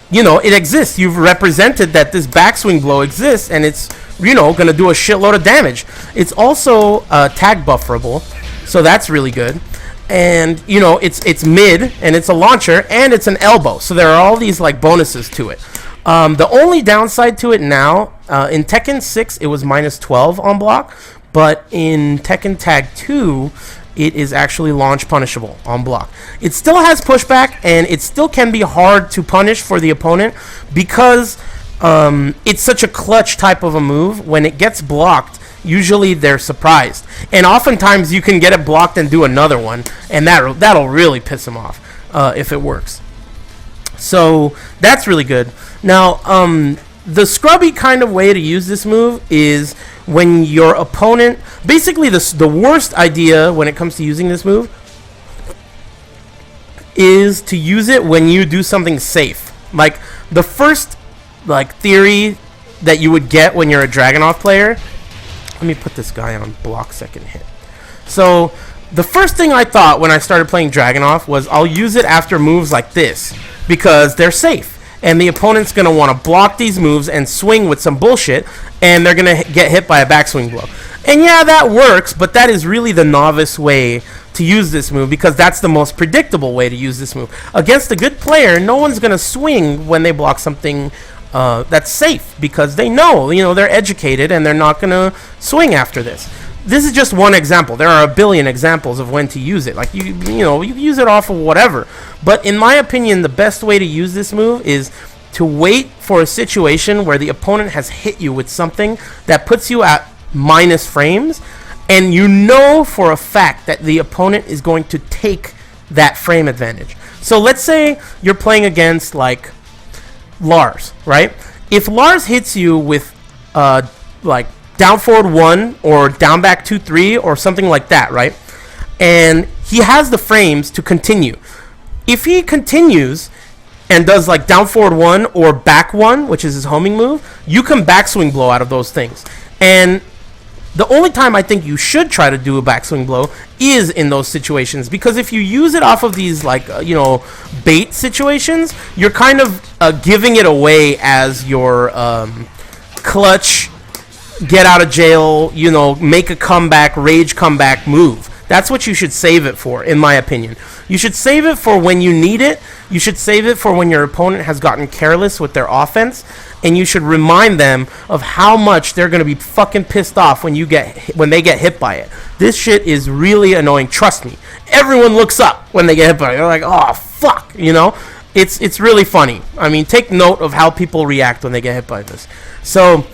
you know, it exists. You've represented that this backswing blow exists, and it's, you know, going to do a shitload of damage. It's also tag bufferable, so that's really good. And, you know, it's mid, and it's a launcher, and it's an elbow. So there are all these, like, bonuses to it. The only downside to it now, in Tekken 6, it was -12 on block, but in Tekken Tag 2, it is actually launch punishable on block. It still has pushback, and it still can be hard to punish for the opponent because it's such a clutch type of a move. When it gets blocked, usually they're surprised. And oftentimes you can get it blocked and do another one, and that'll really piss them off if it works. So that's really good. Now, the scrubby kind of way to use this move is when your opponent... Basically, the worst idea when it comes to using this move is to use it when you do something safe. Like, the first theory that you would get when you're a Dragunov player... Let me put this guy on block second hit. So, the first thing I thought when I started playing Dragunov was I'll use it after moves like this because they're safe. And the opponent's going to want to block these moves and swing with some bullshit, and they're going to get hit by a backswing blow. And yeah, that works, but that is really the novice way to use this move because that's the most predictable way to use this move. Against a good player, no one's going to swing when they block something that's safe because they know, you know, they're educated and they're not going to swing after this. This is just one example. There are a billion examples of when to use it. Like, you know, you use it off of whatever. But in my opinion, the best way to use this move is to wait for a situation where the opponent has hit you with something that puts you at minus frames, and you know for a fact that the opponent is going to take that frame advantage. So let's say you're playing against, like, Lars, right? If Lars hits you with, like, down forward 1 or down back 2-3 or something like that, right? And he has the frames to continue. If he continues and does like down forward 1 or back 1, which is his homing move, you can backswing blow out of those things. And The only time I think you should try to do a backswing blow is in those situations, because if you use it off of these like bait situations, you're kind of giving it away as your clutch, get out of jail, make a comeback, rage comeback move. That's what you should save it for, in my opinion. You should save it for when you need it. You should save it for when your opponent has gotten careless with their offense, and you should remind them of how much they're going to be fucking pissed off when they get hit by it. This shit is really annoying. Trust me. Everyone looks up when they get hit by it. They're like, oh, fuck, It's really funny. I mean, take note of how people react when they get hit by this. So,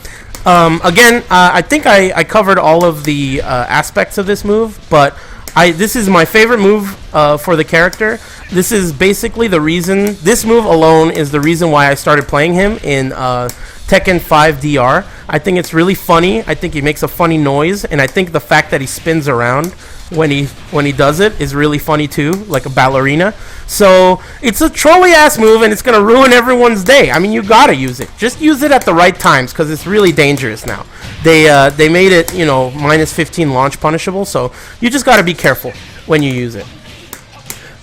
again, I think I covered all of the aspects of this move, but this is my favorite move for the character. This is basically the reason. This move alone is the reason why I started playing him in Tekken 5 DR. I think it's really funny. I think he makes a funny noise, and I think the fact that he spins around when he does it is really funny too, like a ballerina. So it's a trolly ass move, and it's gonna ruin everyone's day. I mean, you gotta use it. Just use it at the right times, because it's really dangerous now. They made it minus 15 launch punishable, so you just gotta be careful when you use it.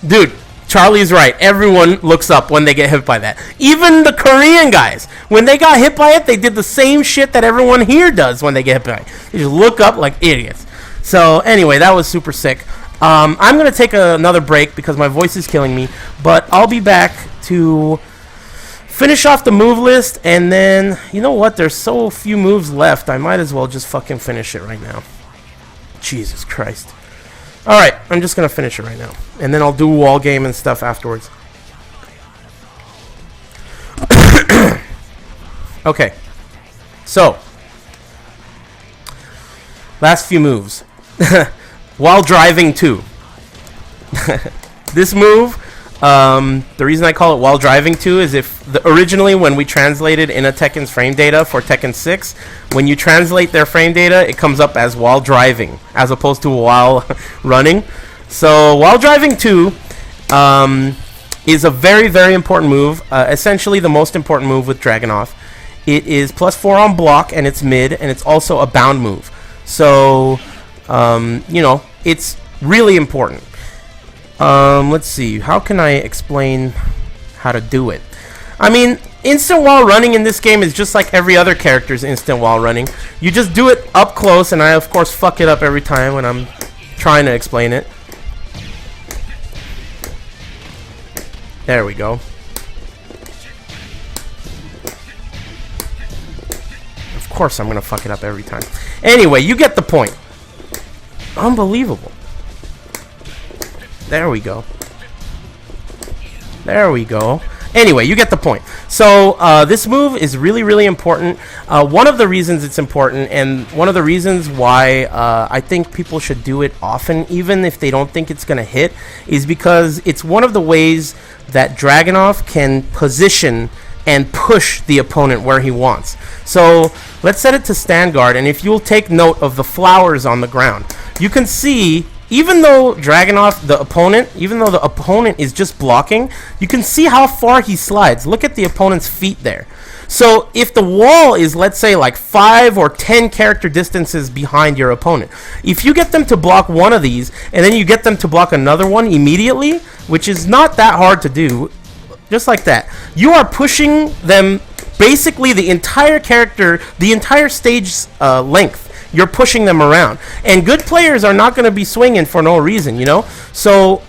Dude, Charlie's right. Everyone looks up when they get hit by that. Even the Korean guys, when they got hit by it, they did the same shit that everyone here does when they get hit by it. They just look up like idiots. So anyway, that was super sick. I'm going to take another break because my voice is killing me, but I'll be back to finish off the move list, and then, you know what, there's so few moves left, I might as well just fucking finish it right now. Jesus Christ. Alright, I'm just going to finish it right now, and then I'll do wall game and stuff afterwards. Okay, so, last few moves. While driving too. This move, the reason I call it while driving too is originally when we translated in a Tekken's frame data for Tekken 6, when you translate their frame data, it comes up as while driving as opposed to while running. So while driving too is a very, very important move, essentially the most important move with Dragunov. It is +4 on block, and it's mid, and it's also a bound move. So it's really important. Let's see. How can I explain how to do it? I mean, instant while running in this game is just like every other character's instant while running. You just do it up close, and I, of course, fuck it up every time when I'm trying to explain it. There we go. Of course I'm going to fuck it up every time. Anyway, you get the point. Unbelievable. There we go. There we go. Anyway, you get the point. So this move is really, really important. One of the reasons it's important, and one of the reasons why I think people should do it often, even if they don't think it's going to hit, is because it's one of the ways that Dragunov can position and push the opponent where he wants. So let's set it to stand guard, and if you'll take note of the flowers on the ground, you can see, even though Dragunov, the opponent is just blocking, you can see how far he slides. Look at the opponent's feet there. So if the wall is, let's say, like 5 or 10 character distances behind your opponent, if you get them to block one of these, and then you get them to block another one immediately, which is not that hard to do, just like that, you are pushing them basically the entire stage length. You're pushing them around. And good players are not going to be swinging for no reason, So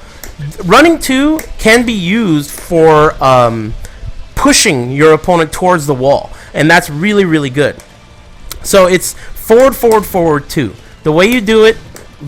running 2 can be used for pushing your opponent towards the wall. And that's really, really good. So it's forward, forward, forward 2. The way you do it,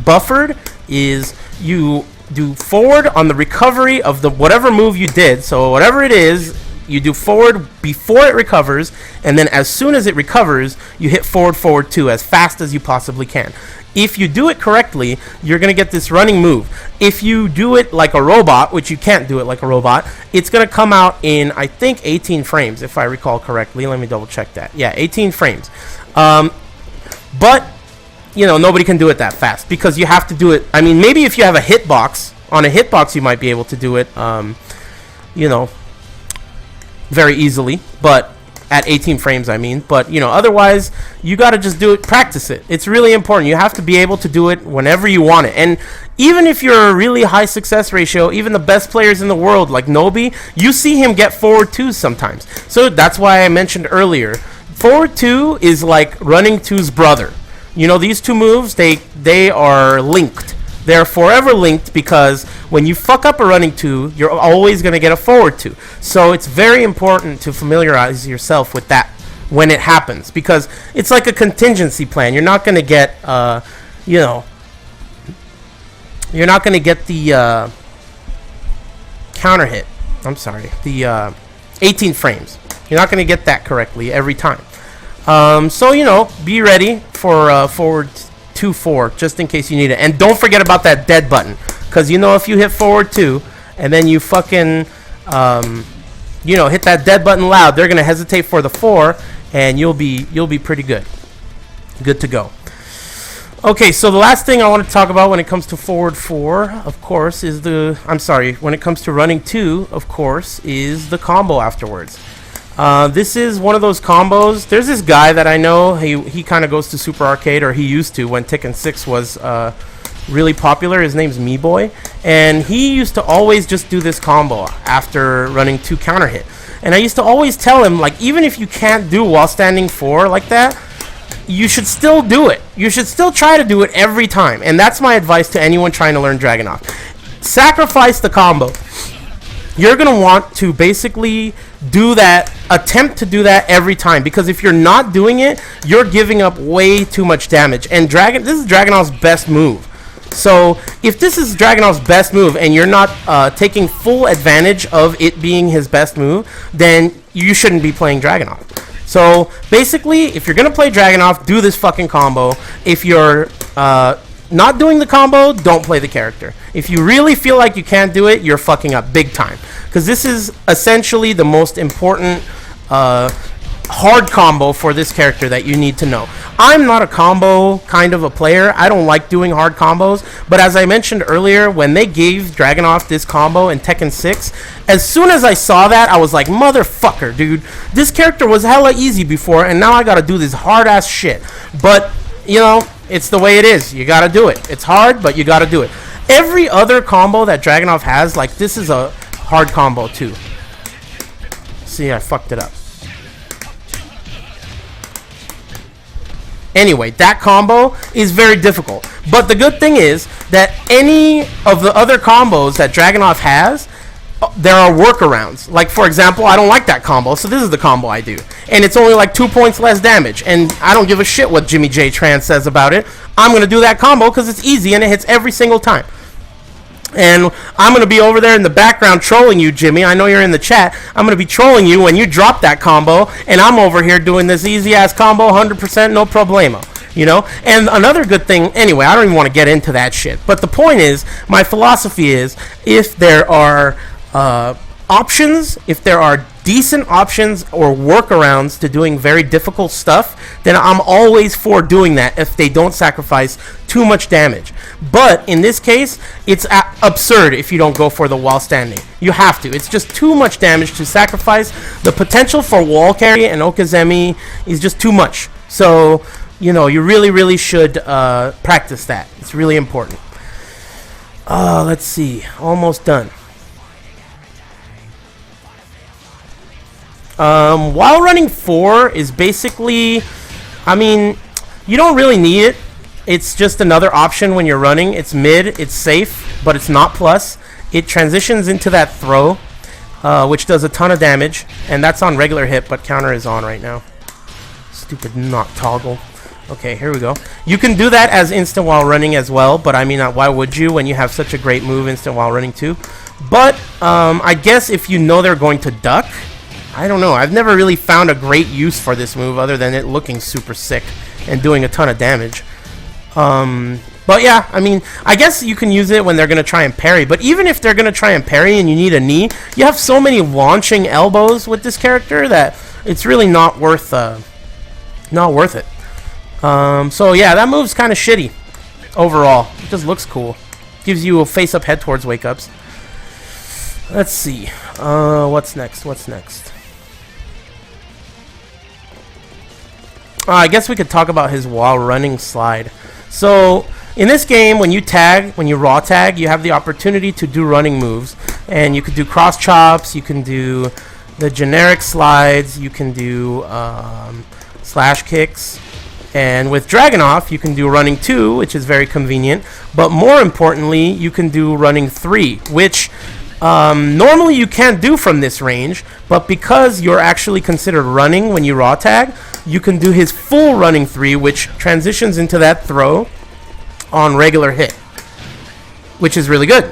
buffered, is you do forward on the recovery of the whatever move you did. So whatever it is, you do forward before it recovers, and then as soon as it recovers, you hit forward, forward 2 as fast as you possibly can. If you do it correctly, you're going to get this running move. If you do it like a robot, which you can't do it like a robot, it's going to come out in, I think, 18 frames, if I recall correctly. Let me double check that. Yeah, 18 frames. But nobody can do it that fast because you have to do it. I mean, maybe if you have a hitbox, on a hitbox you might be able to do it, very easily. But at 18 frames, I mean. But, you know, otherwise, you got to just do it, practice it. It's really important. You have to be able to do it whenever you want it. And even if you're a really high success ratio, even the best players in the world, like Nobi, you see him get forward twos sometimes. So that's why I mentioned earlier, forward two is like running two's brother. You know, these two moves, they are linked. They're forever linked because when you fuck up a running two, you're always going to get a forward two. So it's very important to familiarize yourself with that when it happens, because it's like a contingency plan. You're not going to get, you know, you're not going to get the counter hit. I'm sorry, the 18 frames. You're not going to get that correctly every time. So, you know, be ready for forward 2-4 just in case you need it. And don't forget about that dead button, because you know if you hit forward 2 and then you fucking you know, hit that dead button loud, they're gonna hesitate for the 4 and you'll be pretty good to go. Okay, so the last thing I want to talk about when it comes to forward 4, of course, is when it comes to running 2, of course, is the combo afterwards. This is one of those combos. There's this guy that I know. He kind of goes to Super Arcade, or he used to when Tekken 6 was really popular. His name's Me-Boy, and he used to always just do this combo after running 2 counter hit. And I used to always tell him, like, even if you can't do while standing 4 like that, you should still do it. You should still try to do it every time. And that's my advice to anyone trying to learn Dragunov. Sacrifice the combo. You're going to want to basically do that, attempt to do that every time, because if you're not doing it, you're giving up way too much damage. And this is Dragunov's best move. So if this is Dragunov's best move and you're not taking full advantage of it being his best move, then you shouldn't be playing Dragunov. So basically, if you're going to play Dragunov, do this fucking combo. If you're not doing the combo, don't play the character. If you really feel like you can't do it, you're fucking up big time. Because this is essentially the most important hard combo for this character that you need to know. I'm not a combo kind of a player. I don't like doing hard combos. But as I mentioned earlier, when they gave Dragunov this combo in Tekken 6, as soon as I saw that, I was like, motherfucker, dude. This character was hella easy before, and now I gotta do this hard-ass shit. But, you know, it's the way it is. You gotta do it. It's hard, but you gotta do it. Every other combo that Dragunov has, like, this is a hard combo too. See, I fucked it up. Anyway, that combo is very difficult. But the good thing is that any of the other combos that Dragunov has, there are workarounds. Like, for example, I don't like that combo, so this is the combo I do. And it's only like 2 points less damage. And I don't give a shit what Jimmy J. Tran says about it. I'm going to do that combo because it's easy and it hits every single time. And I'm going to be over there in the background trolling you, Jimmy. I know you're in the chat. I'm going to be trolling you when you drop that combo. And I'm over here doing this easy-ass combo, 100%, no problemo. You know? And another good thing, anyway, I don't even want to get into that shit. But the point is, my philosophy is, if there are options, if there are decent options or workarounds to doing very difficult stuff, then I'm always for doing that if they don't sacrifice too much damage. But in this case, it's absurd if you don't go for the wall standing. You have to. It's just too much damage to sacrifice. The potential for wall carry and Okazemi is just too much. So, you know, you really, really should practice that. It's really important. Let's see. Almost done. While running 4 is basically, I mean, you don't really need it. It's just another option when you're running. It's mid, it's safe, but it's not plus. It transitions into that throw, which does a ton of damage, and that's on regular hit, but counter is on right now. Stupid not toggle. Okay, here we go. You can do that as instant while running as well, but I mean, why would you when you have such a great move instant while running too? But I guess if you know they're going to duck, I don't know. I've never really found a great use for this move other than it looking super sick and doing a ton of damage. But yeah, I mean, I guess you can use it when they're going to try and parry. But even if they're going to try and parry and you need a knee, you have so many launching elbows with this character that it's really not worth it. So yeah, that move's kind of shitty overall. It just looks cool. Gives you a face-up head towards wake-ups. Let's see. What's next? I guess we could talk about his while running slide. So in this game, when you raw tag, you have the opportunity to do running moves, and you could do cross chops, you can do the generic slides, you can do slash kicks, and with Dragunov, you can do running 2, which is very convenient, but more importantly, you can do running 3, which normally you can't do from this range, but because you're actually considered running when you raw tag, you can do his full running 3, which transitions into that throw on regular hit, which is really good.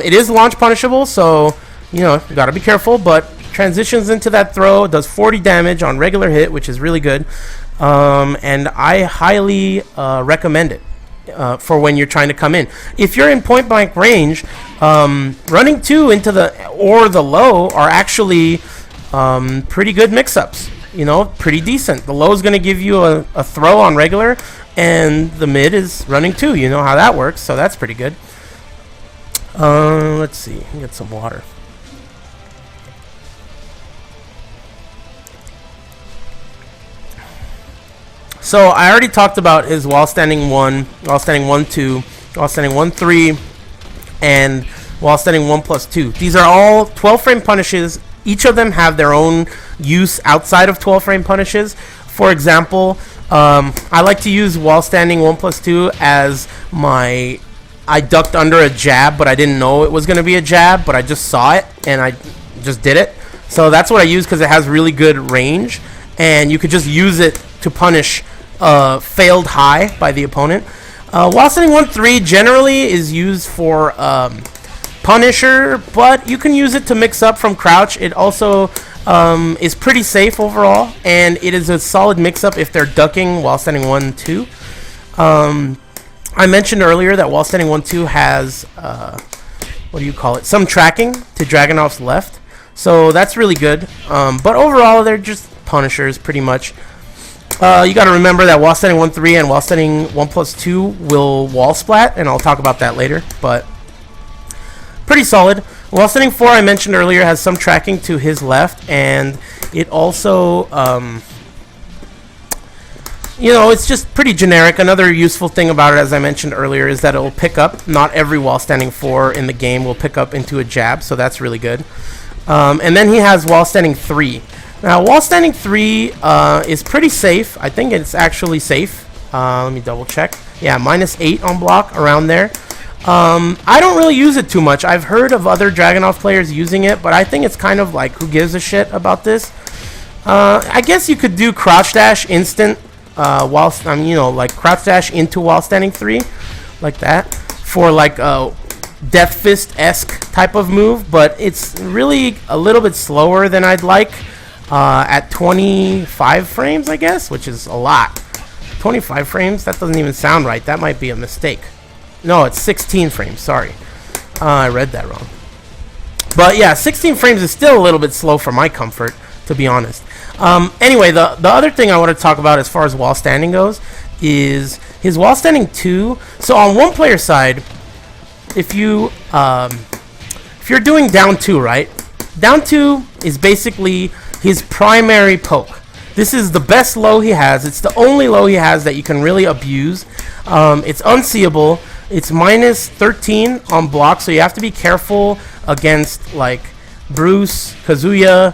It is launch punishable, so you gotta be careful, but transitions into that throw, does 40 damage on regular hit, which is really good, and I highly recommend it for when you're trying to come in. If you're in point blank range, running 2 into the low are actually pretty good mix-ups. Pretty decent. The low is going to give you a throw on regular, and the mid is running 2. You know how that works, so that's pretty good. Let's see. Get some water. So I already talked about his while standing 1, while standing 1-2, while standing 1-3, and while standing 1+2. These are all 12-frame punishes. Each of them have their own use outside of 12-frame punishes. For example, I like to use while standing 1+2 as I ducked under a jab, but I didn't know it was going to be a jab, but I just saw it, and I just did it. So that's what I use because it has really good range, and you could just use it to punish failed high by the opponent. While standing 1-3 generally is used for Punisher, but you can use it to mix up from crouch. It also is pretty safe overall, and it is a solid mix-up if they're ducking while standing 1-2. I mentioned earlier that while standing 1-2 has some tracking to Dragunov's left, so that's really good. But overall, they're just punishers pretty much. You got to remember that while standing 1-3 and while standing 1+2 will wall splat, and I'll talk about that later, but pretty solid. While standing 4, I mentioned earlier, has some tracking to his left, and it also, it's just pretty generic. Another useful thing about it, as I mentioned earlier, is that it will pick up. Not every while standing 4 in the game will pick up into a jab, so that's really good. And then he has while standing 3. Now, while standing 3 is pretty safe. I think it's actually safe. Let me double check. Yeah, -8 on block, around there. I don't really use it too much. I've heard of other Dragunov players using it, but I think it's kind of like, who gives a shit about this? I guess you could do crouch dash instant like crouch dash into while standing 3, like that, for like a Death Fist-esque type of move, but it's really a little bit slower than I'd like at 25 frames, I guess, which is a lot. 25 frames? That doesn't even sound right. That might be a mistake. No, it's 16 frames. Sorry. I read that wrong. But yeah, 16 frames is still a little bit slow for my comfort, to be honest. Anyway, the other thing I want to talk about as far as while standing goes is his while standing 2. So on one player side, if you're doing down 2, right? Down 2 is basically his primary poke. This is the best low he has. It's the only low he has that you can really abuse. It's unseeable. It's -13 on block, so you have to be careful against like Bruce, Kazuya,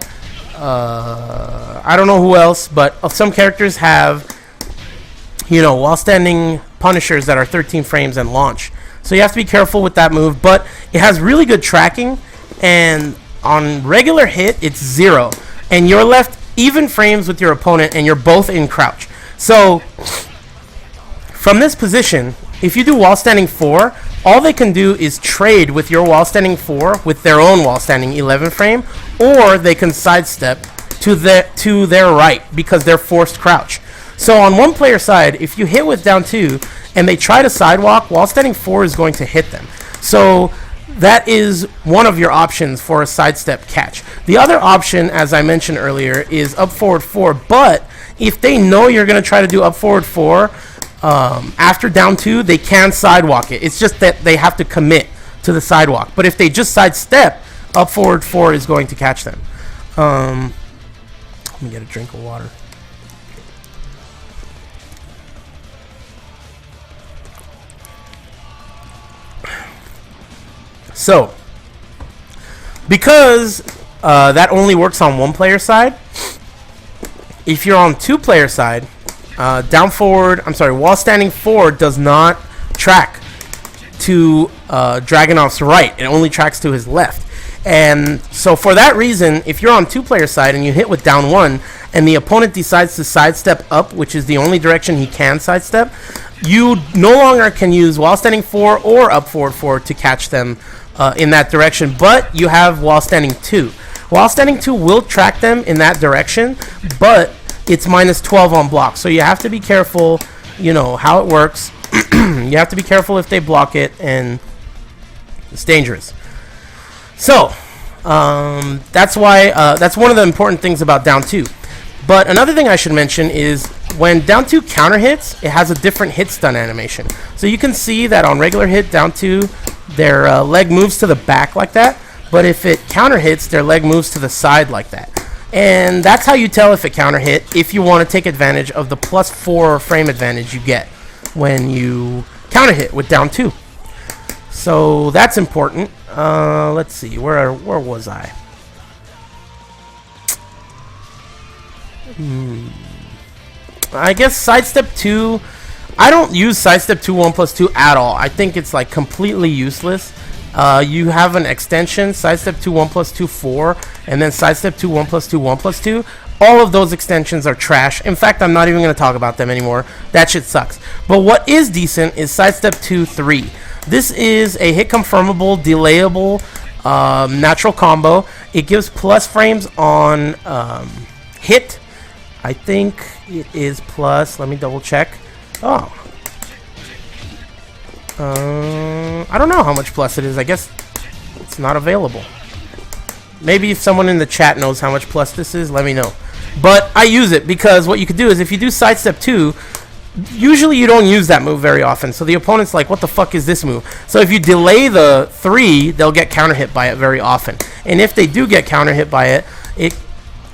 I don't know who else, but some characters have, while standing punishers that are 13 frames and launch. So you have to be careful with that move, but it has really good tracking, and on regular hit, it's 0. And you're left even frames with your opponent, and you're both in crouch. So from this position, if you do while standing 4, all they can do is trade with your while standing 4 with their own while standing 11 frame, or they can sidestep to their right because they're forced crouch. So on one player side, if you hit with down 2 and they try to sidewalk, while standing 4 is going to hit them. So that is one of your options for a sidestep catch. The other option, as I mentioned earlier, is up forward 4, but if they know you're going to try to do up forward 4 after down 2, they can sidewalk it. It's just that they have to commit to the sidewalk. But if they just sidestep, up forward 4 is going to catch them. Let me get a drink of water. So, because that only works on one player side, if you're on two player side, wall standing forward does not track to Dragunov's right. It only tracks to his left. And so for that reason, if you're on two player side and you hit with down one and the opponent decides to sidestep up, which is the only direction he can sidestep, you no longer can use wall standing 4 or up forward 4 to catch them in that direction, but you have wall standing 2. Wall standing 2 will track them in that direction, but it's minus 12 on block. So you have to be careful, you know, how it works. You have to be careful if they block it, and it's dangerous. So, that's why, that's one of the important things about down 2. But another thing I should mention is when down 2 counter hits, it has a different hit stun animation. So you can see that on regular hit, down 2, their leg moves to the back like that. But if it counter hits, their leg moves to the side like that. And that's how you tell if it counter hit, if you want to take advantage of the plus 4 frame advantage you get when you counter hit with down 2. So that's important. Let's see, where was I? I guess sidestep 2. I don't use sidestep 2 1+2 at all. I think it's like completely useless. You have an extension, sidestep 2 1+2 4, and then sidestep 2 1+2 1+2. All of those extensions are trash. In fact, I'm not even going to talk about them anymore. That shit sucks. But what is decent is sidestep 2 3. This is a hit confirmable, delayable, natural combo. It gives plus frames on hit. I think it is plus. Let me double check. Oh. I don't know how much plus it is. I guess it's not available. Maybe if someone in the chat knows how much plus this is, let me know. But I use it because what you could do is if you do sidestep 2, usually you don't use that move very often. So the opponent's like, what the fuck is this move? So if you delay the 3, they'll get counter hit by it very often. And if they do get counter hit by it, it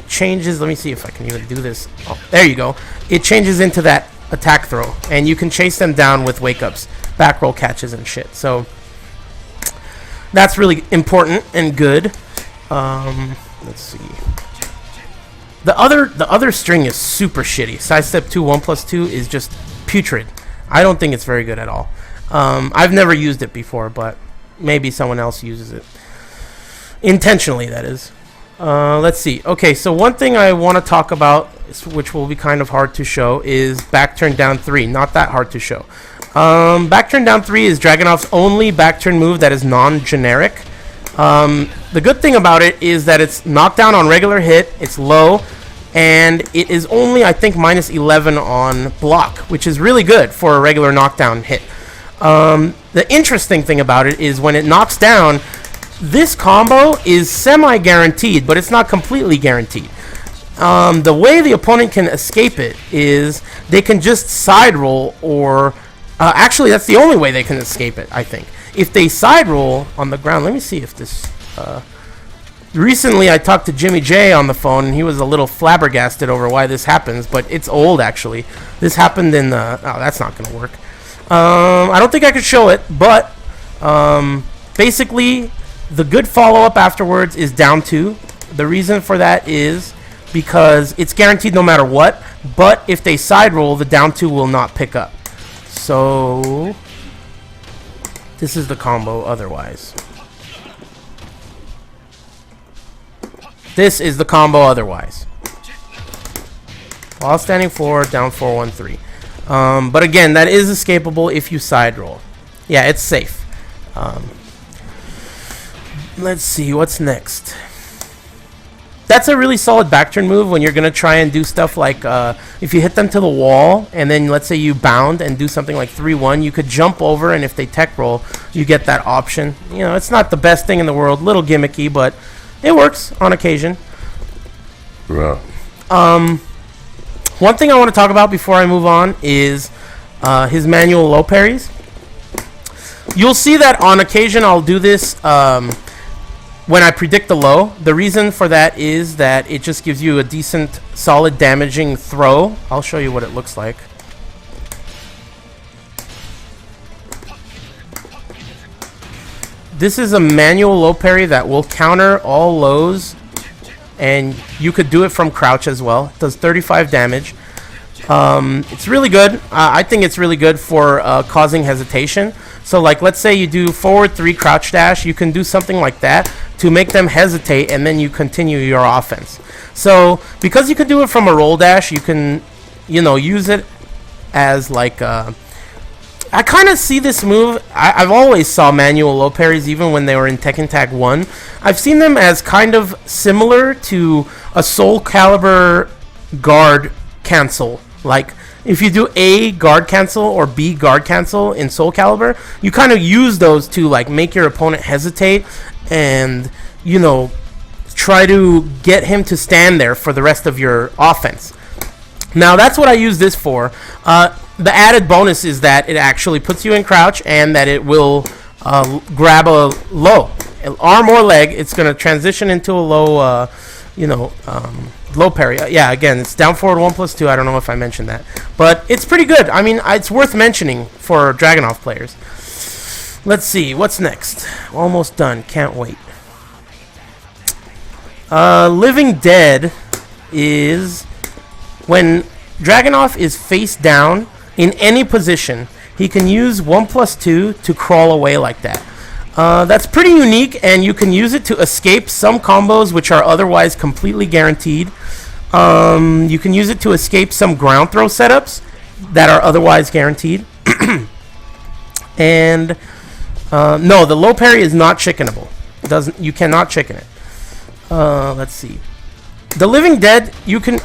changes. Let me see if I can even do this. Oh, there you go. It changes into that attack throw. And you can chase them down with wake-ups, back roll catches and shit. So that's really important and good. Let's see. The other string is super shitty. Sidestep 2 1+2 is just putrid. I don't think it's very good at all. I've never used it before, but maybe someone else uses it intentionally. That is. Let's see. Okay, so one thing I want to talk about, which will be kind of hard to show, is back turn down 3. Not that hard to show. Back turn down 3 is Dragunov's only back turn move that is non-generic. The good thing about it is that it's knockdown on regular hit, it's low, and it is only, I think, minus 11 on block, which is really good for a regular knockdown hit. The interesting thing about it is when it knocks down, this combo is semi-guaranteed, but it's not completely guaranteed. The way the opponent can escape it is they can just side roll, or actually that's the only way they can escape it, I think. If they side roll on the ground, let me see if this recently I talked to Jimmy J on the phone, and he was a little flabbergasted over why this happens, but it's old actually. This happened in the, oh, that's not gonna work. I don't think I could show it, but basically the good follow-up afterwards is down 2. The reason for that is because it's guaranteed no matter what, but if they side roll, the down 2 will not pick up. So this is the combo otherwise. This is the combo otherwise. While standing 4, down 4, 1, 3. But again, that is escapable if you side roll. Yeah, it's safe. Let's see, what's next? That's a really solid back turn move when you're going to try and do stuff like if you hit them to the wall and then let's say you bound and do something like 3-1, you could jump over, and if they tech roll, you get that option. You know, it's not the best thing in the world, little gimmicky, but it works on occasion. Yeah. One thing I want to talk about before I move on is his manual low parries. You'll see that on occasion I'll do this when I predict the low. The reason for that is that it just gives you a decent, solid, damaging throw. I'll show you what it looks like. this is a manual low parry that will counter all lows, and you could do it from crouch as well. It does 35 damage. It's really good. I think it's really good for causing hesitation. So like, let's say you do forward 3 crouch dash, you can do something like that to make them hesitate, and then you continue your offense. So because you can do it from a roll dash, you can, you know, use it as like I kind of see this move. I've always saw manual low parries even when they were in Tekken Tag 1. I've seen them as kind of similar to a Soul Calibur guard cancel. Like, if you do A guard cancel or B guard cancel in Soul Calibur, you kind of use those to like make your opponent hesitate and, you know, try to get him to stand there for the rest of your offense. Now that's what I use this for. The added bonus is that it actually puts you in crouch, and that it will grab a low, arm or leg. It's going to transition into a low, low parry. Yeah, again, it's down forward 1+2. I don't know if I mentioned that, but it's pretty good. I mean, it's worth mentioning for Dragunov players. Let's see what's next. Almost done. Can't wait. Living Dead is when Dragunov is face down in any position. He can use 1+2 to crawl away like that. That's pretty unique, and you can use it to escape some combos which are otherwise completely guaranteed. You can use it to escape some ground throw setups that are otherwise guaranteed. And no, the low parry is not chickenable. You cannot chicken it. Let's see. The Living Dead,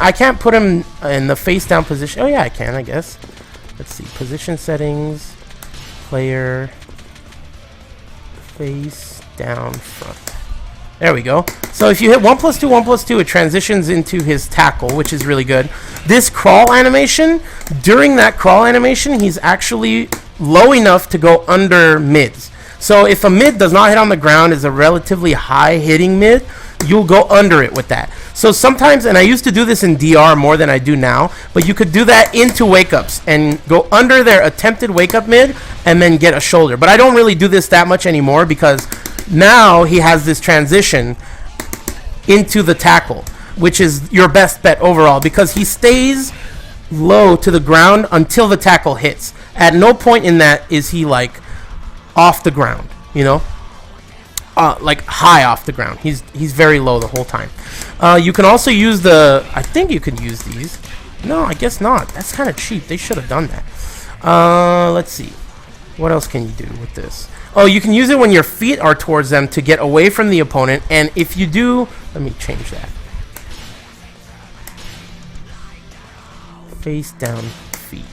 I can't put him in the face down position. Oh yeah, I can, I guess. Let's see. Position settings, player, face down front. There we go. So if you hit 1+2, 1+2, it transitions into his tackle, which is really good. This crawl animation, during that crawl animation, he's actually low enough to go under mids. So if a mid does not hit on the ground, is a relatively high hitting mid, you'll go under it with that. So sometimes, and I used to do this in DR more than I do now, but you could do that into wake-ups and go under their attempted wake-up mid and then get a shoulder. But I don't really do this that much anymore because now he has this transition into the tackle, which is your best bet overall because he stays low to the ground until the tackle hits. At no point in that is he like off the ground, you know? Like high off the ground. He's very low the whole time. You can also use I think you could use these. No, I guess not. That's kind of cheap. They should have done that. Let's see. What else can you do with this? Oh, you can use it when your feet are towards them to get away from the opponent. And if you do, let me change that. Face down feet.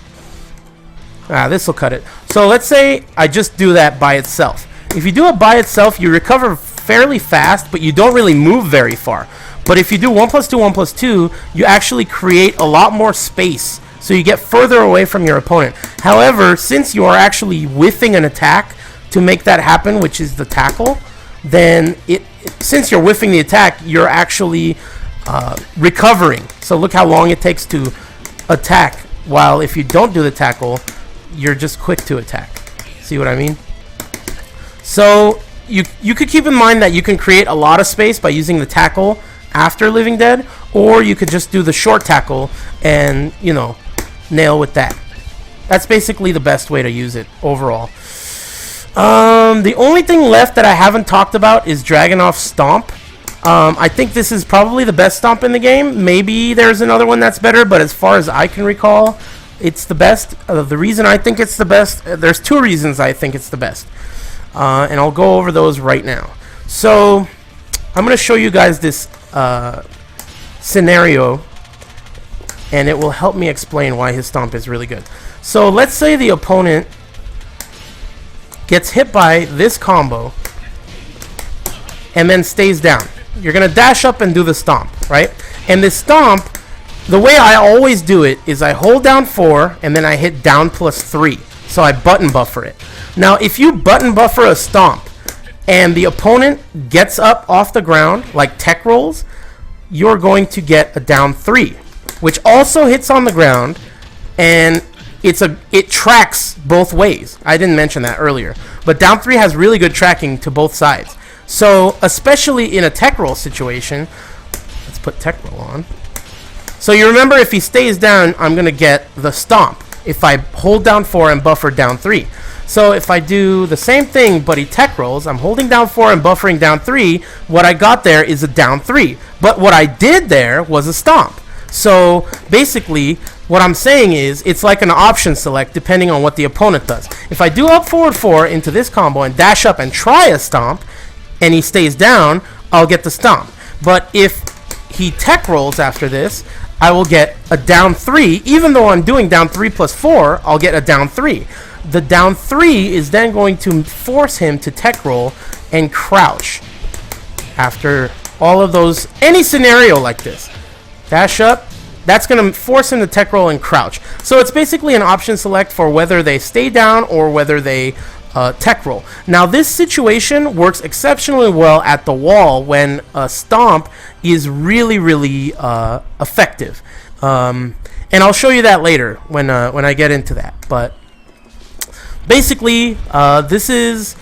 This will cut it. So let's say I just do that by itself. If you do it by itself, you recover fairly fast, but you don't really move very far. But if you do 1+2, 1+2, you actually create a lot more space, so you get further away from your opponent. However, since you are actually whiffing an attack to make that happen, which is the tackle, then since you're whiffing the attack, you're actually recovering. So look how long it takes to attack, while if you don't do the tackle, you're just quick to attack. See what I mean? So you could keep in mind that you can create a lot of space by using the tackle after Living Dead, or you could just do the short tackle and, you know, nail with that. That's basically the best way to use it overall. The only thing left that I haven't talked about is Dragunov's Stomp. I think this is probably the best stomp in the game. Maybe there's another one that's better, but as far as I can recall, it's the best. The reason I think it's the best, there's two reasons I think it's the best. And I'll go over those right now. So I'm going to show you guys this scenario, and it will help me explain why his stomp is really good. So let's say the opponent gets hit by this combo and then stays down. You're going to dash up and do the stomp, right? And this stomp, the way I always do it is I hold down 4 and then I hit down +3. So I button buffer it. Now, if you button buffer a stomp and the opponent gets up off the ground, like tech rolls, you're going to get a down 3, which also hits on the ground, and it tracks both ways. I didn't mention that earlier. but down 3 has really good tracking to both sides. So especially in a tech roll situation, let's put tech roll on. So you remember, if he stays down, I'm going to get the stomp if I hold down 4 and buffer down 3. So if I do the same thing, but he tech rolls, I'm holding down 4 and buffering down 3, what I got there is a down 3. But what I did there was a stomp. So basically, what I'm saying is, it's like an option select depending on what the opponent does. If I do up forward 4 into this combo and dash up and try a stomp, and he stays down, I'll get the stomp. But if he tech rolls after this, I will get a down 3. Even though I'm doing down 3 plus 4, I'll get a down 3. The down 3 is then going to force him to tech roll and crouch. After all of those, any scenario like this, dash up, that's going to force him to tech roll and crouch. So it's basically an option select for whether they stay down or whether they tech roll. Now this situation works exceptionally well at the wall when a stomp is really, really effective. And I'll show you that later when I get into that. But basically, this is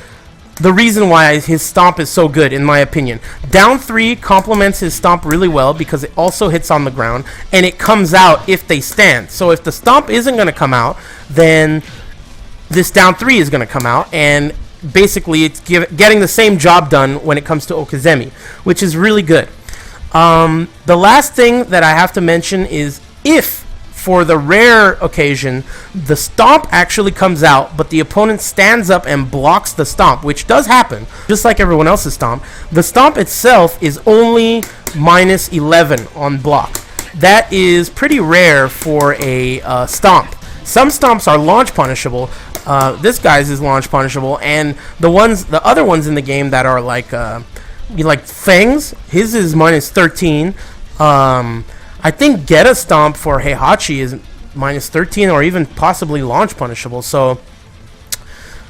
the reason why his stomp is so good, in my opinion. Down 3 complements his stomp really well because it also hits on the ground, and it comes out if they stand. So if the stomp isn't going to come out, then this down 3 is going to come out, and basically it's getting the same job done when it comes to Okazemi, which is really good. The last thing that I have to mention is, if for the rare occasion the stomp actually comes out, but the opponent stands up and blocks the stomp, which does happen, just like everyone else's stomp, the stomp itself is only minus 11 on block. That is pretty rare for a stomp. Some stomps are launch punishable. This guy's is launch punishable, and the other ones in the game that are like Fangs, his is minus 13. I think Get a Stomp for Heihachi is minus 13, or even possibly launch punishable. So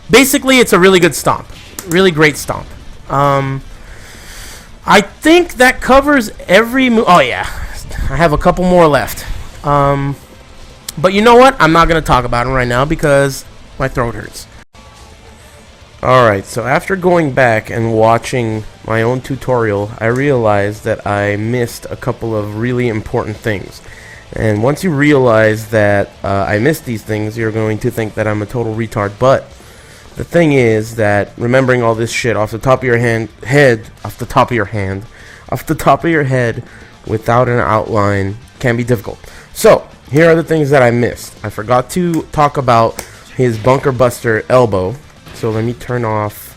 basically, it's a really good stomp, really great stomp. I think that covers every move. Oh yeah, I have a couple more left. But you know what? I'm not going to talk about them right now because my throat hurts. Alright, so after going back and watching my own tutorial, I realized that I missed a couple of really important things. And once you realize that I missed these things, you're going to think that I'm a total retard. But the thing is that remembering all this shit off the top of your off the top of your head without an outline can be difficult. So here are the things that I missed. I forgot to talk about his Bunker Buster elbow. So let me turn off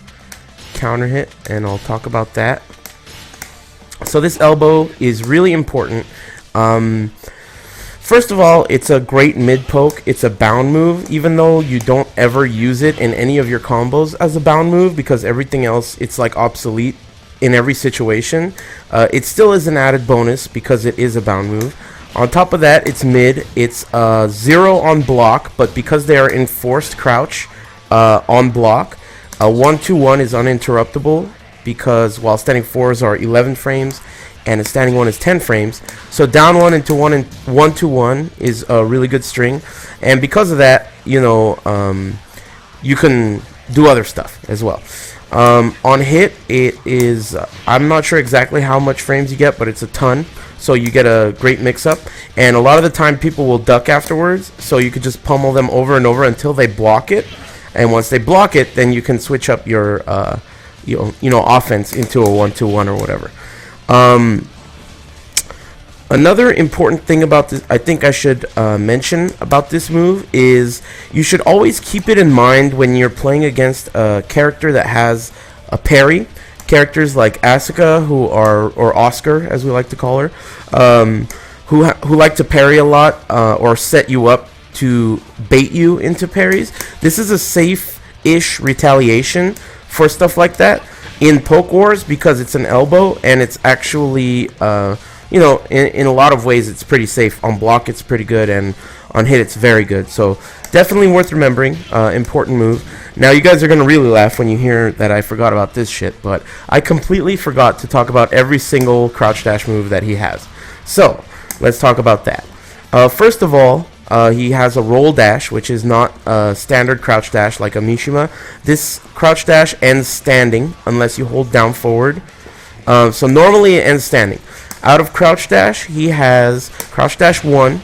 counter hit and I'll talk about that. So this elbow is really important. First of all, it's a great mid poke. It's a bound move, even though you don't ever use it in any of your combos as a bound move, because everything else, it's like obsolete in every situation. It still is an added bonus because it is a bound move. On top of that, it's mid. It's 0 on block, but because they are enforced crouch on block, a 1-2-1 is uninterruptible, because while standing 4s are 11 frames and a standing 1 is 10 frames. So down 1 into 1 and 1-2-1 is a really good string, and because of that, you know, you can do other stuff as well. On hit, it is I'm not sure exactly how much frames you get, but it's a ton. So you get a great mix-up, and a lot of the time people will duck afterwards, so you could just pummel them over and over until they block it, and once they block it, then you can switch up your you know offense into a 1-2-1 or whatever. Another important thing about this, I think I should mention about this move, is you should always keep it in mind when you're playing against a character that has a parry. Characters like Asuka, or Oscar, as we like to call her, who like to parry a lot or set you up to bait you into parries. This is a safe-ish retaliation for stuff like that in Poke Wars, because it's an elbow and it's actually, you know, in a lot of ways it's pretty safe. On block it's pretty good, and on hit it's very good. So definitely worth remembering. Important move. Now you guys are going to really laugh when you hear that I forgot about this shit, but I completely forgot to talk about every single crouch dash move that he has. So let's talk about that. First of all, He has a roll dash, which is not a standard crouch dash like a Mishima. This crouch dash ends standing unless you hold down forward. So normally it ends standing. Out of crouch dash, he has crouch dash 1.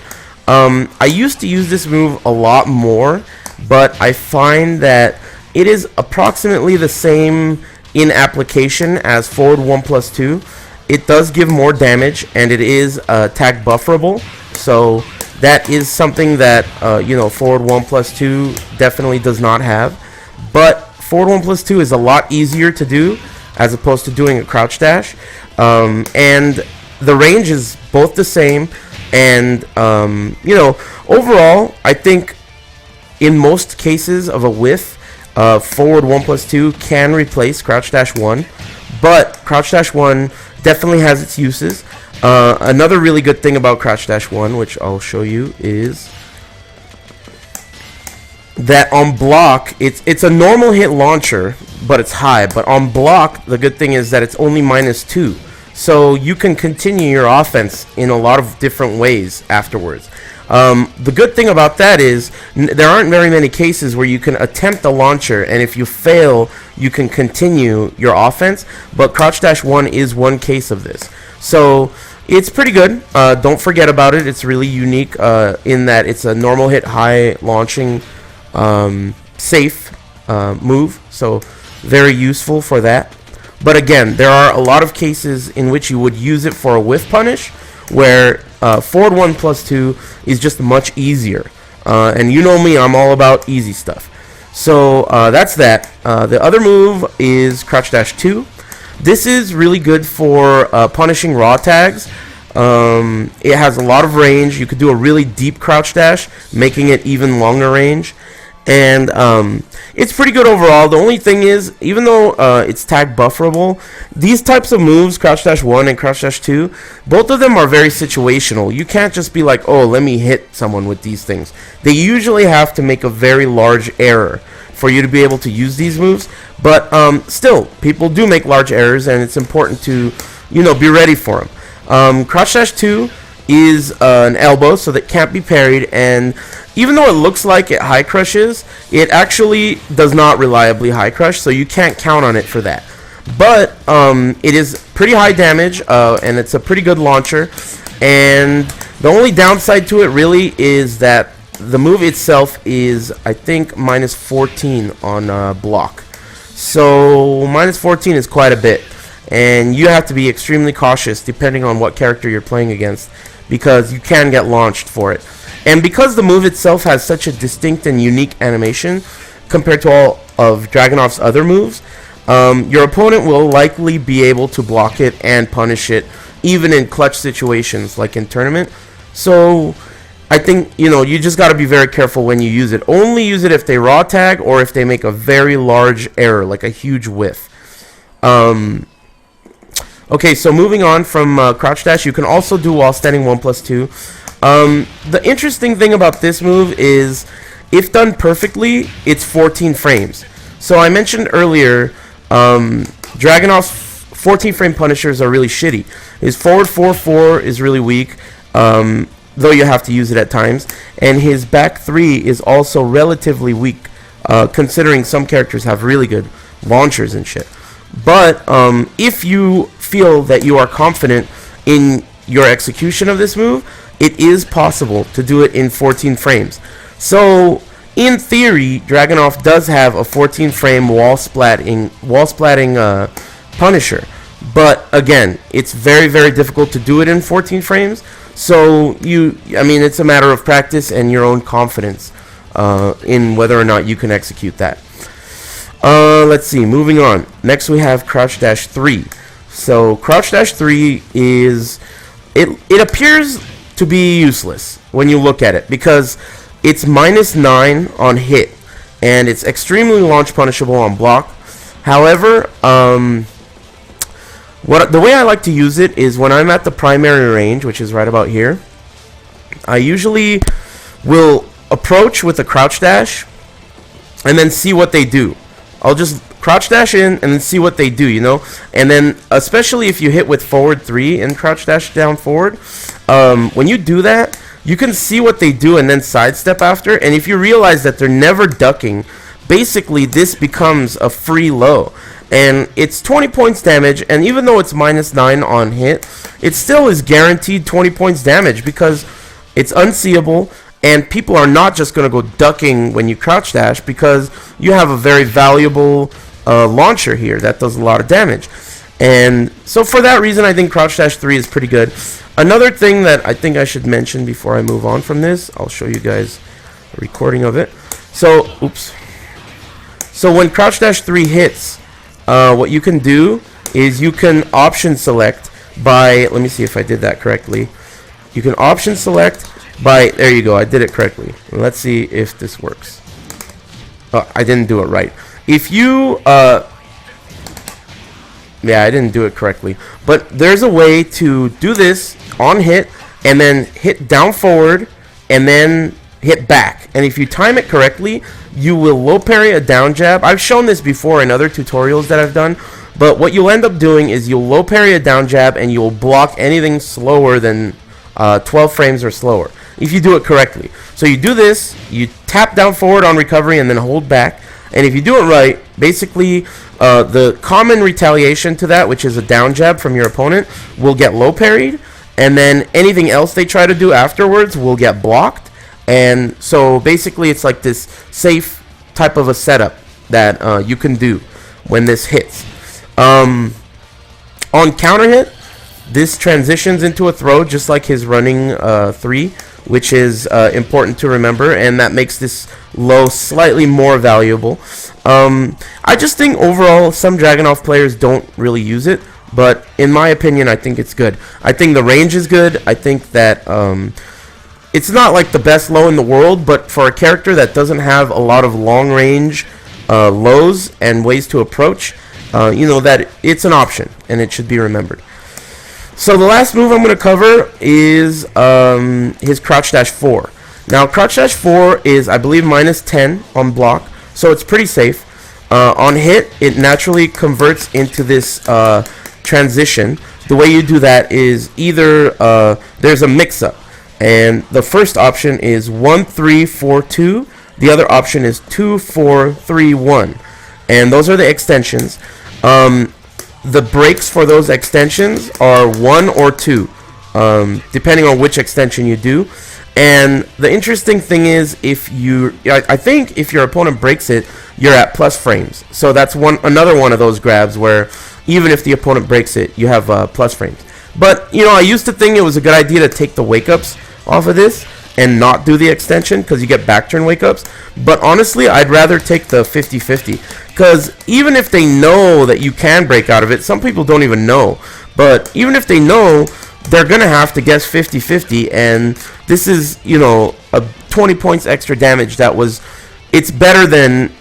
I used to use this move a lot more, but I find that it is approximately the same in application as forward 1+2. It does give more damage, and it is attack bufferable. So that is something that forward 1+2 definitely does not have. But forward 1+2 is a lot easier to do as opposed to doing a crouch dash, and the range is both the same. And overall, I think in most cases of a whiff, forward 1+2 can replace crouch dash 1, but crouch dash 1 definitely has its uses. Another really good thing about crouch dash 1, which I'll show you, is that on block, it's a normal hit launcher, but it's high. But on block, the good thing is that it's only -2. So you can continue your offense in a lot of different ways afterwards. The good thing about that is there aren't very many cases where you can attempt a launcher, and if you fail, you can continue your offense. But crouch dash 1 is one case of this. So it's pretty good. Don't forget about it. It's really unique in that it's a normal hit, high launching, safe move. So very useful for that. But again, there are a lot of cases in which you would use it for a whiff punish, where forward 1+2 is just much easier. And you know me, I'm all about easy stuff. So that's that. The other move is crouch dash 2. This is really good for punishing raw tags. It has a lot of range. You could do a really deep crouch dash, making it even longer range. And it's pretty good overall. The only thing is, even though it's tag bufferable, these types of moves, crouch dash 1 and crouch dash 2, both of them are very situational. You can't just be like, oh, let me hit someone with these things. They usually have to make a very large error for you to be able to use these moves. But still, people do make large errors, and it's important to be ready for them. Crouch dash 2 is an elbow, so that can't be parried, and even though it looks like it high crushes, it actually does not reliably high crush, so you can't count on it for that. But it is pretty high damage, and it's a pretty good launcher, and the only downside to it really is that the move itself is, I think, -14 on block. So -14 is quite a bit, and you have to be extremely cautious depending on what character you're playing against, because you can get launched for it. And because the move itself has such a distinct and unique animation compared to all of Dragunov's other moves, your opponent will likely be able to block it and punish it, even in clutch situations like in tournament. So I think you just got to be very careful when you use it. Only use it if they raw tag or if they make a very large error, like a huge whiff. Okay, so moving on from crouch dash, you can also do while standing 1+2. The interesting thing about this move is, if done perfectly, it's 14 frames. So I mentioned earlier, Dragunov's 14 frame punishers are really shitty. His forward 4-4 is really weak, though you have to use it at times. And his back 3 is also relatively weak, considering some characters have really good launchers and shit. But if you feel that you are confident in your execution of this move, it is possible to do it in 14 frames. So in theory, Dragunov does have a 14 frame wall splatting punisher. But again, it's very, very difficult to do it in 14 frames. So it's a matter of practice and your own confidence in whether or not you can execute that. Let's see, moving on. Next we have crouch dash 3. So crouch dash 3 is, it appears to be useless when you look at it, because it's -9 on hit, and it's extremely launch punishable on block. However, the way I like to use it is when I'm at the primary range, which is right about here. I usually will approach with a crouch dash and then see what they do. I'll just crouch dash in and then see what they do, And then, especially if you hit with forward 3 and crouch dash down forward, when you do that, you can see what they do and then sidestep after. And if you realize that they're never ducking, basically this becomes a free low. And it's 20 points damage, and even though it's -9 on hit, it still is guaranteed 20 points damage because it's unseeable, and people are not just going to go ducking when you crouch dash because you have a very valuable launcher here that does a lot of damage. And so for that reason, I think crouch dash 3 is pretty good. Another thing that I think I should mention before I move on from this, I'll show you guys a recording of it. So, oops. So when crouch dash 3 hits, what you can do is you can option select by, let me see if I did that correctly. You can option select by, there you go, I did it correctly. Let's see if this works. Oh, I didn't do it right. If you, yeah, I didn't do it correctly. But there's a way to do this on hit and then hit down forward and then hit back. And if you time it correctly, you will low parry a down jab. I've shown this before in other tutorials that I've done. But what you'll end up doing is you'll low parry a down jab and you'll block anything slower than 12 frames or slower if you do it correctly. So you do this, you tap down forward on recovery and then hold back. And if you do it right, basically the common retaliation to that, which is a down jab from your opponent, will get low parried. And then anything else they try to do afterwards will get blocked. And so basically it's like this safe type of a setup that you can do when this hits. On counter hit, this transitions into a throw just like his running 3, which is important to remember, and that makes this low slightly more valuable. I just think overall some Dragunov players don't really use it, but in my opinion I think it's good. I think the range is good. I think that it's not like the best low in the world, but for a character that doesn't have a lot of long range lows and ways to approach, you know that it's an option and it should be remembered. So the last move I'm going to cover is his crouch dash 4. Now crouch dash 4 is, I believe, -10 on block, so it's pretty safe. On hit, it naturally converts into this transition. The way you do that is either there's a mix-up, and the first option is 1-3-4-2. The other option is 2-4-3-1, and those are the extensions. The breaks for those extensions are 1 or 2, depending on which extension you do. And the interesting thing is, if you, I think if your opponent breaks it, you're at plus frames. So that's another one of those grabs where even if the opponent breaks it, you have plus frames. But you know, I used to think it was a good idea to take the wake ups off of this and not do the extension because you get back turn wake ups. But honestly, I'd rather take the 50-50 because even if they know that you can break out of it, some people don't even know. But even if they know, they're gonna have to guess 50-50, and this is, you know, a 20 points extra damage. It's better than,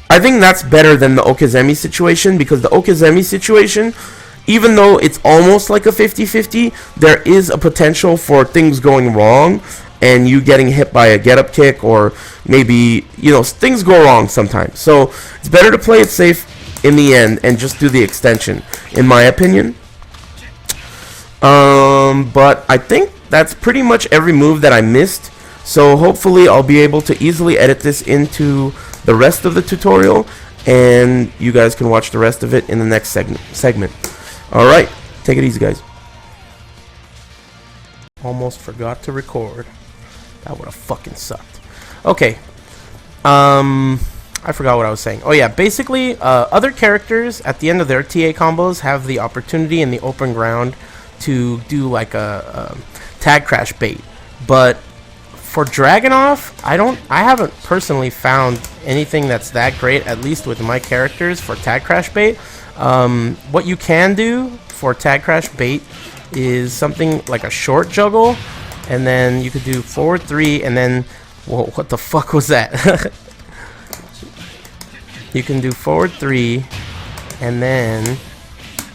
I think that's better than the Okizeme situation, because the Okizeme situation, even though it's almost like a 50-50, there is a potential for things going wrong and you getting hit by a get-up kick, or maybe, you know, things go wrong sometimes. So it's better to play it safe in the end and just do the extension, in my opinion. But I think that's pretty much every move that I missed. So hopefully I'll be able to easily edit this into the rest of the tutorial, and you guys can watch the rest of it in the next segment. Alright, take it easy, guys. Almost forgot to record. That would have fucking sucked. Okay. I forgot what I was saying. Oh yeah, basically, other characters at the end of their TA combos have the opportunity in the open ground to do like a tag crash bait. But for Dragunov, I haven't personally found anything that's that great, at least with my characters, for tag crash bait. What you can do for tag crash bait is something like a short juggle, and then you could do forward 3, and then, whoa, what the fuck was that? You can do forward 3, and then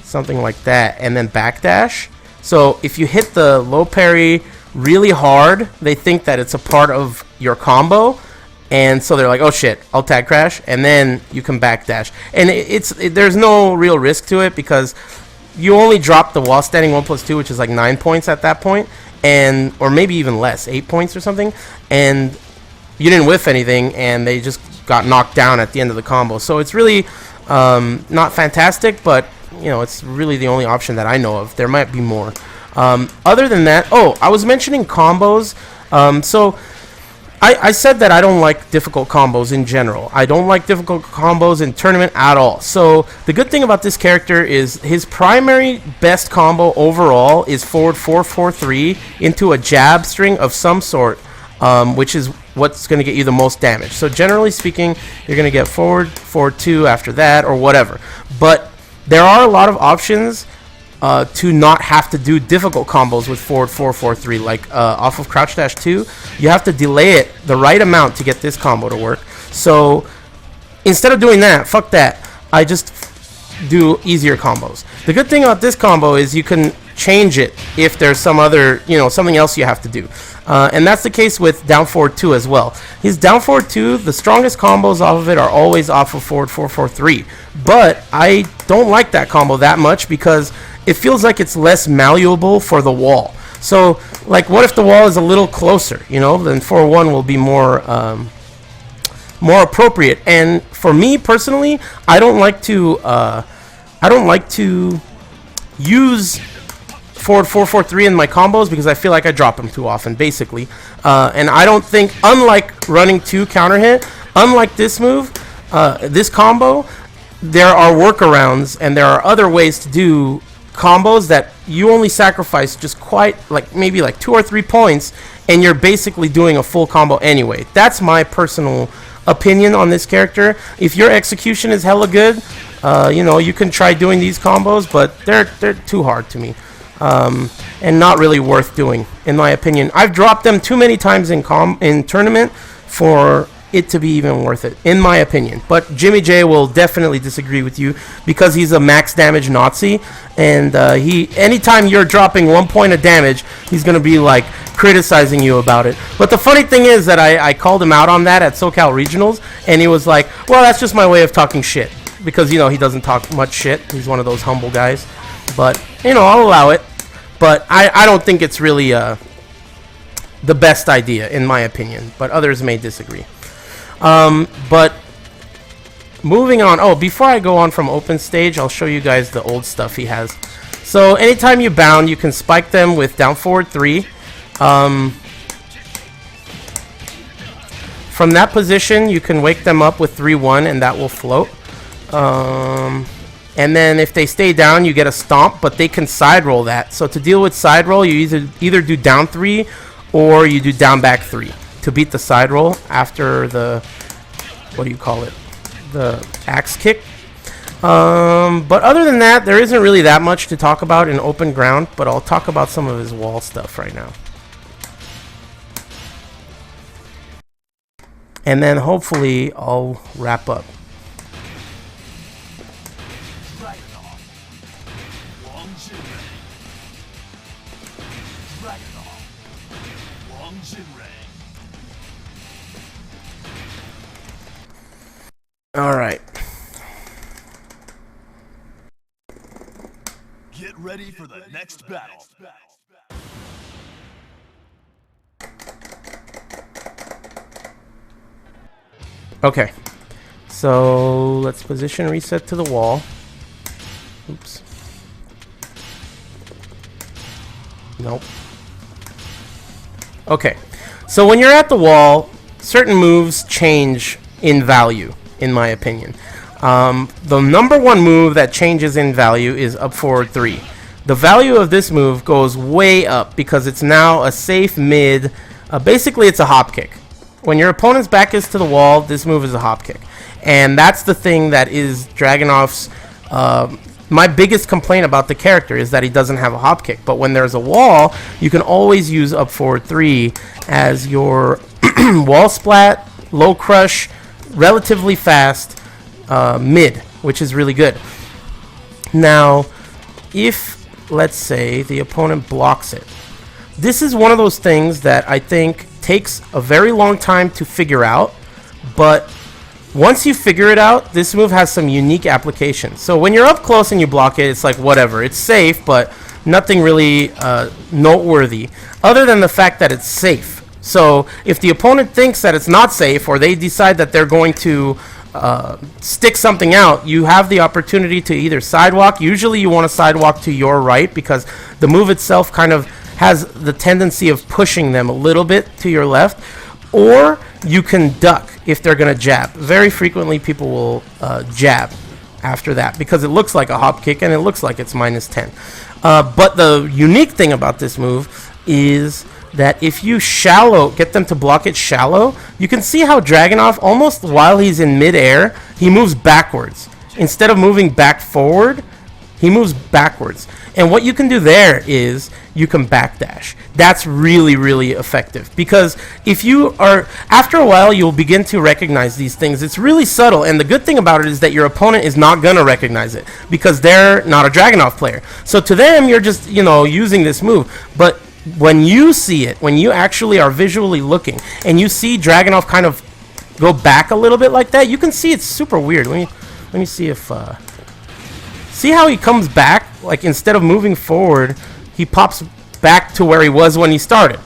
something like that, and then backdash. So if you hit the low parry really hard, they think that it's a part of your combo, and so they're like, oh shit, I'll tag crash, and then you can backdash. And there's no real risk to it because you only drop the while standing 1+2, which is like 9 points at that point, and or maybe even less, 8 points or something, and you didn't whiff anything, and they just got knocked down at the end of the combo. So it's really not fantastic, but you know, it's really the only option that I know of. There might be more. Other than that, oh, I was mentioning combos. So I said that I don't like difficult combos in general. I don't like difficult combos in tournament at all. So the good thing about this character is his primary best combo overall is forward 4-4-3 into a jab string of some sort, which is what's going to get you the most damage. So generally speaking, you're going to get forward 4-2 after that or whatever. But there are a lot of options to not have to do difficult combos with forward 4-4-3, like off of crouch dash 2. You have to delay it the right amount to get this combo to work. So instead of doing that, fuck that, I just do easier combos. The good thing about this combo is you can change it if there's some other, you know, something else you have to do. And that's the case with down forward 2 as well. His down forward 2, the strongest combos off of it are always off of forward 4-4-3. But I don't like that combo that much because it feels like it's less malleable for the wall. So, like, what if the wall is a little closer? You know, then 4-1 will be more appropriate. And for me personally, I don't like to use forward 4-4-3 in my combos because I feel like I drop them too often, basically. And I don't think, unlike running 2 counter hit, unlike this move, this combo, there are workarounds and there are other ways to do combos that you only sacrifice just quite like maybe like 2 or 3 points, and you're basically doing a full combo anyway. That's my personal opinion on this character. If your execution is hella good, you know, you can try doing these combos, but they're too hard to me. And not really worth doing, in my opinion. I've dropped them too many times in tournament for it to be even worth it, in my opinion. But Jimmy J will definitely disagree with you because he's a max damage Nazi, and anytime you're dropping 1 point of damage, he's gonna be like criticizing you about it. But the funny thing is that I called him out on that at SoCal Regionals, and he was like, well, that's just my way of talking shit, because, you know, he doesn't talk much shit. He's one of those humble guys. But, you know, I'll allow it. But I don't think it's really the best idea, in my opinion. But others may disagree. But moving on. Oh, before I go on from open stage, I'll show you guys the old stuff he has. So anytime you bound, you can spike them with down forward 3. From that position, you can wake them up with 3-1, and that will float. And then if they stay down, you get a stomp, but they can side roll that. So to deal with side roll, you either do down 3 or you do down back 3 to beat the side roll after the, what do you call it, the axe kick. But other than that, there isn't really that much to talk about in open ground, but I'll talk about some of his wall stuff right now. And then hopefully I'll wrap up. All right. Get ready for the next battle. Okay. So let's position reset to the wall. Oops. Nope. Okay. So when you're at the wall, certain moves change in value, in my opinion. The number one move that changes in value is up forward 3. The value of this move goes way up because it's now a safe mid. Basically, it's a hop kick. When your opponent's back is to the wall, this move is a hop kick. And that's the thing that is Dragunov's... my biggest complaint about the character is that he doesn't have a hop kick. But when there's a wall, you can always use up forward 3 as your wall splat, low crush, relatively fast mid, which is really good. Now, if, let's say, the opponent blocks it, this is one of those things that I think takes a very long time to figure out, but once you figure it out, this move has some unique applications. So when you're up close and you block it, it's like whatever, it's safe, but nothing really noteworthy, other than the fact that it's safe. So if the opponent thinks that it's not safe, or they decide that they're going to stick something out, you have the opportunity to either sidewalk. Usually you want to sidewalk to your right, because the move itself kind of has the tendency of pushing them a little bit to your left, or you can duck if they're going to jab. Very frequently people will jab after that, because it looks like a hop kick and it looks like it's -10. But the unique thing about this move is that if you get them to block it shallow, you can see how Dragunov, almost while he's in midair, he moves backwards. Instead of moving back forward, he moves backwards. And what you can do there is you can backdash. That's really, really effective, because if you are, after a while, you'll begin to recognize these things. It's really subtle, and the good thing about it is that your opponent is not going to recognize it, because they're not a Dragunov player. So to them, you're just, using this move. But when you see it, when you actually are visually looking, and you see Dragunov kind of go back a little bit like that, you can see it's super weird. Let me see if... see how he comes back? Like, instead of moving forward, he pops back to where he was when he started.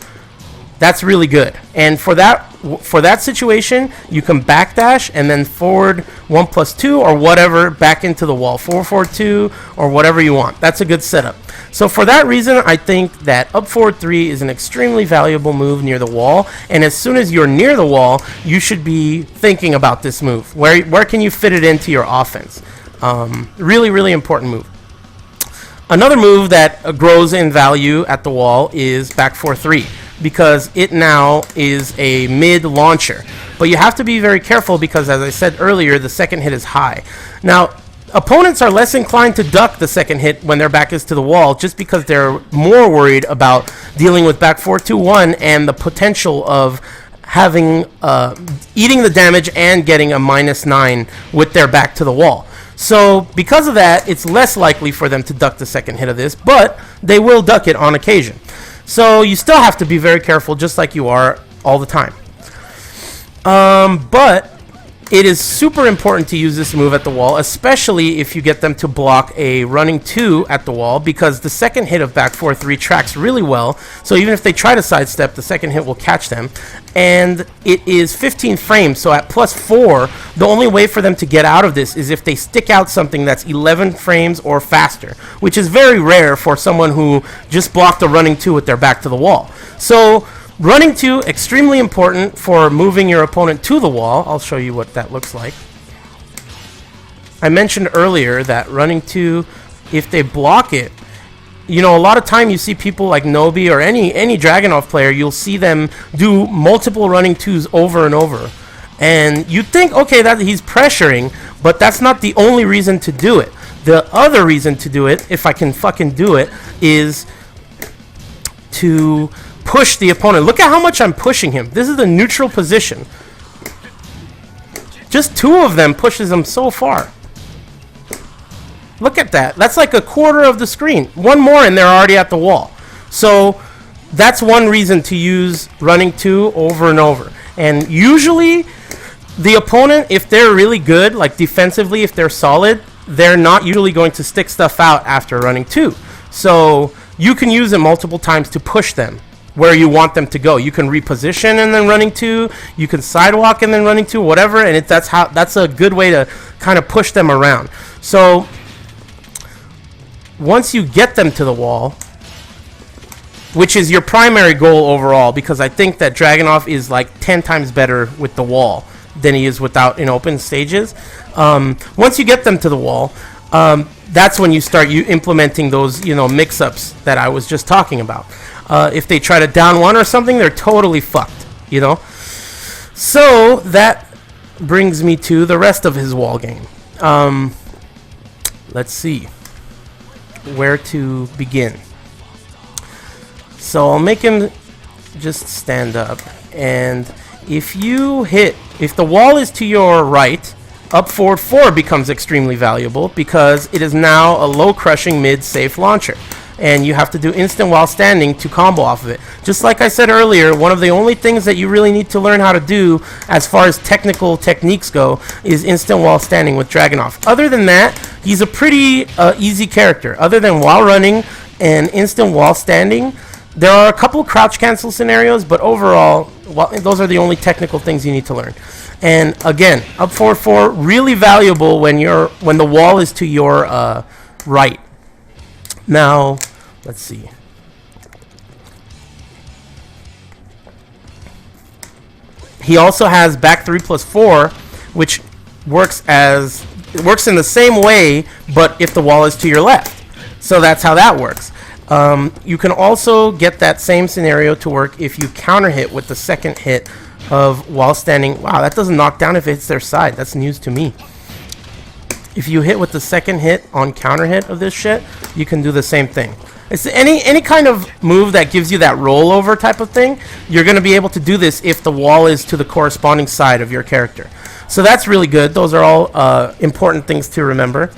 That's really good. And for that situation, you can backdash and then forward 1+2 or whatever back into the wall. 4-4-2 or whatever you want. That's a good setup. So for that reason, I think that up forward 3 is an extremely valuable move near the wall. And as soon as you're near the wall, you should be thinking about this move. Where can you fit it into your offense? Really, really important move. Another move that grows in value at the wall is back 4-3, because it now is a mid launcher. But you have to be very careful, because as I said earlier, the second hit is high. Now, opponents are less inclined to duck the second hit when their back is to the wall, just because they're more worried about dealing with back 4-2-1 and the potential of having eating the damage and getting a -9 with their back to the wall. So because of that, it's less likely for them to duck the second hit of this, but they will duck it on occasion. So you still have to be very careful, just like you are all the time. But it is super important to use this move at the wall, especially if you get them to block a running 2 at the wall, because the second hit of back 4-3 tracks really well. So even if they try to sidestep, the second hit will catch them. And it is 15 frames, so at +4, the only way for them to get out of this is if they stick out something that's 11 frames or faster, which is very rare for someone who just blocked a running 2 with their back to the wall. So running 2, extremely important for moving your opponent to the wall. I'll show you what that looks like. I mentioned earlier that running 2, if they block it, a lot of time you see people like Nobi or any Dragunov player, you'll see them do multiple running 2s over and over. And you think, okay, that he's pressuring, but that's not the only reason to do it. The other reason to do it, if I can fucking do it, is to push the opponent. Look at how much I'm pushing him. This is the neutral position. Just 2 of them pushes him so far. Look at that. That's like a quarter of the screen. One more and they're already at the wall. So that's one reason to use running 2 over and over. And usually the opponent, if they're really good, like defensively, if they're solid, they're not usually going to stick stuff out after running 2. So you can use it multiple times to push them where you want them to go. You can reposition and then running 2. You can sidewalk and then running 2, whatever. And that's a good way to kind of push them around. So once you get them to the wall, which is your primary goal overall, because I think that Dragunov is like 10 times better with the wall than he is without in open stages. Once you get them to the wall, that's when you start implementing those mix-ups that I was just talking about. If they try to down 1 or something, they're totally fucked, So that brings me to the rest of his wall game. Let's see where to begin. So I'll make him just stand up, and if the wall is to your right, up forward 4 becomes extremely valuable, because it is now a low crushing mid safe launcher, and you have to do instant while standing to combo off of it. Just like I said earlier, one of the only things that you really need to learn how to do as far as technical techniques go is instant while standing with Dragunov. Other than that, he's a pretty easy character. Other than while running and instant wall standing. There are a couple crouch cancel scenarios, but overall, well, those are the only technical things you need to learn. And again, up forward 4, really valuable when the wall is to your right. Now, let's see. He also has back 3+4, which works in the same way, but if the wall is to your left. So that's how that works. You can also get that same scenario to work if you counter hit with the second hit of while standing. Wow, that doesn't knock down if it hits their side. That's news to me. If you hit with the second hit on counter hit of this shit, you can do the same thing. It's any kind of move that gives you that rollover type of thing. You're going to be able to do this if the wall is to the corresponding side of your character. So that's really good. Those are all important things to remember.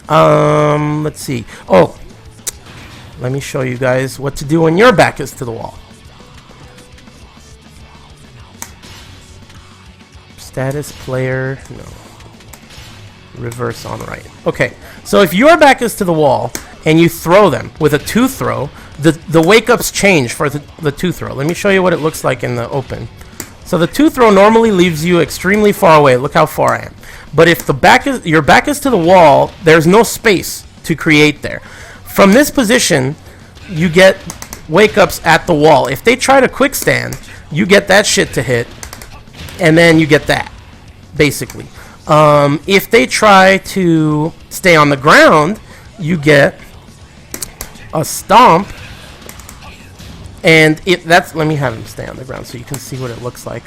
Let's see. Oh, let me show you guys what to do when your back is to the wall. Status player, no. Reverse on right. Okay, so if your back is to the wall and you throw them with a 2 throw, the wake-ups change for the 2 throw. Let me show you what it looks like in the open. So the 2 throw normally leaves you extremely far away. Look how far I am. But if your back is to the wall, there's no space to create there. From this position, you get wake-ups at the wall. If they try to quick stand, you get that shit to hit, and then you get that, basically. If they try to stay on the ground, you get a stomp, and let me have him stay on the ground so you can see what it looks like.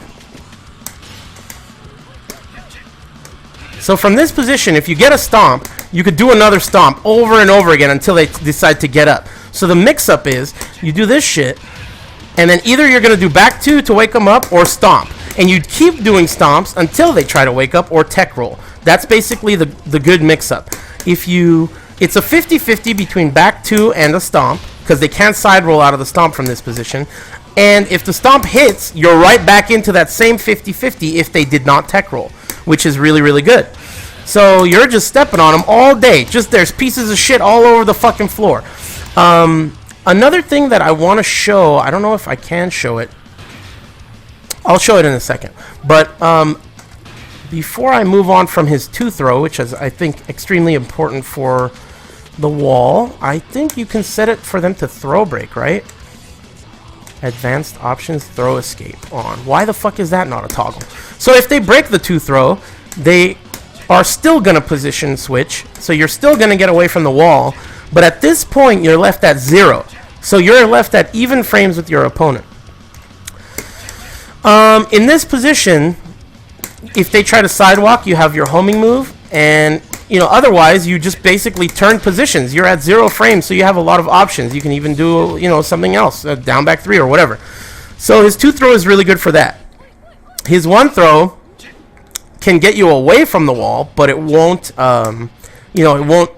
So from this position, if you get a stomp, you could do another stomp over and over again until they decide to get up. So the mix-up is, you do this shit, and then either you're going to do back 2 to wake them up, or stomp. And you keep doing stomps until they try to wake up, or tech roll. That's basically the good mix-up. It's a 50-50 between back 2 and a stomp, because they can't side roll out of the stomp from this position. And if the stomp hits, you're right back into that same 50-50 if they did not tech roll, which is really, really good. So you're just stepping on them all day. Just there's pieces of shit all over the fucking floor. Another thing that I want to show, I don't know if I can show it. I'll show it in a second. But before I move on from his 2 throw, which is, I think, extremely important for the wall, I think you can set it for them to throw break, right? Advanced options, throw escape on. Why the fuck is that not a toggle? So if they break the 2 throw, they are still going to position switch. So you're still going to get away from the wall. But at this point, you're left at 0. So you're left at even frames with your opponent. In this position, if they try to sidewalk, you have your homing move. And, otherwise, you just basically turn positions. You're at 0 frames, so you have a lot of options. You can even do, something else, down back 3 or whatever. So his 2 throw is really good for that. His 1 throw can get you away from the wall, but it won't, it won't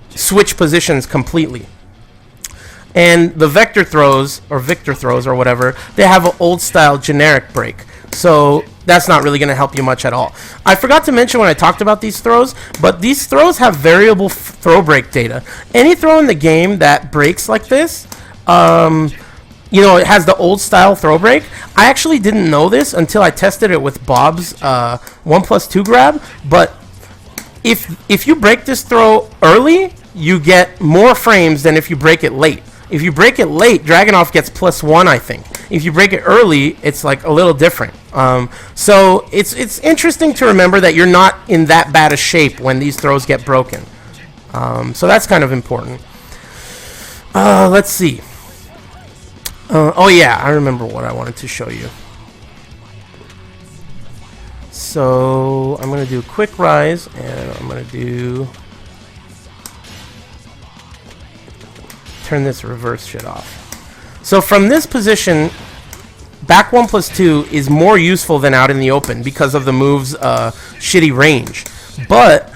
switch positions completely. And the vector throws, or Victor throws, or whatever, they have an old style generic break. So that's not really going to help you much at all. I forgot to mention when I talked about these throws, but these throws have variable throw break data. Any throw in the game that breaks like this, it has the old style throw break. I actually didn't know this until I tested it with Bob's 1+2 grab, but if you break this throw early, you get more frames than if you break it late. If you break it late, Dragunov gets +1, I think. If you break it early, it's like a little different. So it's interesting to remember that you're not in that bad a shape when these throws get broken. So that's kind of important. Let's see. Oh yeah, I remember what I wanted to show you. So I'm going to do a quick rise, and I'm going to turn this reverse shit off. So from this position, back 1+2 is more useful than out in the open because of the move's shitty range. But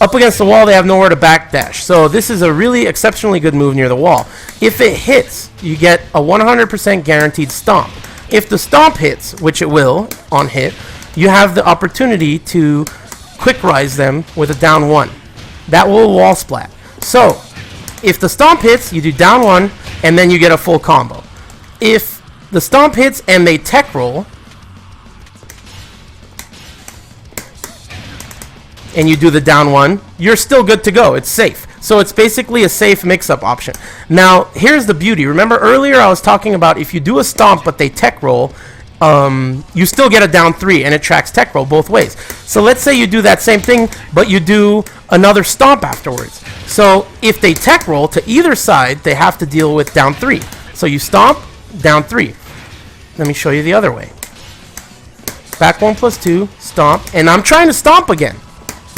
up against the wall, they have nowhere to backdash. So this is a really exceptionally good move near the wall. If it hits, you get a 100% guaranteed stomp. If the stomp hits, which it will on hit, you have the opportunity to quick rise them with a down 1. That will wall splat. So if the stomp hits, you do down 1, and then you get a full combo. If the stomp hits and they tech roll, and you do the down 1, you're still good to go. It's safe. So it's basically a safe mix-up option. Now, here's the beauty. Remember earlier I was talking about if you do a stomp but they tech roll, you still get a down 3, and it tracks tech roll both ways. So let's say you do that same thing, but you do another stomp afterwards. So if they tech roll to either side, they have to deal with down 3. So you stomp, down 3. Let me show you the other way. Back 1+2, stomp, and I'm trying to stomp again.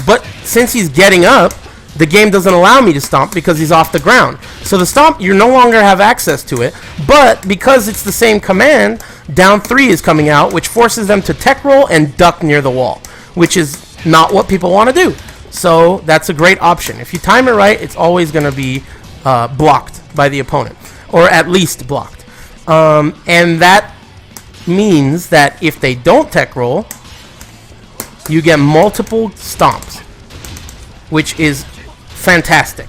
But since he's getting up, the game doesn't allow me to stomp because he's off the ground. So the stomp, you no longer have access to it. But because it's the same command, down 3 is coming out, which forces them to tech roll and duck near the wall, which is not what people want to do. So that's a great option. If you time it right, it's always going to be blocked by the opponent, or at least blocked. And that means that if they don't tech roll, you get multiple stomps, which is fantastic.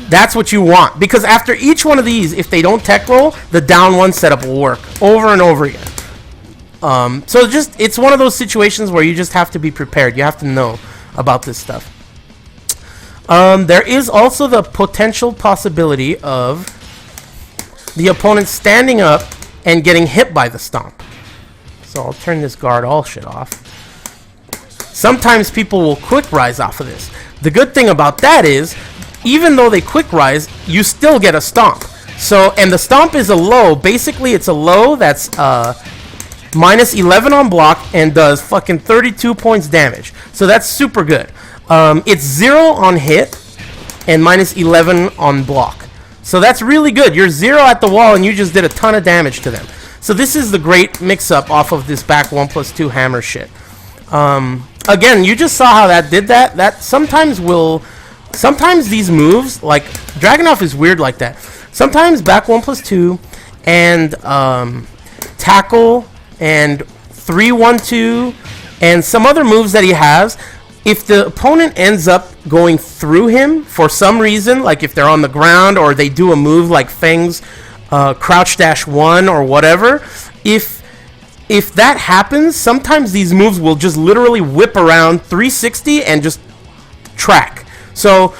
That's what you want, because after each one of these, if they don't tech roll, the down 1 setup will work over and over again. So it's one of those situations where you just have to be prepared. You have to know about this stuff. There is also the potential possibility of the opponent standing up and getting hit by the stomp. So I'll turn this guard all shit off. Sometimes people will quick rise off of this. The good thing about that is, even though they quick rise, you still get a stomp. So, and the stomp is a low. Basically, it's a low that's minus 11 on block and does fucking 32 points damage. So that's super good. It's 0 on hit and minus 11 on block. So that's really good. You're 0 at the wall and you just did a ton of damage to them. So this is the great mix-up off of this back 1+2 hammer shit. Again, you just saw how that did that. That sometimes these moves, like Dragunov is weird like that. Sometimes back 1+2 and tackle and 3-1-2 and some other moves that he has, if the opponent ends up going through him for some reason, like if they're on the ground or they do a move like Feng's crouch dash 1 or whatever, if that happens, sometimes these moves will just literally whip around 360 and just track. So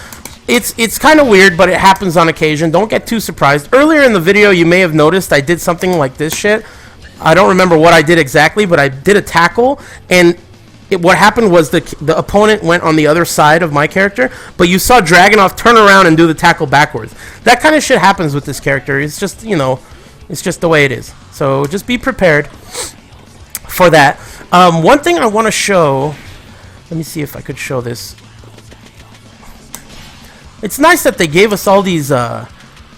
it's kind of weird, but it happens on occasion. Don't get too surprised. Earlier in the video, you may have noticed I did something like this shit. I don't remember what I did exactly, but I did a tackle, and what happened was the opponent went on the other side of my character, but you saw Dragunov turn around and do the tackle backwards. That kind of shit happens with this character. It's just, you know, it's just the way it is. So just be prepared for that. One thing I want to show, let me see if I could show this. It's nice that they gave us all these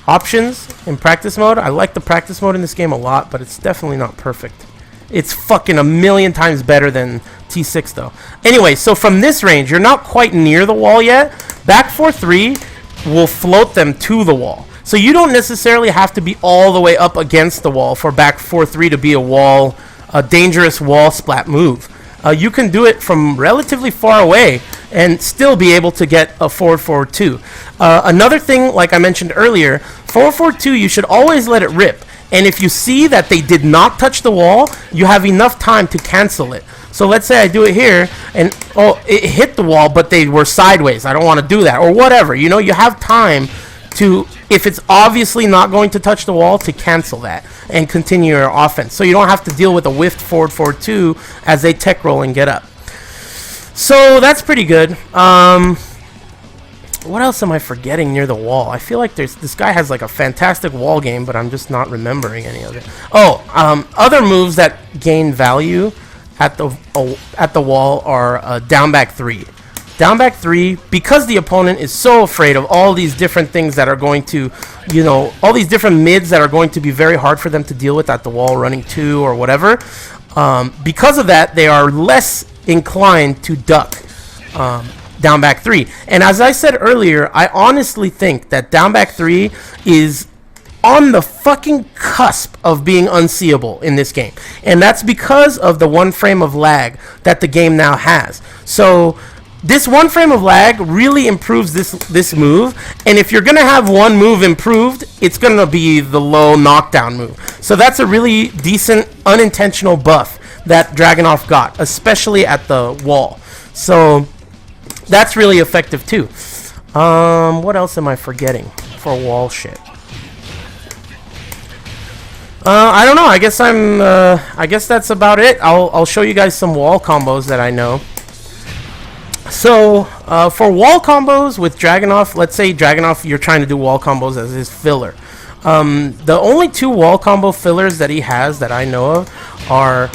options in practice mode. I like the practice mode in this game a lot, but it's definitely not perfect. It's fucking a million times better than T6 though. Anyway, so from this range, you're not quite near the wall yet. Back 4-3 will float them to the wall. So you don't necessarily have to be all the way up against the wall for back 4-3 to be a dangerous wall splat move. You can do it from relatively far away and still be able to get a 4-4-2. Another thing, like I mentioned earlier, 4-4-2, you should always let it rip. And if you see that they did not touch the wall, you have enough time to cancel it. So let's say I do it here, and oh, it hit the wall, but they were sideways. I don't want to do that, or whatever. You know, you have time to, if it's obviously not going to touch the wall, to cancel that and continue your offense. So you don't have to deal with a whiffed forward 4-2 as they tech roll and get up. So that's pretty good. What else am I forgetting near the wall? I feel like this guy has like a fantastic wall game, but I'm just not remembering any of it. Oh, other moves that gain value at the wall are down back 3. Down back 3, because the opponent is so afraid of all these different things that are going to, you know, all these different mids that are going to be very hard for them to deal with at the wall, running 2 or whatever. Because of that, they are less inclined to duck down back 3. And as I said earlier, I honestly think that down back 3 is on the fucking cusp of being unseeable in this game. And that's because of the 1 frame of lag that the game now has. So this one frame of lag really improves this move, and if you're gonna have one move improved, it's gonna be the low knockdown move. So that's a really decent unintentional buff that Dragunov got, especially at the wall. So that's really effective too. What else am I forgetting for wall shit? I don't know. I guess that's about it. I'll show you guys some wall combos that I know. So, for wall combos with Dragunov, let's say Dragunov, you're trying to do wall combos as his filler. The only 2 wall combo fillers that he has that I know of are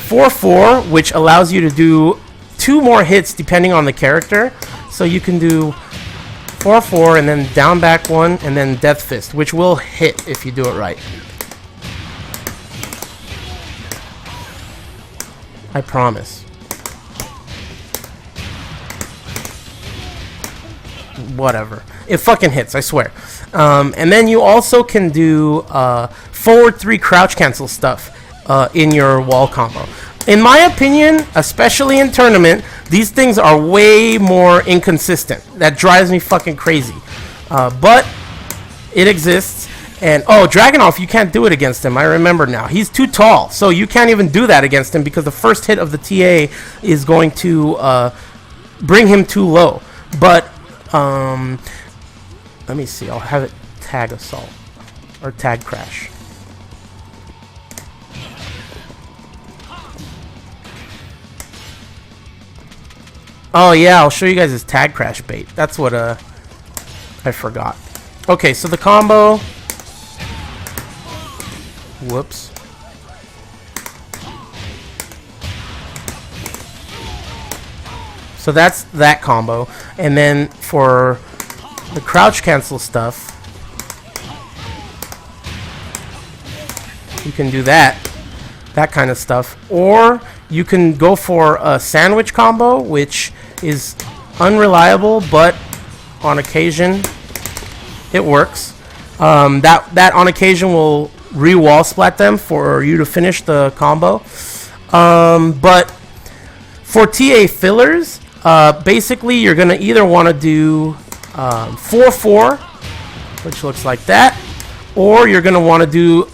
4-4, which allows you to do 2 more hits depending on the character. So you can do 4-4 and then down back 1 and then Death Fist, which will hit if you do it right. I promise. Whatever. It fucking hits, I swear. And then you also can do forward 3 crouch cancel stuff in your wall combo. In my opinion, especially in tournament, these things are way more inconsistent. That drives me fucking crazy. But it exists. And, oh, Dragunov, you can't do it against him. I remember now. He's too tall, so you can't even do that against him because the first hit of the TA is going to bring him too low. But, let me see. I'll have it tag assault or tag crash. Oh, yeah, I'll show you guys his tag crash bait. That's what, I forgot. Okay, so the combo... Whoops. So that's that combo. And then for the crouch cancel stuff, you can do that kind of stuff. Or you can go for a sandwich combo, which is unreliable, but on occasion it works. That on occasion will re-wall splat them for you to finish the combo. But for TA fillers, basically you're gonna either want to do 4-4, which looks like that, or you're gonna want to do,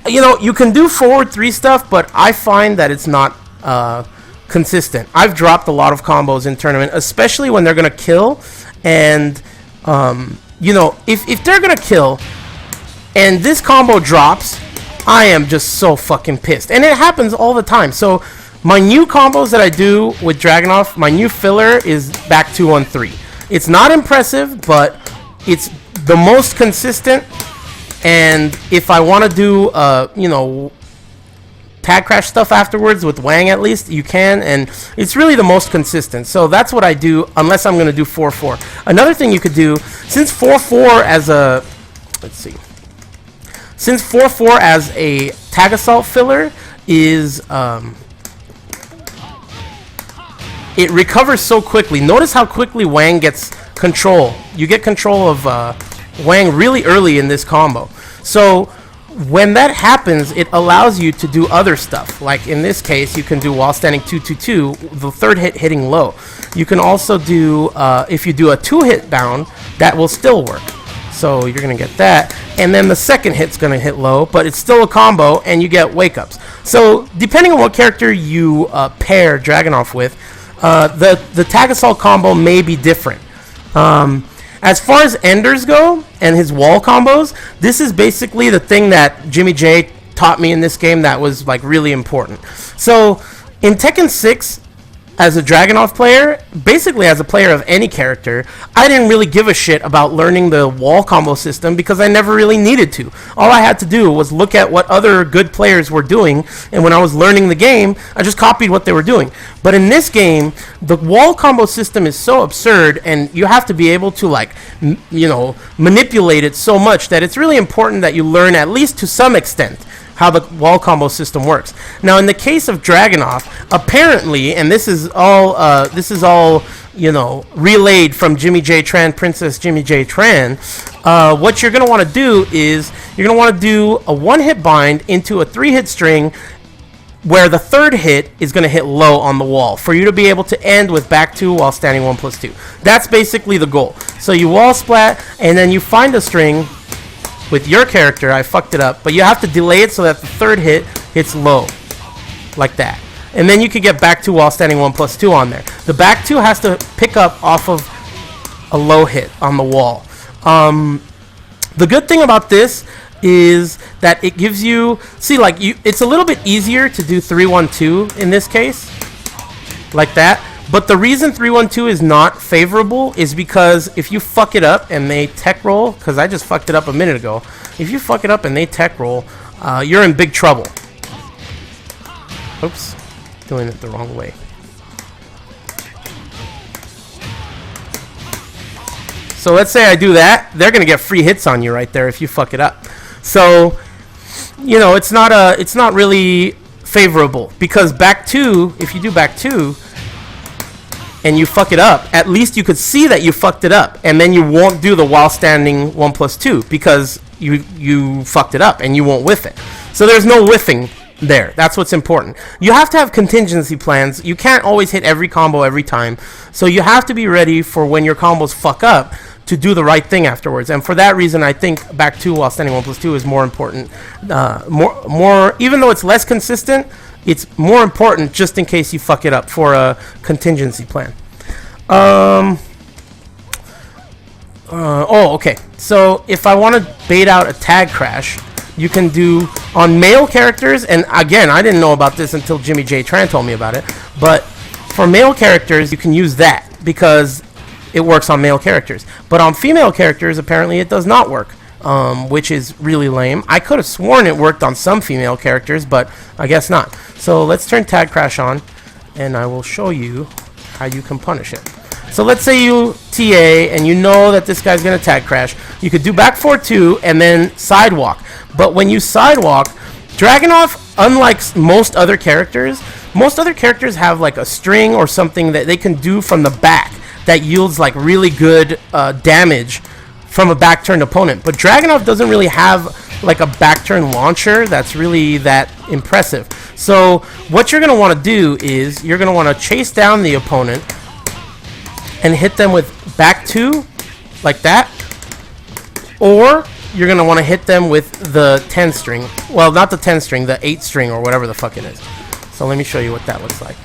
you can do forward 3 stuff, but I find that it's not consistent. I've dropped a lot of combos in tournament, especially when they're gonna kill, and if they're gonna kill and this combo drops, I am just so fucking pissed. And it happens all the time. So my new combos that I do with Dragunov, my new filler is back 2-1-3. It's not impressive, but it's the most consistent. And if I want to do, tag crash stuff afterwards with Wang at least, you can. And it's really the most consistent. So that's what I do unless I'm going to do 4-4. Another thing you could do, since 4-4 as a... Let's see. Since 4-4 as a tag assault filler is, it recovers so quickly. Notice how quickly Wang gets control. You get control of Wang really early in this combo. So when that happens, it allows you to do other stuff. Like in this case, you can do while standing 2-2-2, the third hit hitting low. You can also do, if you do a 2-hit down, that will still work. So you're going to get that. And then the second hit's going to hit low, but it's still a combo, and you get wake-ups. So depending on what character you pair Dragunov with, the tag assault combo may be different. As far as enders go and his wall combos, this is basically the thing that Jimmy J taught me in this game that was like really important. So in Tekken 6, as a Dragunov player, basically as a player of any character, I didn't really give a shit about learning the wall combo system because I never really needed to. All I had to do was look at what other good players were doing, and when I was learning the game, I just copied what they were doing. But in this game, the wall combo system is so absurd, and you have to be able to, like, manipulate it so much that it's really important that you learn, at least to some extent, how the wall combo system works. Now, in the case of Dragunov, apparently, and this is all relayed from Jimmy J Tran, Princess Jimmy J Tran. What you're gonna want to do is you're gonna want to do a 1-hit bind into a 3-hit string where the third hit is going to hit low on the wall for you to be able to end with back 2 while standing 1+2. That's basically the goal. So you wall splat, and then you find a string with your character. I fucked it up, but you have to delay it so that the third hit hits low, like that. And then you can get back 2 while standing 1+2 on there. The back 2 has to pick up off of a low hit on the wall. The good thing about this is that it gives you, see, like, it's a little bit easier to do 3-1-2 in this case, like that. But the reason 3-1-2 is not favorable is because if you fuck it up and they tech roll, because I just fucked it up a minute ago, if you fuck it up and they tech roll, you're in big trouble. Oops, doing it the wrong way. So let's say I do that, they're gonna get free hits on you right there if you fuck it up. So, you know, it's not really favorable, because back 2, if you do back 2 and you fuck it up, at least you could see that you fucked it up, and then you won't do the while standing 1+2 because you fucked it up and you won't whiff it. So there's no whiffing there. That's what's important. You have to have contingency plans. You can't always hit every combo every time. So you have to be ready for when your combos fuck up to do the right thing afterwards. And for that reason, I think back 2 while standing 1+2 is more important. More, even though it's less consistent, it's more important just in case you fuck it up for a contingency plan. Okay. So if I want to bait out a tag crash, you can do on male characters, and again, I didn't know about this until Jimmy J. Tran told me about it, but for male characters, you can use that because it works on male characters. But on female characters, apparently it does not work, which is really lame. I could have sworn it worked on some female characters, but I guess not. So let's turn Tag Crash on, and I will show you how you can punish it. So let's say you TA, and you know that this guy's going to Tag Crash. You could do back 4-2 and then sidewalk. But when you sidewalk, Dragunov, unlike most other characters have like a string or something that they can do from the back that yields like really good damage from a back turned opponent. But Dragunov doesn't really have like a back turn launcher that's really that impressive. So what you're going to want to do is you're going to want to chase down the opponent and hit them with back 2 like that, or you're going to want to hit them with the 10 string. Well, not the 10 string, the 8 string or whatever the fuck it is. So let me show you what that looks like.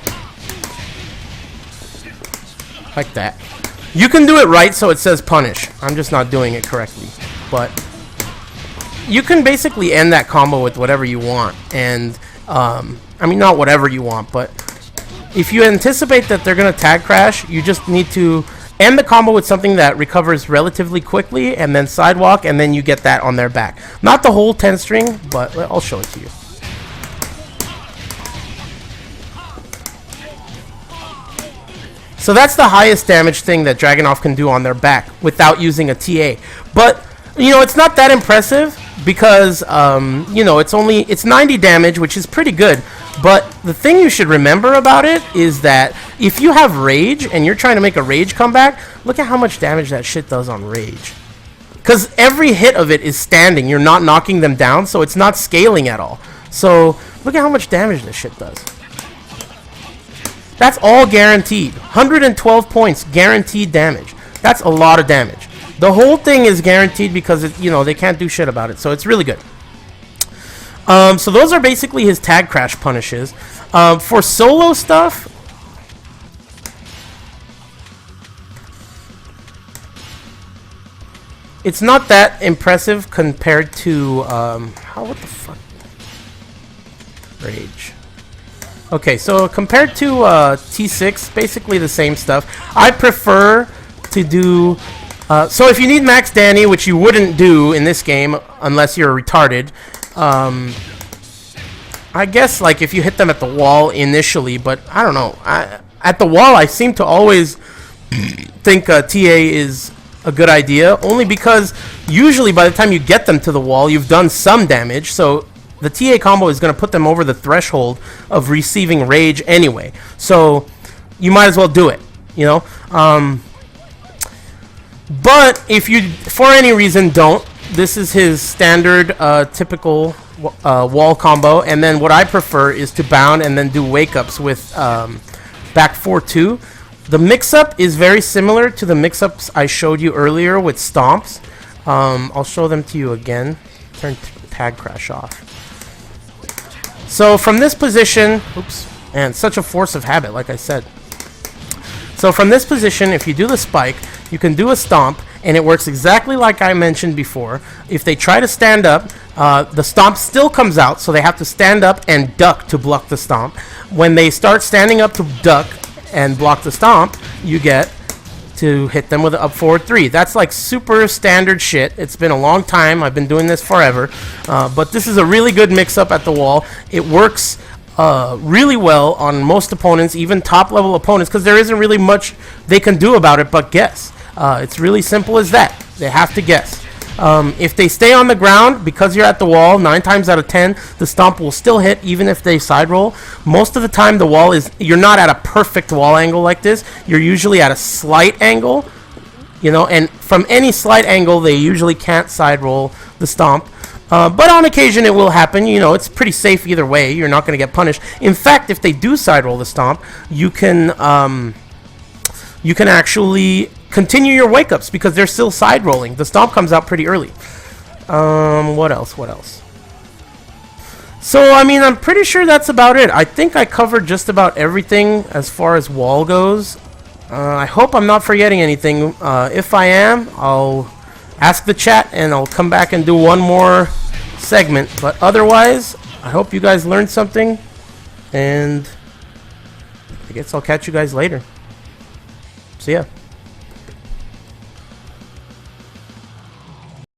Like that. You can do it right so it says punish. I'm just not doing it correctly. But you can basically end that combo with whatever you want. And, I mean, not whatever you want, but if you anticipate that they're going to tag crash, you just need to end the combo with something that recovers relatively quickly, and then sidewalk, and then you get that on their back. Not the whole 10 string, but I'll show it to you. So that's the highest damage thing that Dragunov can do on their back without using a TA. But, you know, it's not that impressive because, you know, it's 90 damage, which is pretty good. But the thing you should remember about it is that if you have rage and you're trying to make a rage comeback, look at how much damage that shit does on rage. Because every hit of it is standing. You're not knocking them down, so it's not scaling at all. So look at how much damage this shit does. That's all guaranteed. 112 points guaranteed damage. That's a lot of damage. The whole thing is guaranteed because, you know, they can't do shit about it. So it's really good. So those are basically his tag crash punishes. For solo stuff, it's not that impressive compared to what the fuck? Rage. Okay, so compared to T6, basically the same stuff. I prefer to do. So if you need Max Danny, which you wouldn't do in this game unless you're retarded. I guess like if you hit them at the wall initially, but I don't know. At the wall, I seem to always think TA is a good idea, only because usually by the time you get them to the wall, you've done some damage. So the TA combo is going to put them over the threshold of receiving rage anyway. So you might as well do it, you know. But if you, for any reason, don't, this is his standard typical wall combo, and then what I prefer is to bound and then do wake-ups with back 4-2. The mix-up is very similar to the mix-ups I showed you earlier with stomps. I'll show them to you again. Turn tag crash off. So from this position, oops, and such a force of habit, like I said. So from this position, if you do the spike, you can do a stomp, and it works exactly like I mentioned before. If they try to stand up, the stomp still comes out, so they have to stand up and duck to block the stomp. When they start standing up to duck and block the stomp, you get to hit them with an up forward 3. That's like super standard shit. It's been a long time. I've been doing this forever. But this is a really good mix-up at the wall. It works really well on most opponents, even top-level opponents, because there isn't really much they can do about it but guess. It's really simple as that. They have to guess. If they stay on the ground, because you're at the wall, 9 times out of 10, the stomp will still hit even if they side roll. Most of the time, the wall is, you're not at a perfect wall angle like this. You're usually at a slight angle, you know, and from any slight angle, they usually can't side roll the stomp. But on occasion, it will happen. You know, it's pretty safe either way. You're not going to get punished. In fact, if they do side roll the stomp, you can actually continue your wake-ups because they're still side rolling. The stomp comes out pretty early. What else? So, I mean, I'm pretty sure that's about it. I think I covered just about everything as far as wall goes. I hope I'm not forgetting anything. If I am, I'll ask the chat and I'll come back and do one more segment. But otherwise, I hope you guys learned something. And I guess I'll catch you guys later. See ya.